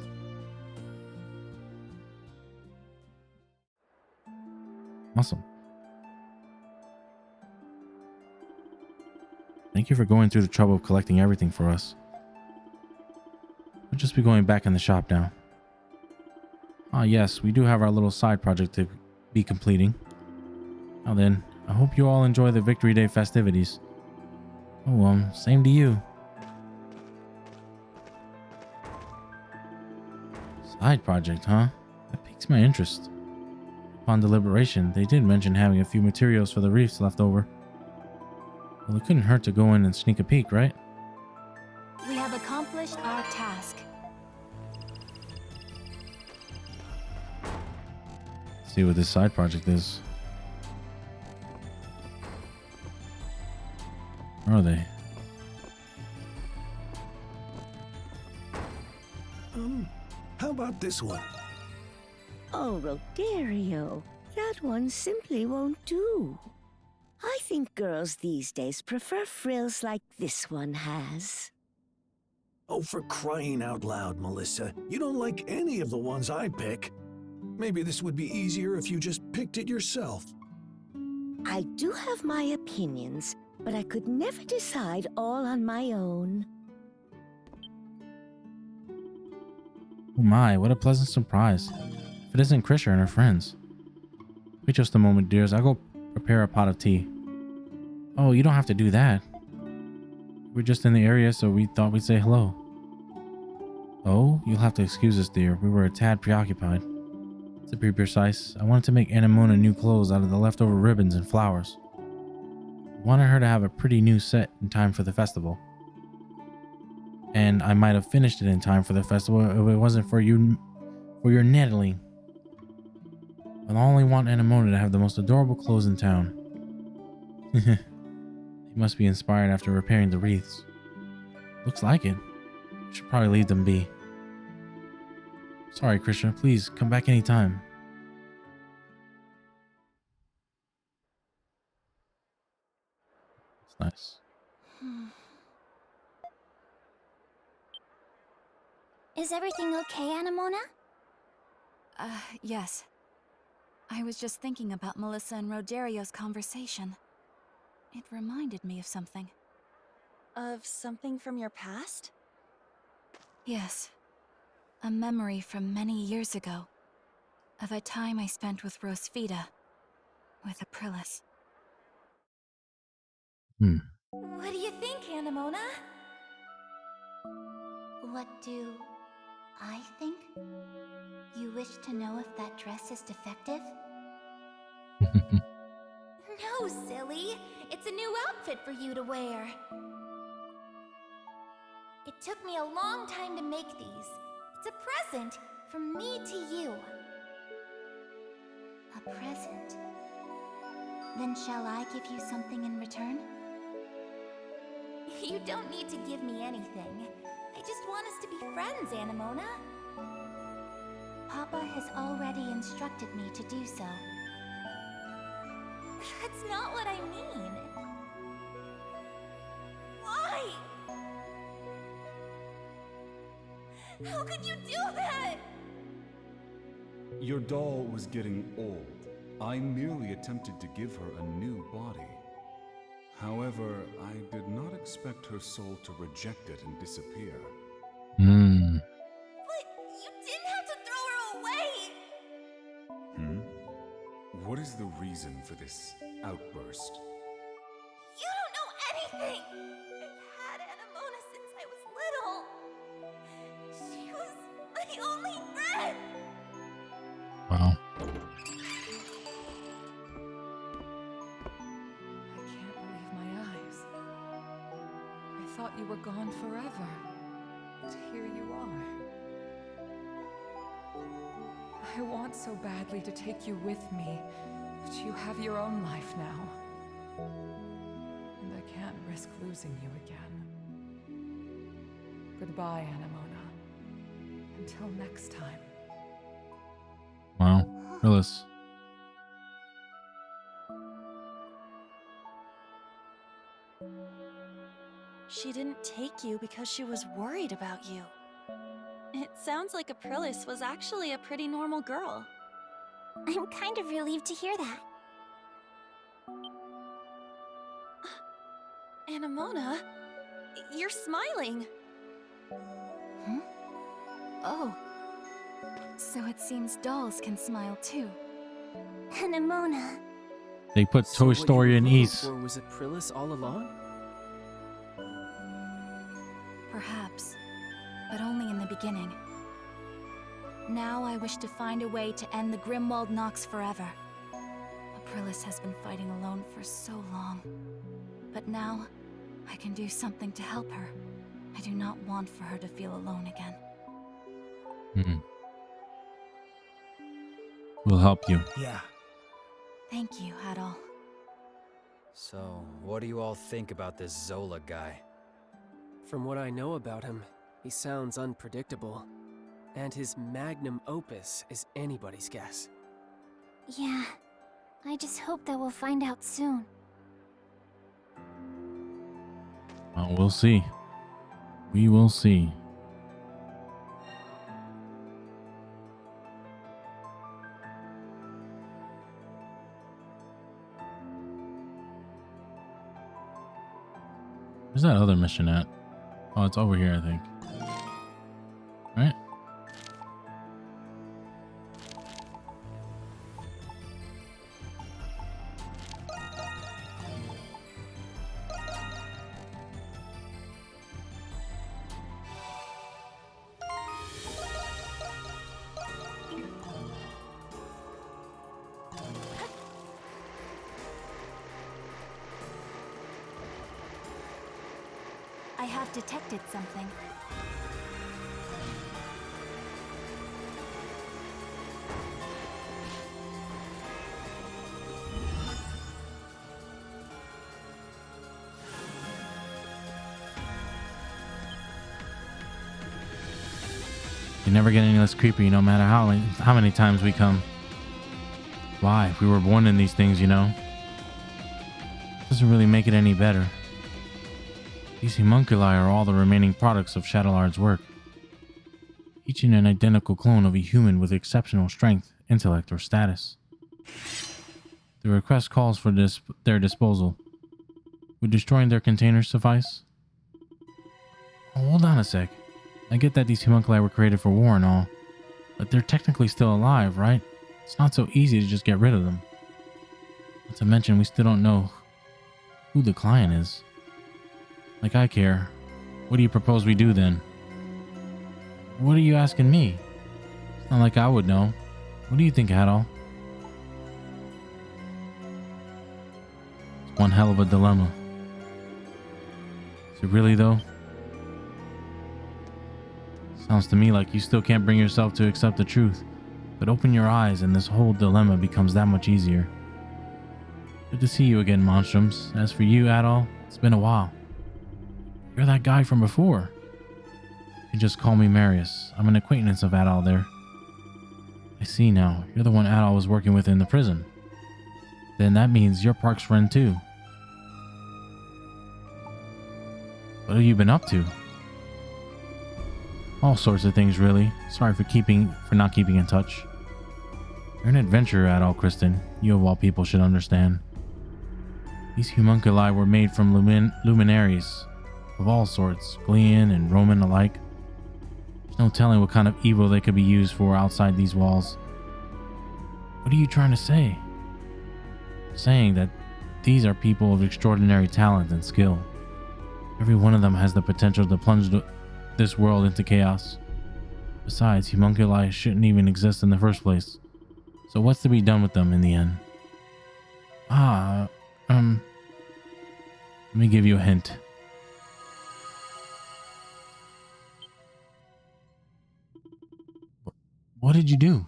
Awesome. Thank you for going through the trouble of collecting everything for us. We'll just be going back in the shop now. Ah, yes, we do have our little side project to be completing. Now then, I hope you all enjoy the Victory Day festivities. Oh, same to you. Side project, huh? That piques my interest. Upon deliberation, they did mention having a few materials for the wreaths left over. Well, it couldn't hurt to go in and sneak a peek, right? We have accomplished our task. Let's see what this side project is. Where are they? How about this one? Oh, Rodario, that one simply won't do. I think girls these days prefer frills like this one has. Oh, for crying out loud, Melissa. You don't like any of the ones I pick. Maybe this would be easier if you just picked it yourself. I do have my opinions, but I could never decide all on my own. Oh my, what a pleasant surprise. If it isn't Krisha and her friends. Wait just a moment, dears. I'll go prepare a pot of tea. Oh, you don't have to do that. We're just in the area, so we thought we'd say hello. Oh, you'll have to excuse us, dear. We were a tad preoccupied. To be precise, I wanted to make Anemona new clothes out of the leftover ribbons and flowers. I wanted her to have a pretty new set in time for the festival. And I might have finished it in time for the festival if it wasn't for your nettling. But I only want Anemona to have the most adorable clothes in town. He must be inspired after repairing the wreaths. Looks like it. Should probably leave them be. Sorry, Krisha. Please come back anytime. It's nice. Is everything okay, Anemona? Yes. I was just thinking about Melissa and Rodario's conversation. It reminded me of something. Of something from your past? Yes. A memory from many years ago. Of a time I spent with Rosvita. With Aprilis. What do you think, Anemona? What do I think? You wish to know if that dress is defective? No, silly. It's a new outfit for you to wear. It took me a long time to make these. It's a present from me to you. A present? Then shall I give you something in return? You don't need to give me anything. I just want us to be friends, Anemona. Papa has already instructed me to do so. That's not what I mean. Why? How could you do that? Your doll was getting old. I merely attempted to give her a new body. However, I did not expect her soul to reject it and disappear. Hmm. But you didn't have to throw her away! What is the reason for this outburst? You don't know anything! I've had Anemona since I was little. She was my only friend! Wow. I can't believe my eyes. I thought you were gone forever. But here you are. I want so badly to take you with me, but you have your own life now. And I can't risk losing you again. Goodbye, Anemona. Until next time. Wow. Phyllis. She didn't take you because she was worried about you. It sounds like Aprilis was actually a pretty normal girl. I'm kind of relieved to hear that. Anemona, you're smiling. Oh. So it seems dolls can smile too. Anemona. They put So Toy what Story you in were looking East. for was Aprilis all along? Perhaps, but only in the beginning. Now I wish to find a way to end the Grimwald Nox forever. Aprilis has been fighting alone for so long. But now, I can do something to help her. I do not want for her to feel alone again. We'll help you. Yeah. Thank you, Adol. So, what do you all think about this Zola guy? From what I know about him, he sounds unpredictable. And his magnum opus is anybody's guess. Yeah. I just hope that we'll find out soon. Well, we'll see. We will see. Where's that other mission at? Oh, it's over here, I think. Right? I have detected something. You never get any less creepy, no matter how many times we come. Why? We were born in these things, you know. Doesn't really make it any better. These homunculi are all the remaining products of Shadowlard's work. Each an identical clone of a human with exceptional strength, intellect, or status. The request calls for their disposal. Would destroying their containers suffice? Oh, hold on a sec. I get that these homunculi were created for war and all, but they're technically still alive, right? It's not so easy to just get rid of them. Not to mention, we still don't know who the client is. Like I care. What do you propose we do then? What are you asking me? It's not like I would know. What do you think, Adol? It's one hell of a dilemma. Is it really, though? Sounds to me like you still can't bring yourself to accept the truth. But open your eyes and this whole dilemma becomes that much easier. Good to see you again, Monstroms. As for you, Adol, it's been a while. You're that guy from before. You can just call me Marius. I'm an acquaintance of Adol there. I see now. You're the one Adol was working with in the prison. Then that means you're Park's friend too. What have you been up to? All sorts of things, really. Sorry for not keeping in touch. You're an adventurer, Adol Kristen. You of all people should understand. These homunculi were made from luminaries of all sorts, Glean and Roman alike. There's no telling what kind of evil they could be used for outside these walls. What are you trying to say? Saying that these are people of extraordinary talent and skill. Every one of them has the potential to plunge this world into chaos. Besides, homunculi shouldn't even exist in the first place. So what's to be done with them in the end? Let me give you a hint. What did you do?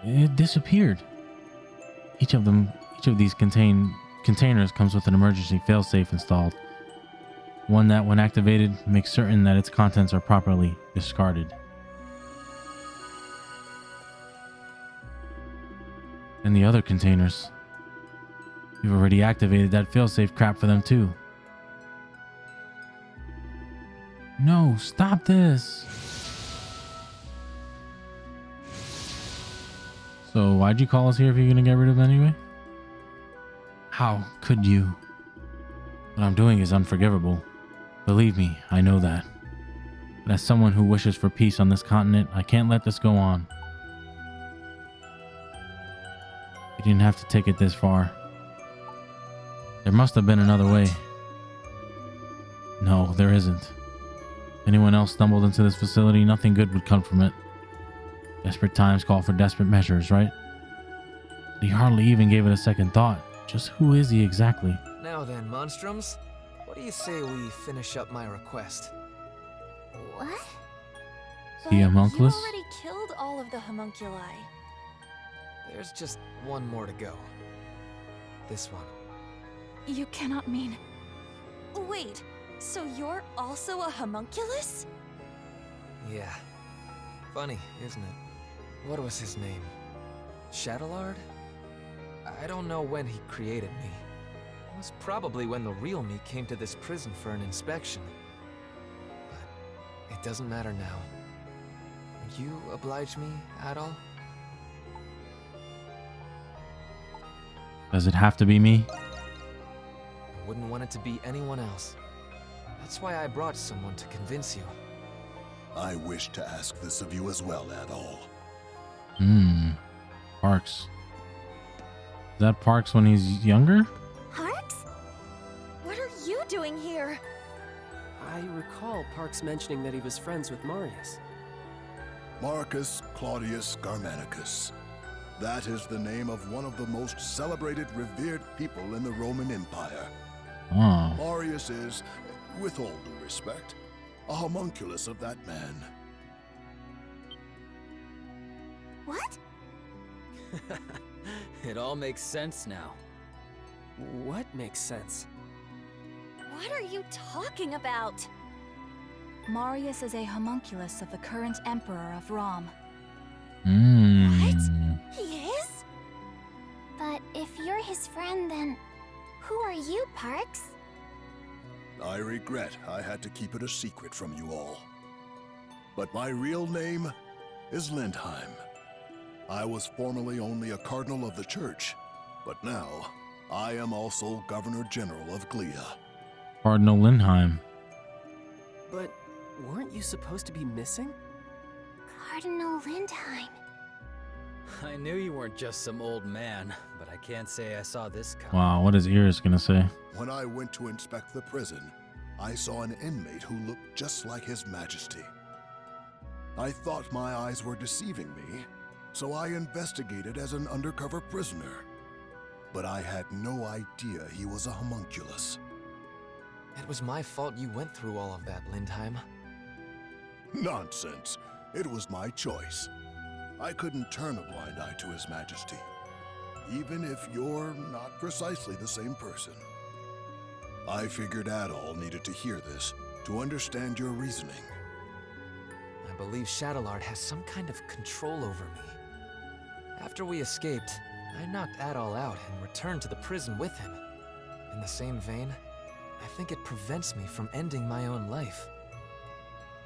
It disappeared. Each of these containers comes with an emergency failsafe installed. One that, when activated, makes certain that its contents are properly discarded. And the other containers, you've already activated that failsafe crap for them too. No, stop this. So why'd you call us here if you're gonna get rid of them anyway? How could you? What I'm doing is unforgivable. Believe me, I know that. But as someone who wishes for peace on this continent, I can't let this go on. You didn't have to take it this far. There must have been another way. No, there isn't. If anyone else stumbled into this facility, nothing good would come from it. Desperate times call for desperate measures, right? But he hardly even gave it a second thought. Just who is he exactly? Now then, Monstroms, what do you say we finish up my request? What? The homunculus? You already killed all of the homunculi. There's just one more to go. This one. You cannot mean... Wait, so you're also a homunculus? Yeah. Funny, isn't it? What was his name? Shadowlard? I don't know when he created me. It was probably when the real me came to this prison for an inspection. But it doesn't matter now. Would you oblige me at all? Does it have to be me? I wouldn't want it to be anyone else. That's why I brought someone to convince you. I wish to ask this of you as well, Adol. Parks. Is that Parks when he's younger? Parks? What are you doing here? I recall Parks mentioning that he was friends with Marius. Marcus Claudius Germanicus. That is the name of one of the most celebrated, revered people in the Roman Empire. Marius is, with all due respect, a homunculus of that man. What? It all makes sense now. What makes sense? What are you talking about? Marius is a homunculus of the current Emperor of Rom. What? He is? But if you're his friend, then who are you, Parks? I regret I had to keep it a secret from you all. But my real name is Lindheim. I was formerly only a cardinal of the church, but now I am also Governor General of Glea. Cardinal Lindheim. But weren't you supposed to be missing? Cardinal Lindheim. I knew you weren't just some old man, but I can't say I saw this coming. Wow, what is Iris gonna say? When I went to inspect the prison, I saw an inmate who looked just like His Majesty. I thought my eyes were deceiving me, so I investigated as an undercover prisoner. But I had no idea he was a homunculus. It was my fault you went through all of that, Lindheim. Nonsense. It was my choice. I couldn't turn a blind eye to His Majesty, even if you're not precisely the same person. I figured Adol needed to hear this to understand your reasoning. I believe Shadowlard has some kind of control over me. After we escaped, I knocked Adol out and returned to the prison with him. In the same vein, I think it prevents me from ending my own life.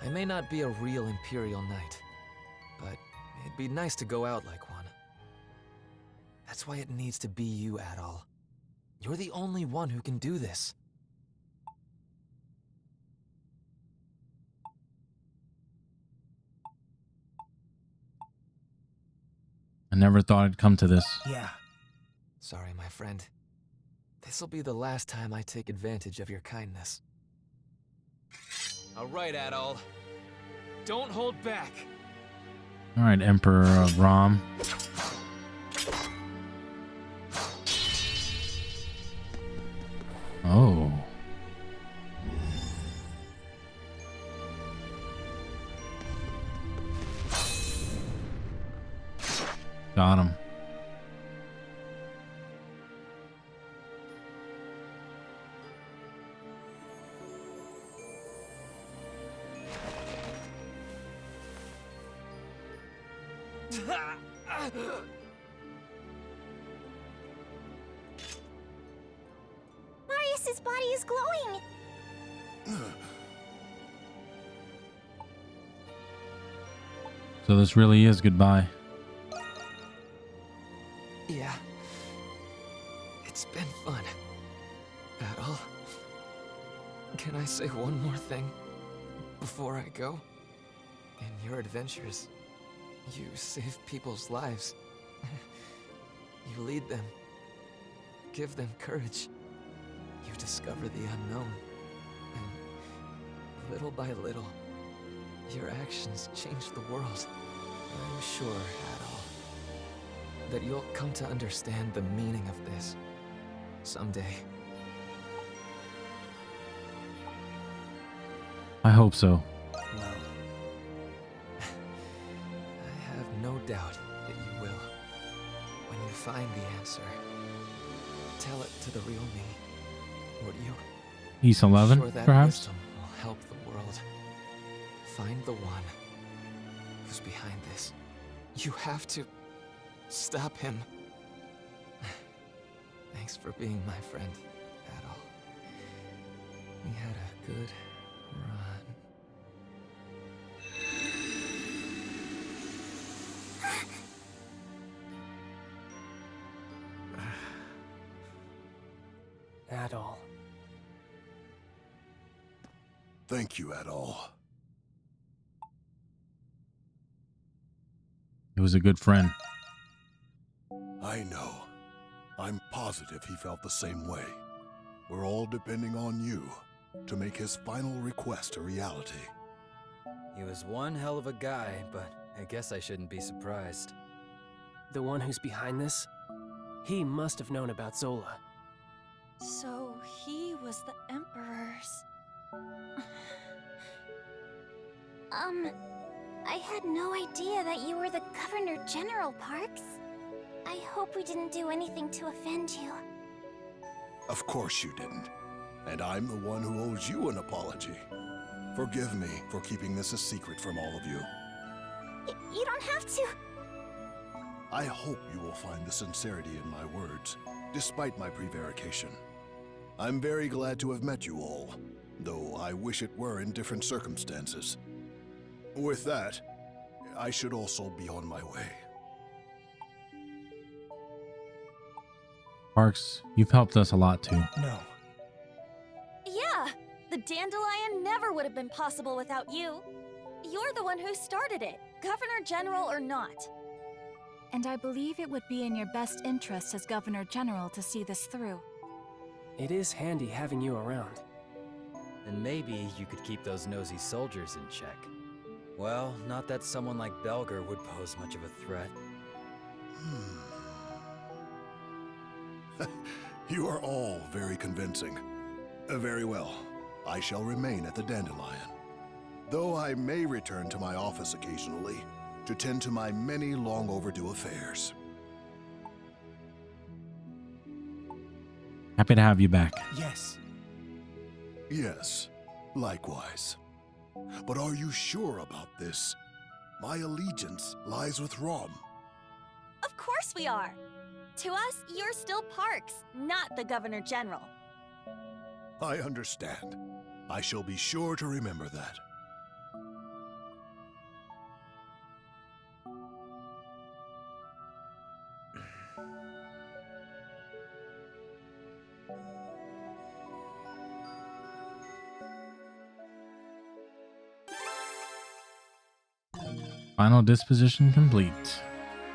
I may not be a real Imperial Knight, but it'd be nice to go out like one. That's why it needs to be you, Adol. You're the only one who can do this. never thought it'd come to this. Yeah. Sorry, my friend. This'll be the last time I take advantage of your kindness. All right, Adol. Don't hold back. All right, Emperor Rom. Oh. Got him. Marius's body is glowing! So this really is goodbye. Yeah. It's been fun. Adol, can I say one more thing before I go? In your adventures, you save people's lives. You lead them. Give them courage. You discover the unknown. And little by little, your actions change the world. I'm sure, Adol, that you'll come to understand the meaning of this someday. I hope so. No. I have no doubt that you will. When you find the answer, tell it to the real me, would you? East 11, sure that perhaps? wisdom will help the world. Find the one who's behind this. You have to stop him. Thanks for being my friend, Adol. We had a good run. Adol. Thank you, Adol. He was a good friend. I know. I'm positive he felt the same way. We're all depending on you to make his final request a reality. He was one hell of a guy, but I guess I shouldn't be surprised. The one who's behind this? He must have known about Zola. So he was the Emperor's... I had no idea that you were the Governor General, Parks. I hope we didn't do anything to offend you. Of course you didn't. And I'm the one who owes you an apology. Forgive me for keeping this a secret from all of you. You don't have to. I hope you will find the sincerity in my words, despite my prevarication. I'm very glad to have met you all, though I wish it were in different circumstances. With that, I should also be on my way. Parks, you've helped us a lot too. No. Yeah! The Dandelion never would have been possible without you. You're the one who started it, Governor General or not. And I believe it would be in your best interest as Governor General to see this through. It is handy having you around. And maybe you could keep those nosy soldiers in check. Well, not that someone like Belger would pose much of a threat. You are all very convincing. Very well. I shall remain at the Dandelion. Though I may return to my office occasionally to tend to my many long overdue affairs. Happy to have you back. Yes. Yes, likewise. But are you sure about this? My allegiance lies with Rom. Of course we are! To us, you're still Parks, not the Governor General. I understand. I shall be sure to remember that. Final disposition complete.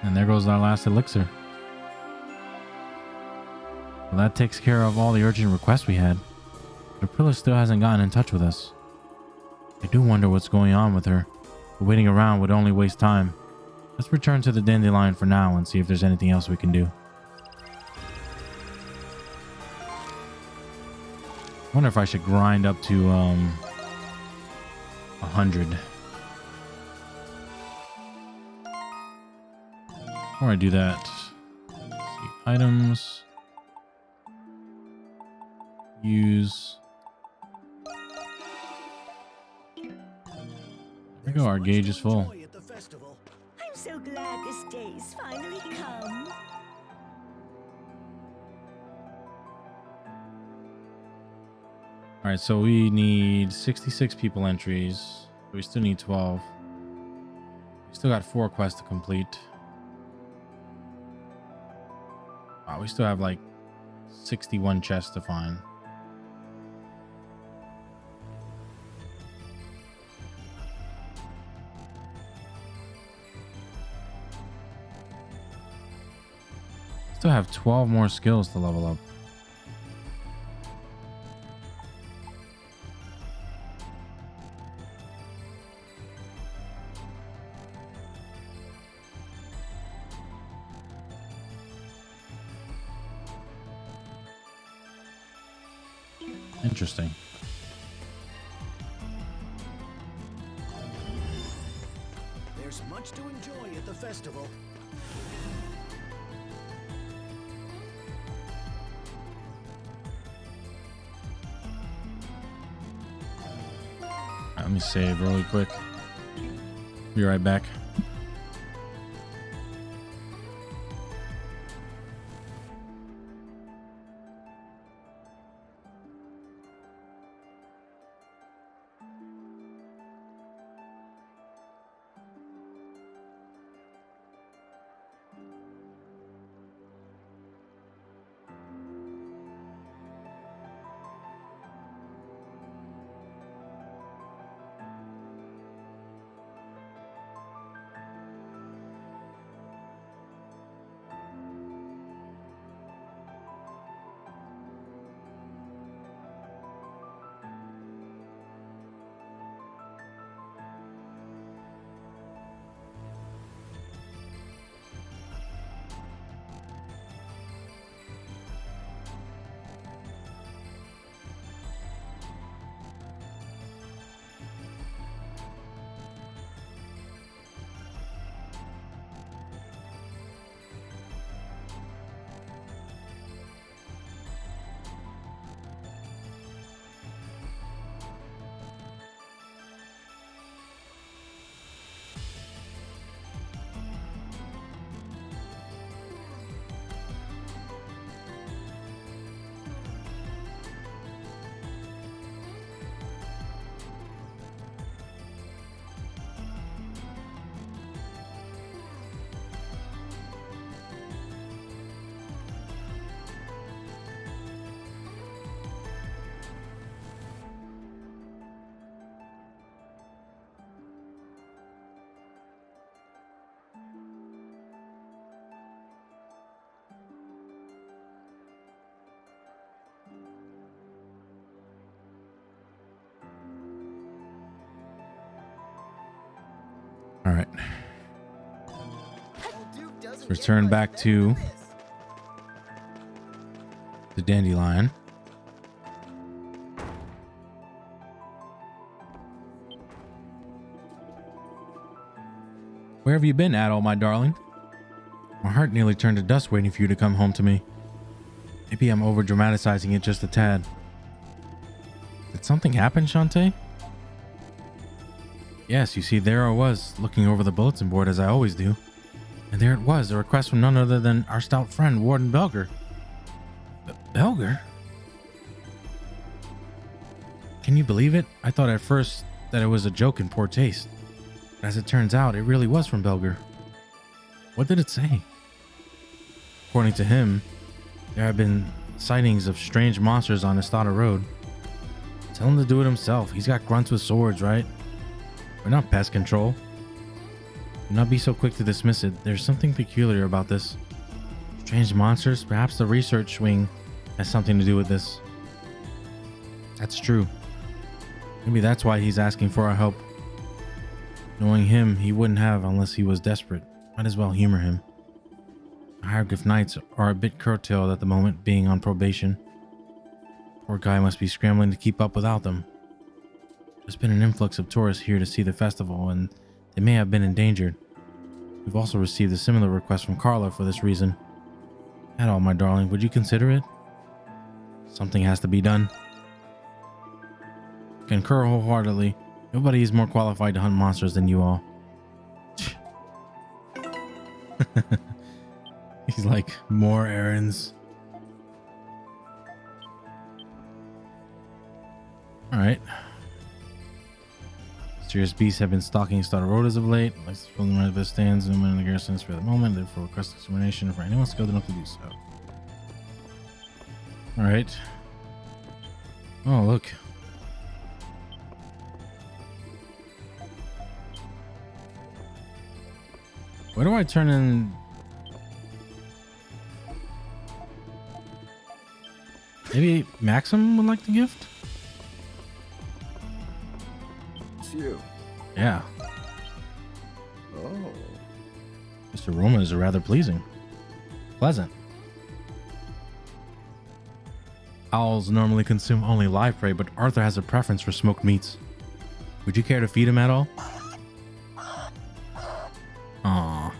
And there goes our last elixir. Well, that takes care of all the urgent requests we had. But Aprilis still hasn't gotten in touch with us. I do wonder what's going on with her. But waiting around would only waste time. Let's return to the Dandelion for now and see if there's anything else we can do. I wonder if I should grind up to 100. Before I do that, let's see, items, use. There we go, our gauge is full. I'm so glad this day's finally come. All right, so we need 66 people entries. We still need 12. We still got 4 quests to complete. Wow, we still have like 61 chests to find. Still have 12 more skills to level up. Interesting. There's much to enjoy at the festival. Let me save really quick. Be right back. All right. Let's return back to the Dandelion. Where have you been, Adol, my darling? My heart nearly turned to dust waiting for you to come home to me. Maybe I'm over dramatizing it just a tad. Did something happen, Shantae? Yes, you see, there I was, looking over the bulletin board as I always do. And there it was, a request from none other than our stout friend, Warden Belger. Belger? Can you believe it? I thought at first that it was a joke in poor taste. But as it turns out, it really was from Belger. What did it say? According to him, there have been sightings of strange monsters on Estada Road. Tell him to do it himself. He's got grunts with swords, right? We're not pest control. Do not be so quick to dismiss it. There's something peculiar about this. Strange monsters? Perhaps the research wing has something to do with this. That's true. Maybe that's why he's asking for our help. Knowing him, he wouldn't have unless he was desperate. Might as well humor him. The Hieroglyph Knights are a bit curtailed at the moment, being on probation. Poor guy must be scrambling to keep up without them. There's been an influx of tourists here to see the festival, and they may have been endangered. We've also received a similar request from Carla for this reason. Adol, my darling, would you consider it? Something has to be done. Concur wholeheartedly. Nobody is more qualified to hunt monsters than you all. He's like, more errands. Alright. Mysterious beasts have been stalking Star Road as of late. Likes to fill them right best stands and in the garrisons for the moment, therefore request extermination for anyone skilled enough to do so. Alright. Oh, look. Where do I turn in? Maybe Maxim would like the gift? It's you. Yeah. Oh. Mr. Roma is rather pleasant. Owls normally consume only live prey, but Arthur has a preference for smoked meats. Would you care to feed him at all? Aww.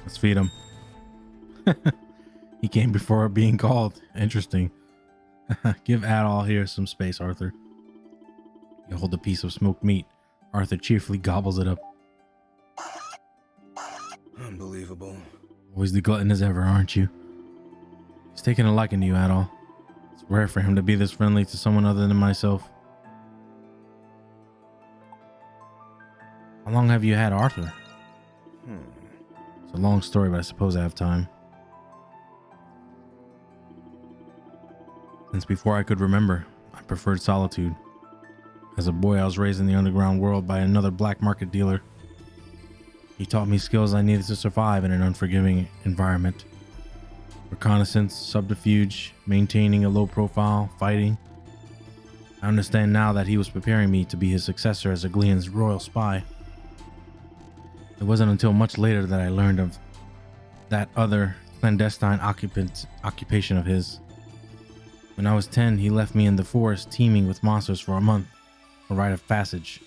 Let's feed him. He came before being called. Interesting. Give Adol here some space, Arthur. You hold a piece of smoked meat. Arthur cheerfully gobbles it up. Unbelievable. Always the glutton as ever, aren't you? He's taken a liking to you, Adol. It's rare for him to be this friendly to someone other than myself. How long have you had Arthur? It's a long story, but I suppose I have time. Since before I could remember, I preferred solitude. As a boy, I was raised in the underground world by another black market dealer. He taught me skills I needed to survive in an unforgiving environment. Reconnaissance, subterfuge, maintaining a low profile, fighting. I understand now that he was preparing me to be his successor as Agleon's royal spy. It wasn't until much later that I learned of that other clandestine occupation of his. When I was 10, he left me in the forest teeming with monsters for a month, a rite of passage.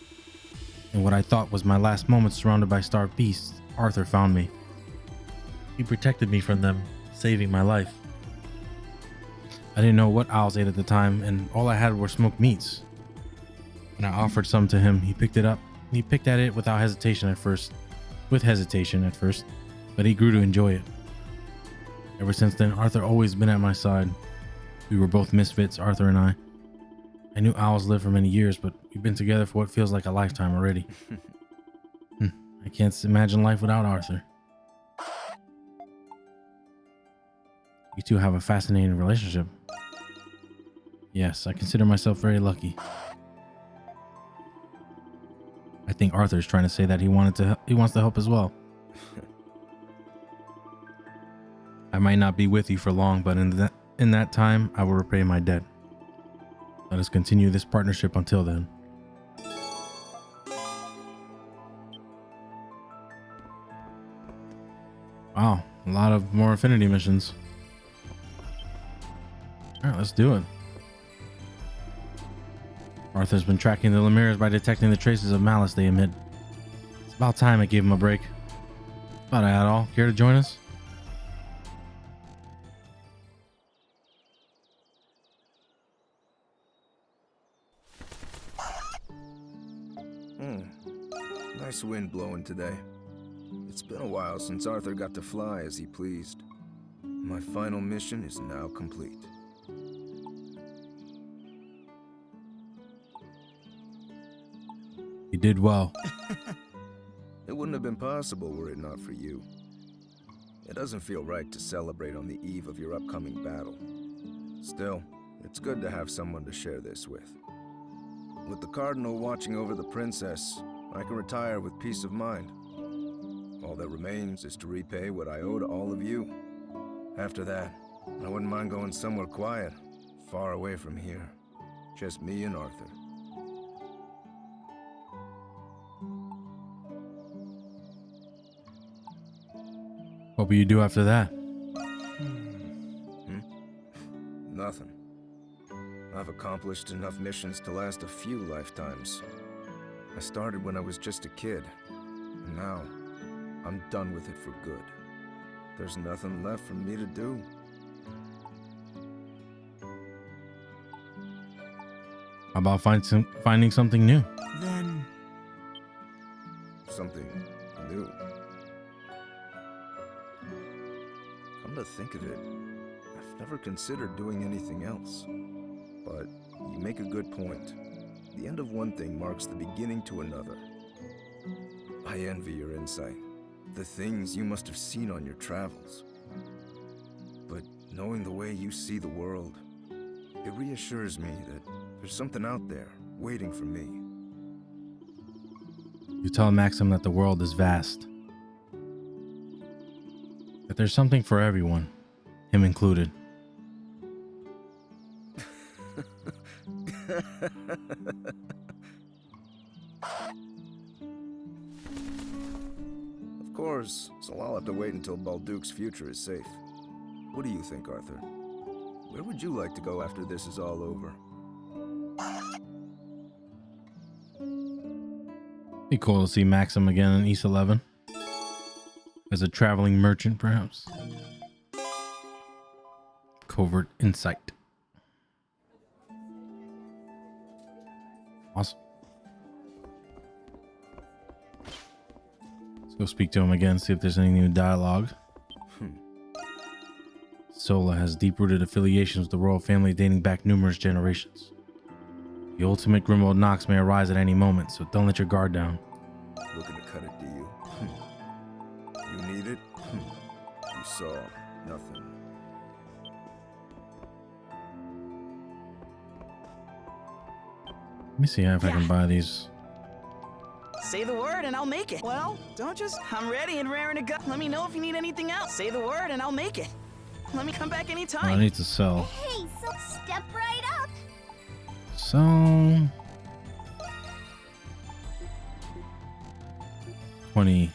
In what I thought was my last moments surrounded by starved beasts, Arthur found me. He protected me from them, saving my life. I didn't know what owls ate at the time, and all I had were smoked meats. When I offered some to him, he picked it up. He picked at it without hesitation at first. With hesitation at first, but he grew to enjoy it. Ever since then, Arthur always been at my side. We were both misfits, Arthur and I. I knew owls lived for many years, but we've been together for what feels like a lifetime already. I can't imagine life without Arthur. You two have a fascinating relationship. Yes, I consider myself very lucky. I think Arthur's trying to say that he wants to help as well. I might not be with you for long, but in that time, I will repay my debt. Let us continue this partnership until then. Wow, a lot of more affinity missions. All right, let's do it. Arthur's been tracking the Lemire's by detecting the traces of malice they emit. It's about time I gave him a break. About Adol, care to join us? Nice wind blowing today. It's been a while since Arthur got to fly as he pleased. My final mission is now complete. You did well. It wouldn't have been possible were it not for you. It doesn't feel right to celebrate on the eve of your upcoming battle. Still, it's good to have someone to share this with. With the Cardinal watching over the princess, I can retire with peace of mind. All that remains is to repay what I owe to all of you. After that, I wouldn't mind going somewhere quiet, far away from here. Just me and Arthur. What will you do after that? Nothing. I've accomplished enough missions to last a few lifetimes. I started when I was just a kid, and now I'm done with it for good. There's nothing left for me to do. How about finding something new? Then... something new. Come to think of it, I've never considered doing anything else. But you make a good point. The end of one thing marks the beginning to another. I envy your insight, the things you must have seen on your travels. But knowing the way you see the world, it reassures me that there's something out there waiting for me. You tell Maxim that the world is vast. That there's something for everyone, him included. Of course, so I'll have to wait until Balduke's future is safe. What do you think, Arthur? Where would you like to go after this is all over? Be cool to see Maxim again in East 11. As a traveling merchant, perhaps. Covert insight. Awesome. Let's go speak to him again, see if there's any new dialogue. Zola has deep-rooted affiliations with the royal family dating back numerous generations. The ultimate Grimwald Nox may arise at any moment, so don't let your guard down. Looking to cut it, do you? You need it? You saw nothing. Let me see if I can buy these. Say the word and I'll make it. Well, don't just... I'm ready and raring to go. Let me know if you need anything else. Say the word and I'll make it. Let me come back anytime. I need to sell. Hey, so step right up. So... $20.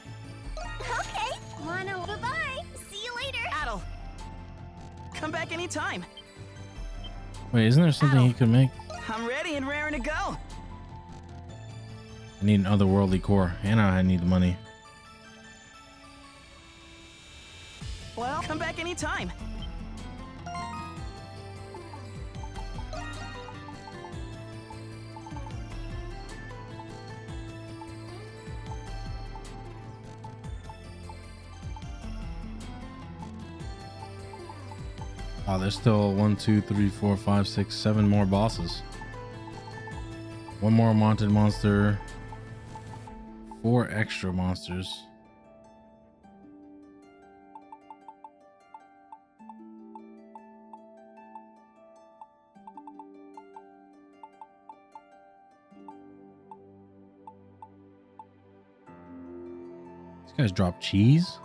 Okay. Mono, bye-bye. See you later. Adel. Come back anytime. Wait, isn't there something he could make? I'm ready and raring to go. I need an otherworldly core, and I need the money. Well, come back anytime. Oh, there's still 1, 2, 3, 4, 5, 6, 7 more bosses. One more wanted monster. 4 extra monsters. These guys drop cheese?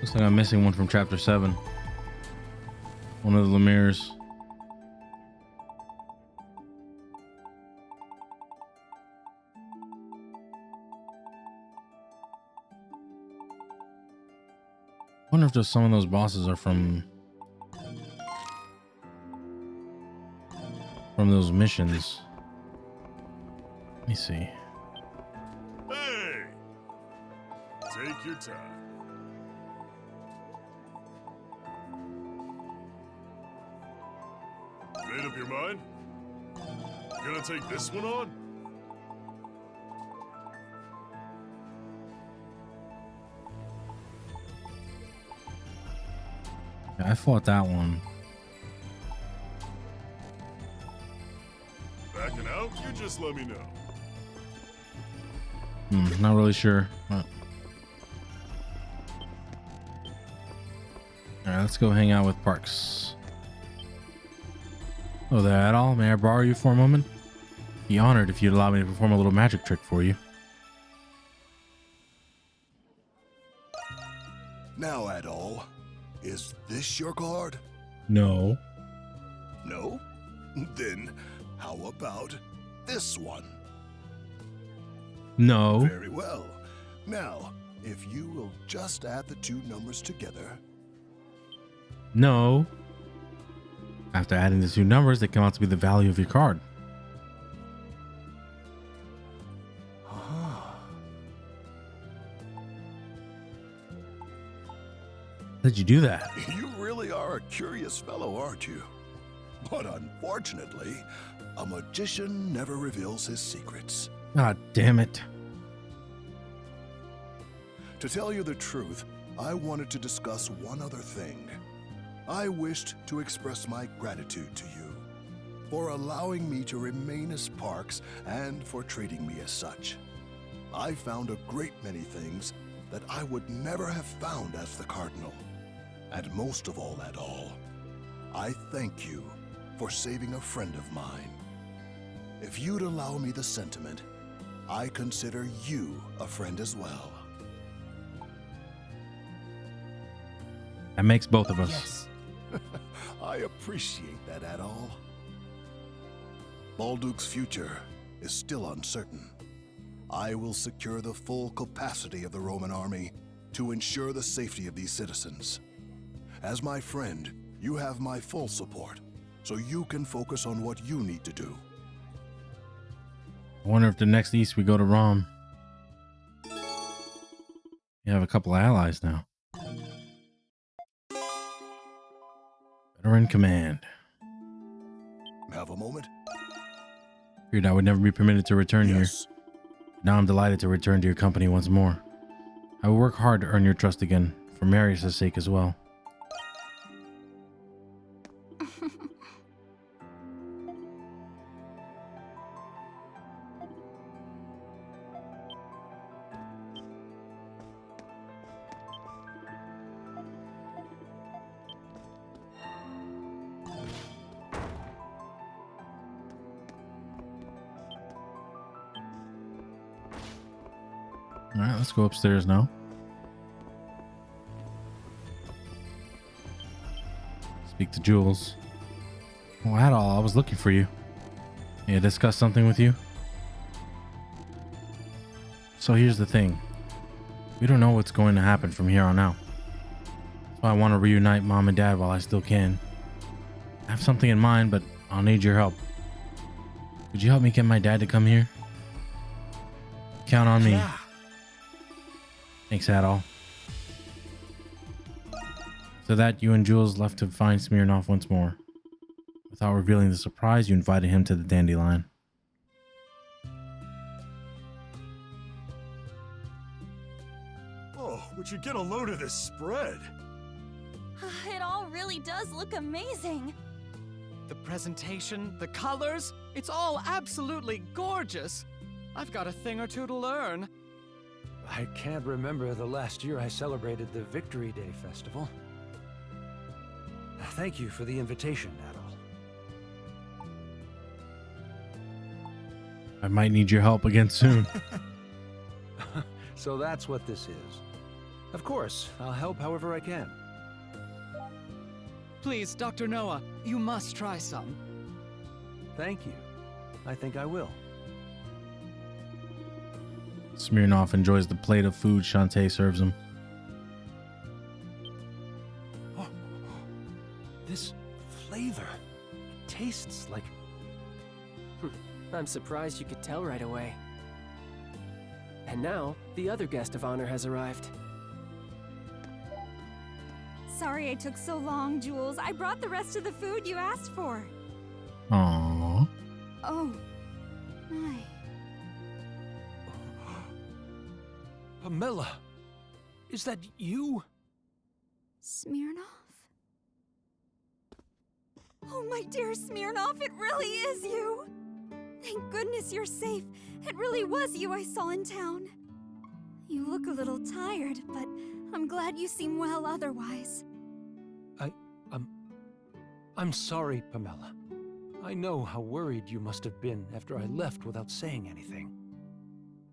Looks like I'm missing one from chapter 7. One of the Lemire's. I wonder if just some of those bosses are from those missions. Let me see. Hey! Take your time. Made up your mind? Gonna take this one on? Yeah, I fought that one. Backing out? You just let me know. Not really sure. Alright, let's go hang out with Parks. Hello there, Adol. May I borrow you for a moment? Be honored if you'd allow me to perform a little magic trick for you. Now, Adol, is this your card? No. No? Then how about this one? No. Very well. Now, if you will just add the two numbers together. No. After adding the two numbers, they come out to be the value of your card. How did you do that? You really are a curious fellow, aren't you? But unfortunately, a magician never reveals his secrets. God damn it. To tell you the truth, I wanted to discuss one other thing. I wished to express my gratitude to you for allowing me to remain as Parks and for treating me as such. I found a great many things that I would never have found as the Cardinal. And most of all, I thank you for saving a friend of mine. If you'd allow me the sentiment, I consider you a friend as well. That makes both of us. Yes. I appreciate that, Adol. Balduk's future is still uncertain. I will secure the full capacity of the Roman army to ensure the safety of these citizens. As my friend, you have my full support, so you can focus on what you need to do. I wonder if the next East we go to Rom. You have a couple of allies now. Veteran Command. Have a moment? Feared I would never be permitted to return here. Now I'm delighted to return to your company once more. I will work hard to earn your trust again, for Marius' sake as well. All right, let's go upstairs now. Speak to Jules. Oh, Adol, I was looking for you. May I discuss something with you? So here's the thing. We don't know what's going to happen from here on out. So I want to reunite Mom and Dad while I still can. I have something in mind, but I'll need your help. Could you help me get my dad to come here? Count on me. Yeah. Thanks, Adol. So that you and Jules left to find Smirnov once more. Without revealing the surprise, you invited him to the Dandelion. Oh, would you get a load of this spread? It all really does look amazing. The presentation, the colors, it's all absolutely gorgeous. I've got a thing or two to learn. I can't remember the last year I celebrated the Victory Day Festival. Thank you for the invitation, Adol. I might need your help again soon. So that's what this is. Of course, I'll help however I can. Please, Dr. Noah, you must try some. Thank you. I think I will. Smirnoff enjoys the plate of food Shantae serves him. Oh, this flavor tastes like... I'm surprised you could tell right away. And now, the other guest of honor has arrived. Sorry I took so long, Jules. I brought the rest of the food you asked for. Aww. Oh, my. Pamela, is that you? Smirnoff? Oh, my dear Smirnoff, it really is you! Thank goodness you're safe. It really was you I saw in town. You look a little tired, but I'm glad you seem well otherwise. I'm sorry, Pamela. I know how worried you must have been after I left without saying anything.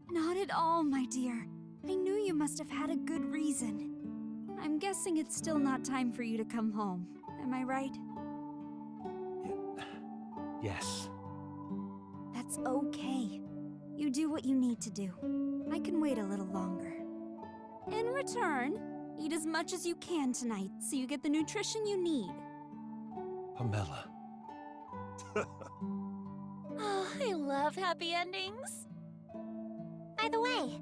Not at all, my dear. I knew you must have had a good reason. I'm guessing it's still not time for you to come home. Am I right? Yes. That's okay. You do what you need to do. I can wait a little longer. In return, eat as much as you can tonight so you get the nutrition you need. Pamela. Oh, I love happy endings. By the way,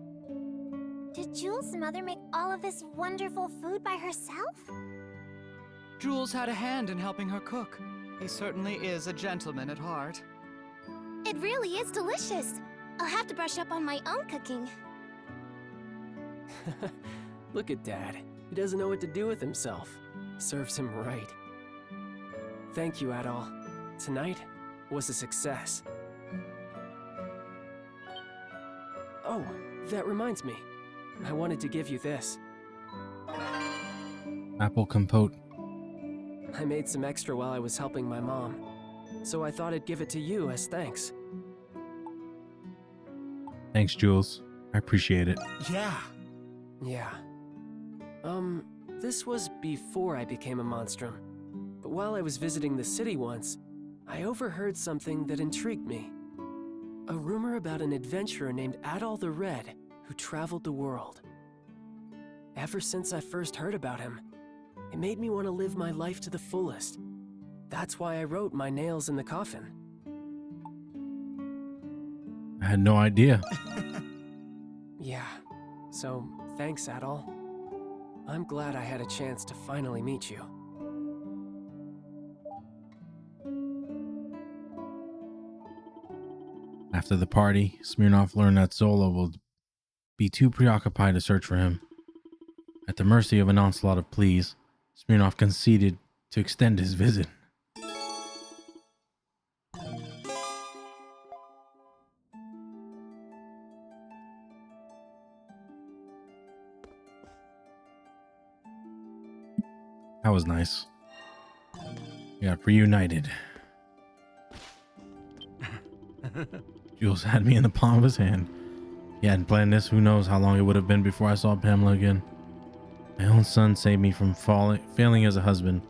did Jules' mother make all of this wonderful food by herself? Jules had a hand in helping her cook. He certainly is a gentleman at heart. It really is delicious. I'll have to brush up on my own cooking. Look at Dad. He doesn't know what to do with himself. Serves him right. Thank you, Adol. Tonight was a success. Oh, that reminds me. I wanted to give you this. Apple compote. I made some extra while I was helping my mom, so I thought I'd give it to you as thanks. Thanks, Jules. I appreciate it. Yeah. Yeah. This was before I became a monstrum. But while I was visiting the city once, I overheard something that intrigued me. A rumor about an adventurer named Adol the Red who traveled the world. Ever since I first heard about him, it made me want to live my life to the fullest. That's why I wrote My Nails in the Coffin. I had no idea. Yeah, so thanks, Adol. I'm glad I had a chance to finally meet you. After the party, Smirnoff learned that Zola will be too preoccupied to search for him. At the mercy of an onslaught of pleas, Smirnoff conceded to extend his visit. That was nice. We got reunited. Jules had me in the palm of his hand. He hadn't planned this. Who knows how long it would have been before I saw Pamela again. My own son saved me from failing as a husband.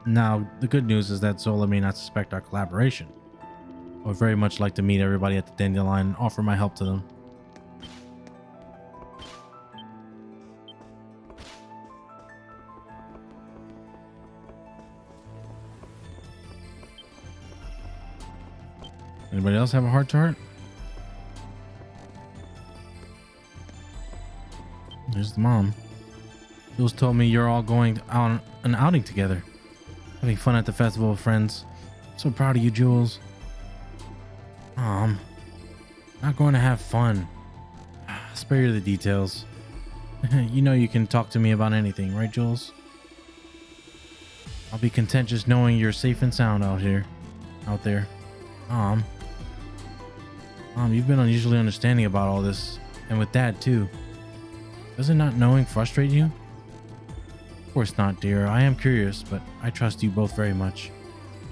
Now, the good news is that Zola may not suspect our collaboration. I would very much like to meet everybody at the Dandelion and offer my help to them. Anybody else have a heart-to-heart? There's the mom. Jules told me you're all going on an outing together. Having fun at the festival with friends. So proud of you, Jules. Mom, not going to have fun. Spare you the details. You know you can talk to me about anything, right, Jules? I'll be content just knowing you're safe and sound out there. Mom, you've been unusually understanding about all this, and with Dad too. Doesn't not knowing frustrate you? Of course not, dear. I am curious, but I trust you both very much.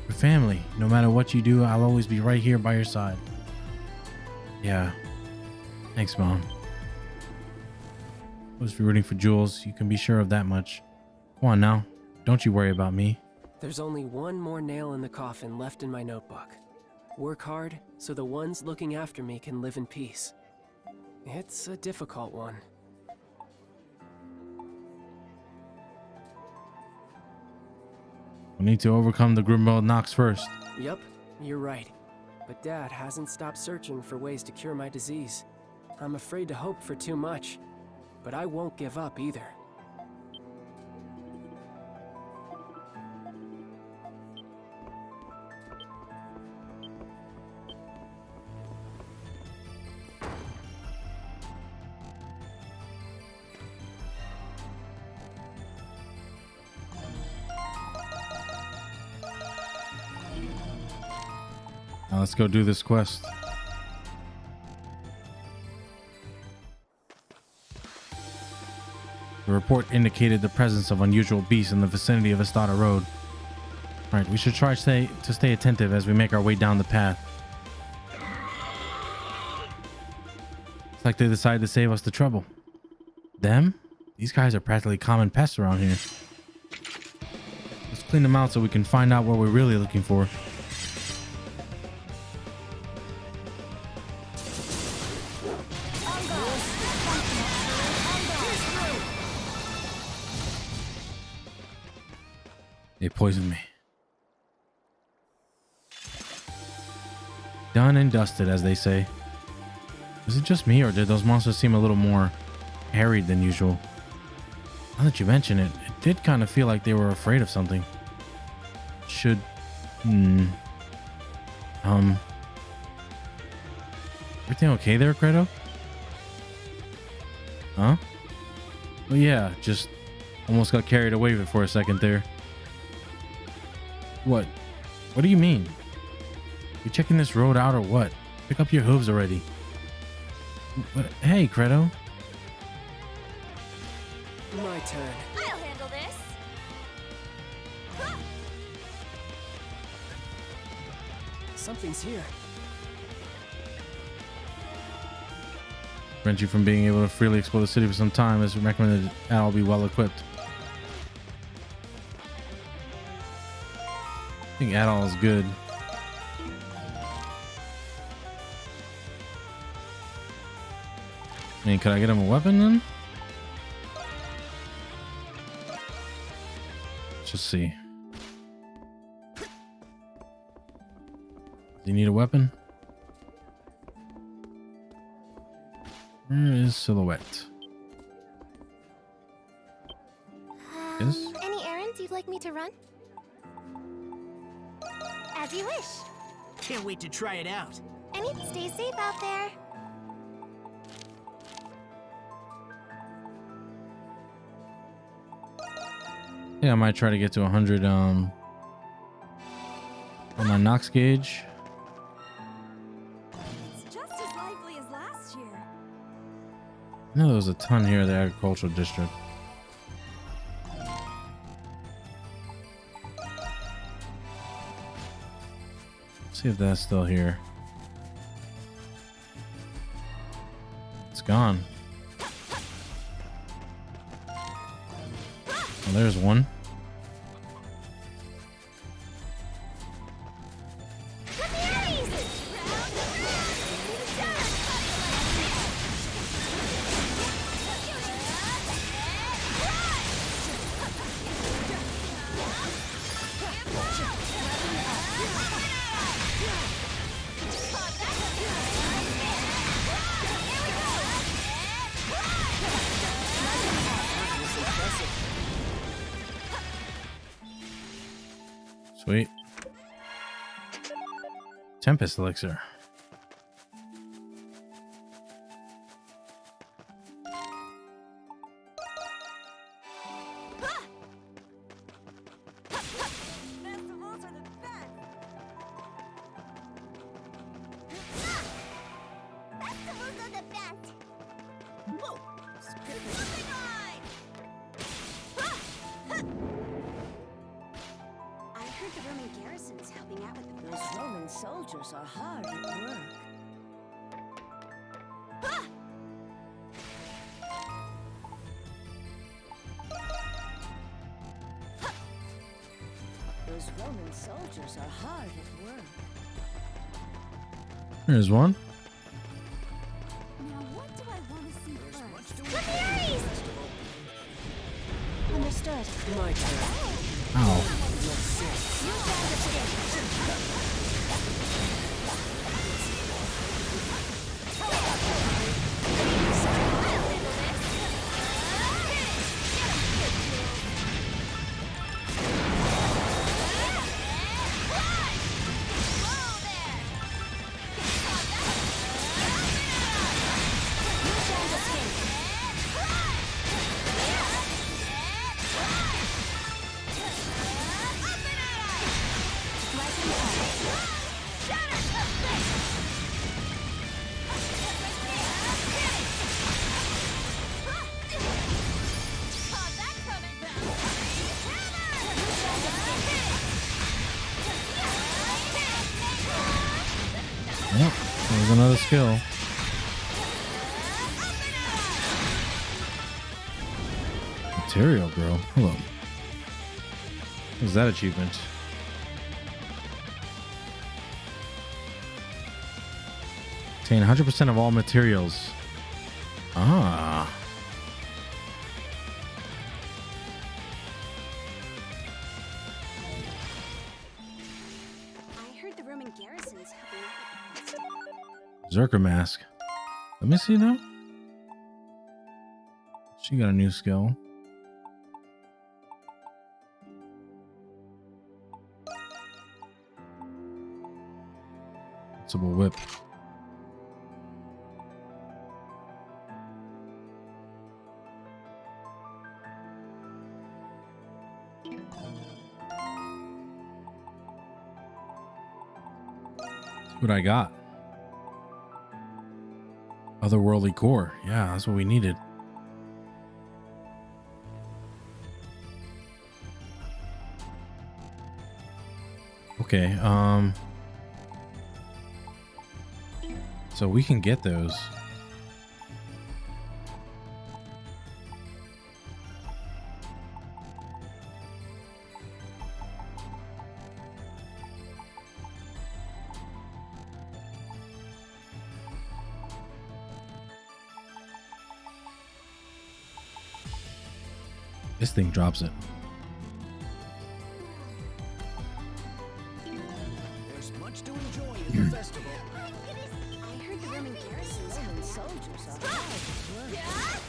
We're family. No matter what you do, I'll always be right here by your side. Yeah. Thanks, Mom. was rooting for Jules. You can be sure of that much. Come on now. Don't you worry about me. There's only one more nail in the coffin left in my notebook. Work hard so the ones looking after me can live in peace. It's a difficult one. We need to overcome the Grimwald Nox first. Yep, you're right. But Dad hasn't stopped searching for ways to cure my disease. I'm afraid to hope for too much, but I won't give up either. Now let's go do this quest. The report indicated the presence of unusual beasts in the vicinity of Estada Road. Alright, we should try to stay attentive as we make our way down the path. It's like they decided to save us the trouble. Them? These guys are practically common pests around here. Let's clean them out so we can find out what we're really looking for. They poisoned me. Done and dusted, as they say. Was it just me, or did those monsters seem a little more harried than usual? Now that you mention it, it did kind of feel like they were afraid of something. Everything okay there, Credo? Huh? Oh yeah, just almost got carried away for a second there. What? What do you mean? You checking this road out or what? Pick up your hooves already. Hey, Credo. My turn. I'll handle this. Something's here. Prevent you from being able to freely explore the city for some time. It's recommended that all be well equipped. I think Adol is good. I mean, could I get him a weapon then? Let's just see. Does he need a weapon? Where is Silhouette? Yes? Any errands you'd like me to run? As you wish. Can't wait to try it out. And stay safe out there. Yeah, I might try to get to 100 on my Nox gauge. It's just as lively as last year. I know there was a ton here at the agricultural district. See if that's still here. It's gone. Oh, there's one. Sweet. Tempest Elixir. Those Roman soldiers are hard at work. There's one. Now what do I want to see first? Understood. My turn. Ow. Yep, there's another skill. Material, bro. Hold on. What's that achievement? Obtain 100% of all materials. Ah. I heard the Roman garrisons have been. Zerker mask. Let me see now. She got a new skill. Flexible whip. What I got. Otherworldly core. Yeah, that's what we needed. Okay, so we can get those. This thing drops it. There's much to enjoy in the festival. I heard the Roman garrisons have Roman been. soldiers are hard at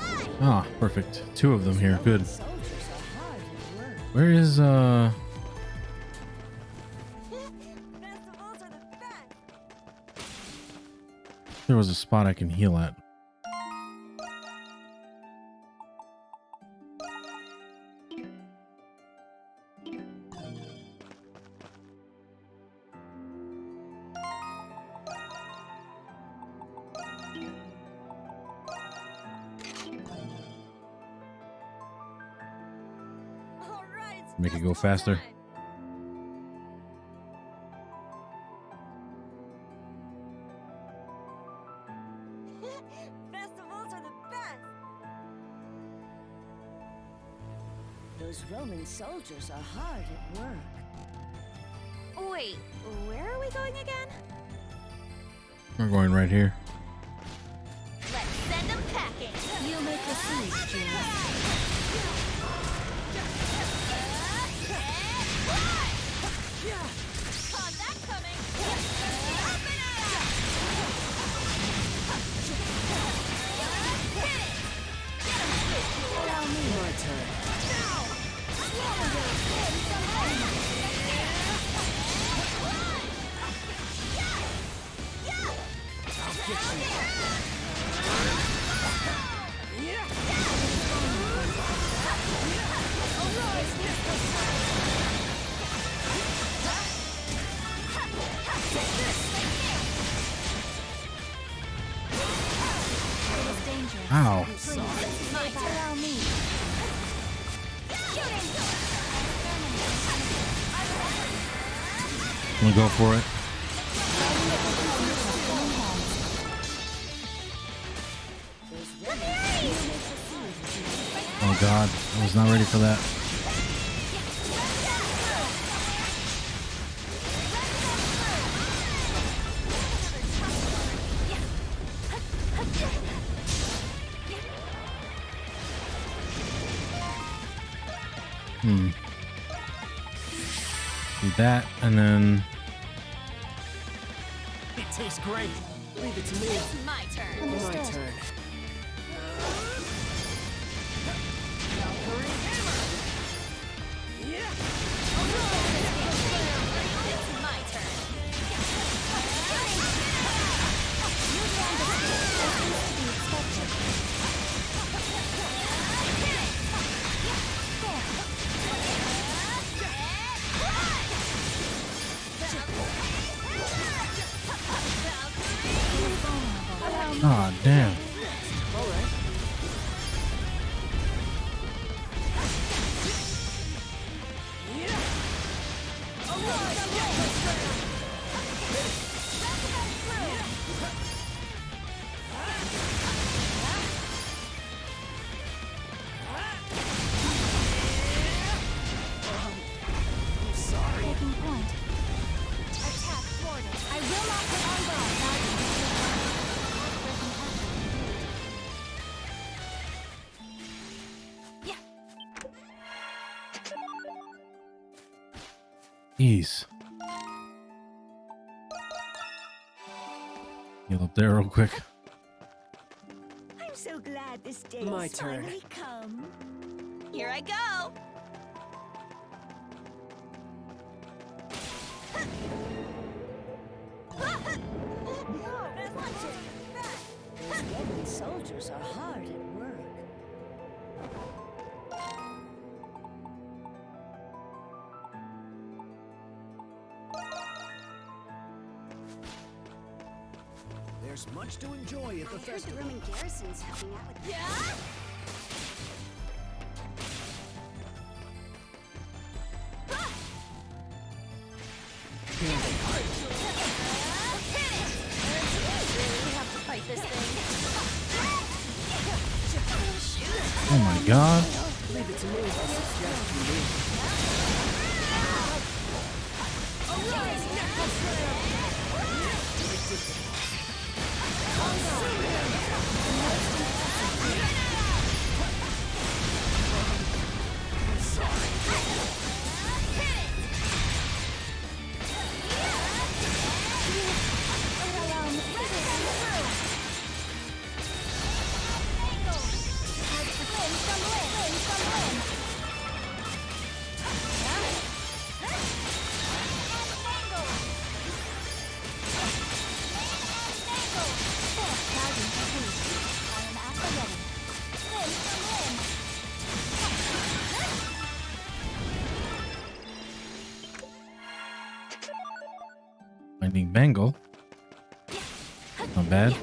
work. Ah, perfect. Two of them here. Good. Soldiers are hard at work. Where is Festivals are the best. there was a spot I can heal at. All right. Make it go faster. Festivals are the best. Those Roman soldiers are hard at work. Wait, where are we going again? We're going right here. Let's send them packing. You make the siege, Jules. Saw that coming. Allow me your turn. It is dangerous. Ow. Please, allow me. I'm gonna go for it. Oh Oh god, I was not ready for that. Do that, and then It tastes great. Leave it to me. It's my turn. My turn. It's my turn. ah, damn. Taking point. Attack thwarted. I will not put on guard. Ease. Heal up there real quick. I'm so glad this day My has turn. finally come. Here I go. Those Roman soldiers are hard at work. There's much to enjoy at the festival. Roman garrison's helping out with We have to fight this thing. Oh my god. Leave it to me. I'll suggest you leave. Lightning Bangle. Not bad.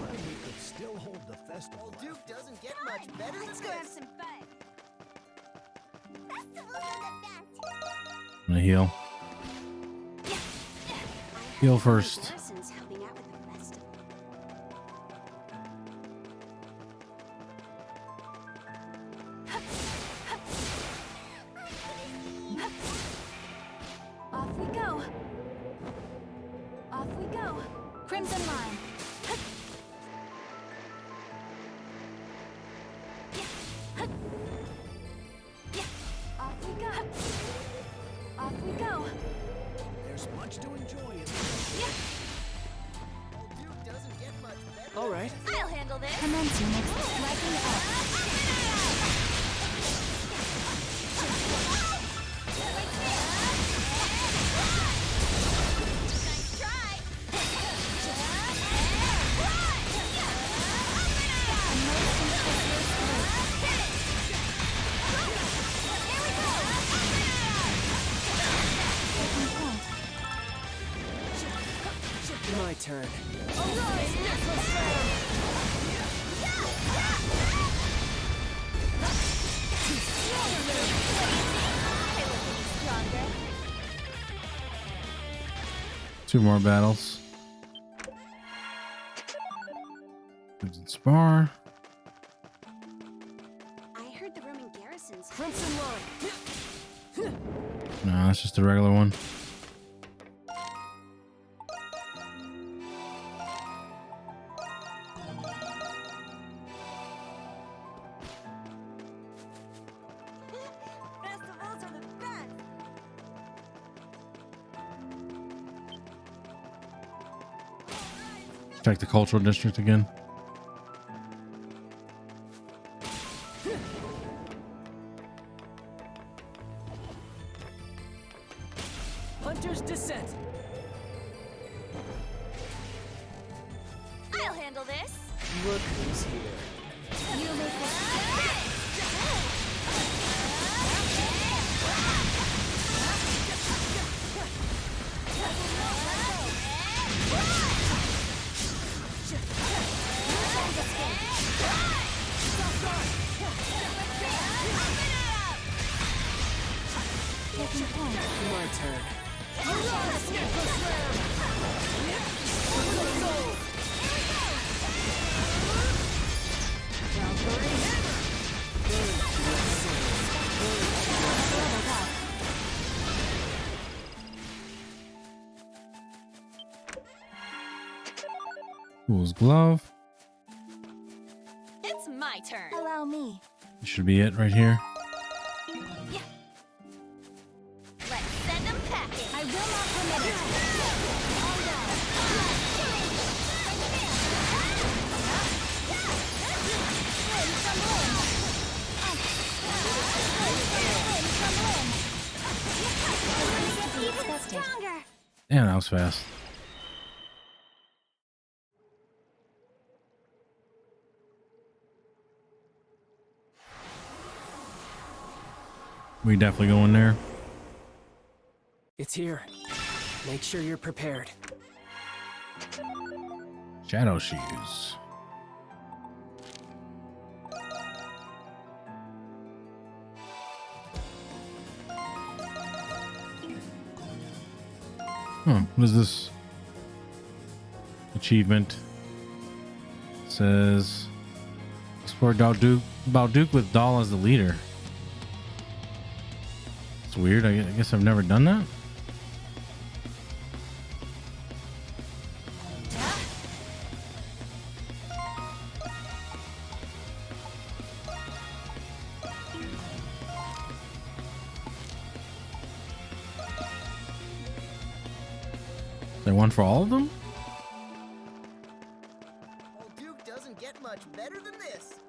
Still hold the festival. Duke doesn't get much better. Let's go have some fun. Festivals are the best. I'm gonna heal. Heal first. Garrison's helping out with the festival. Off we go. Off we go. Crimson Line. Off we go. Off we go. There's much to enjoy at the festival. Duke doesn't get much better. All right. I'll handle this. Commencing next striking up. Nice try. My turn. Two more battles. Crimson Spar. I heard the Roman garrisons. Crimson Line. No, that's just a regular one. Festivals are the best. Check the cultural district again. Hunter's Descent. I'll handle this. Look who's here. You make My turn. Fool's Glove. It's my turn. Allow me. This should be it right here. Let's send them packing. I will not permit it. Damn, that was fast. We definitely going there. It's here. Make sure you're prepared. Shadow Shoes. What is this? Achievement. It says explore Balduke with Dahl as the leader. It's weird. I guess I've never done that. Is there one for all of them? Duke doesn't get much better than this.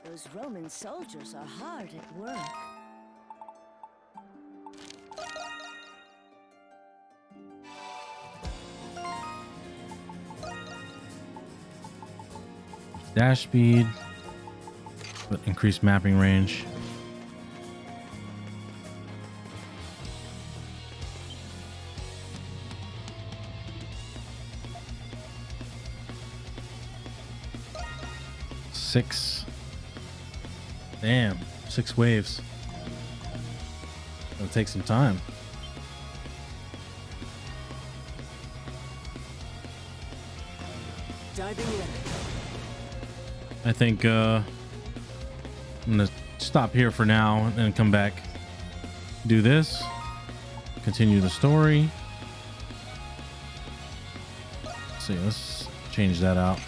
Those Roman soldiers are hard at work. Dash speed, but increased mapping range. Six. Damn, 6 waves. It'll take some time. Diving in. I think I'm gonna stop here for now and then come back, do this, continue the story. Let's see, let's change that out.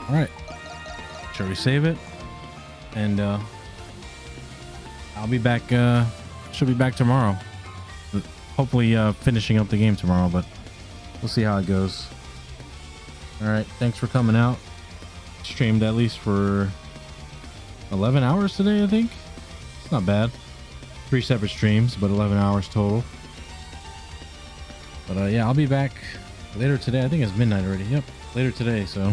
All right, shall we save it? And I'll be back. She'll be back tomorrow. Hopefully, finishing up the game tomorrow, but we'll see how it goes. All right, thanks for coming out. Streamed at least for 11 hours today, I think. It's not bad. 3 separate streams, but 11 hours total. But yeah, I'll be back later today. I think it's midnight already. Yep, later today. So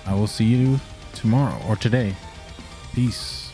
I will see you tomorrow or today. Peace.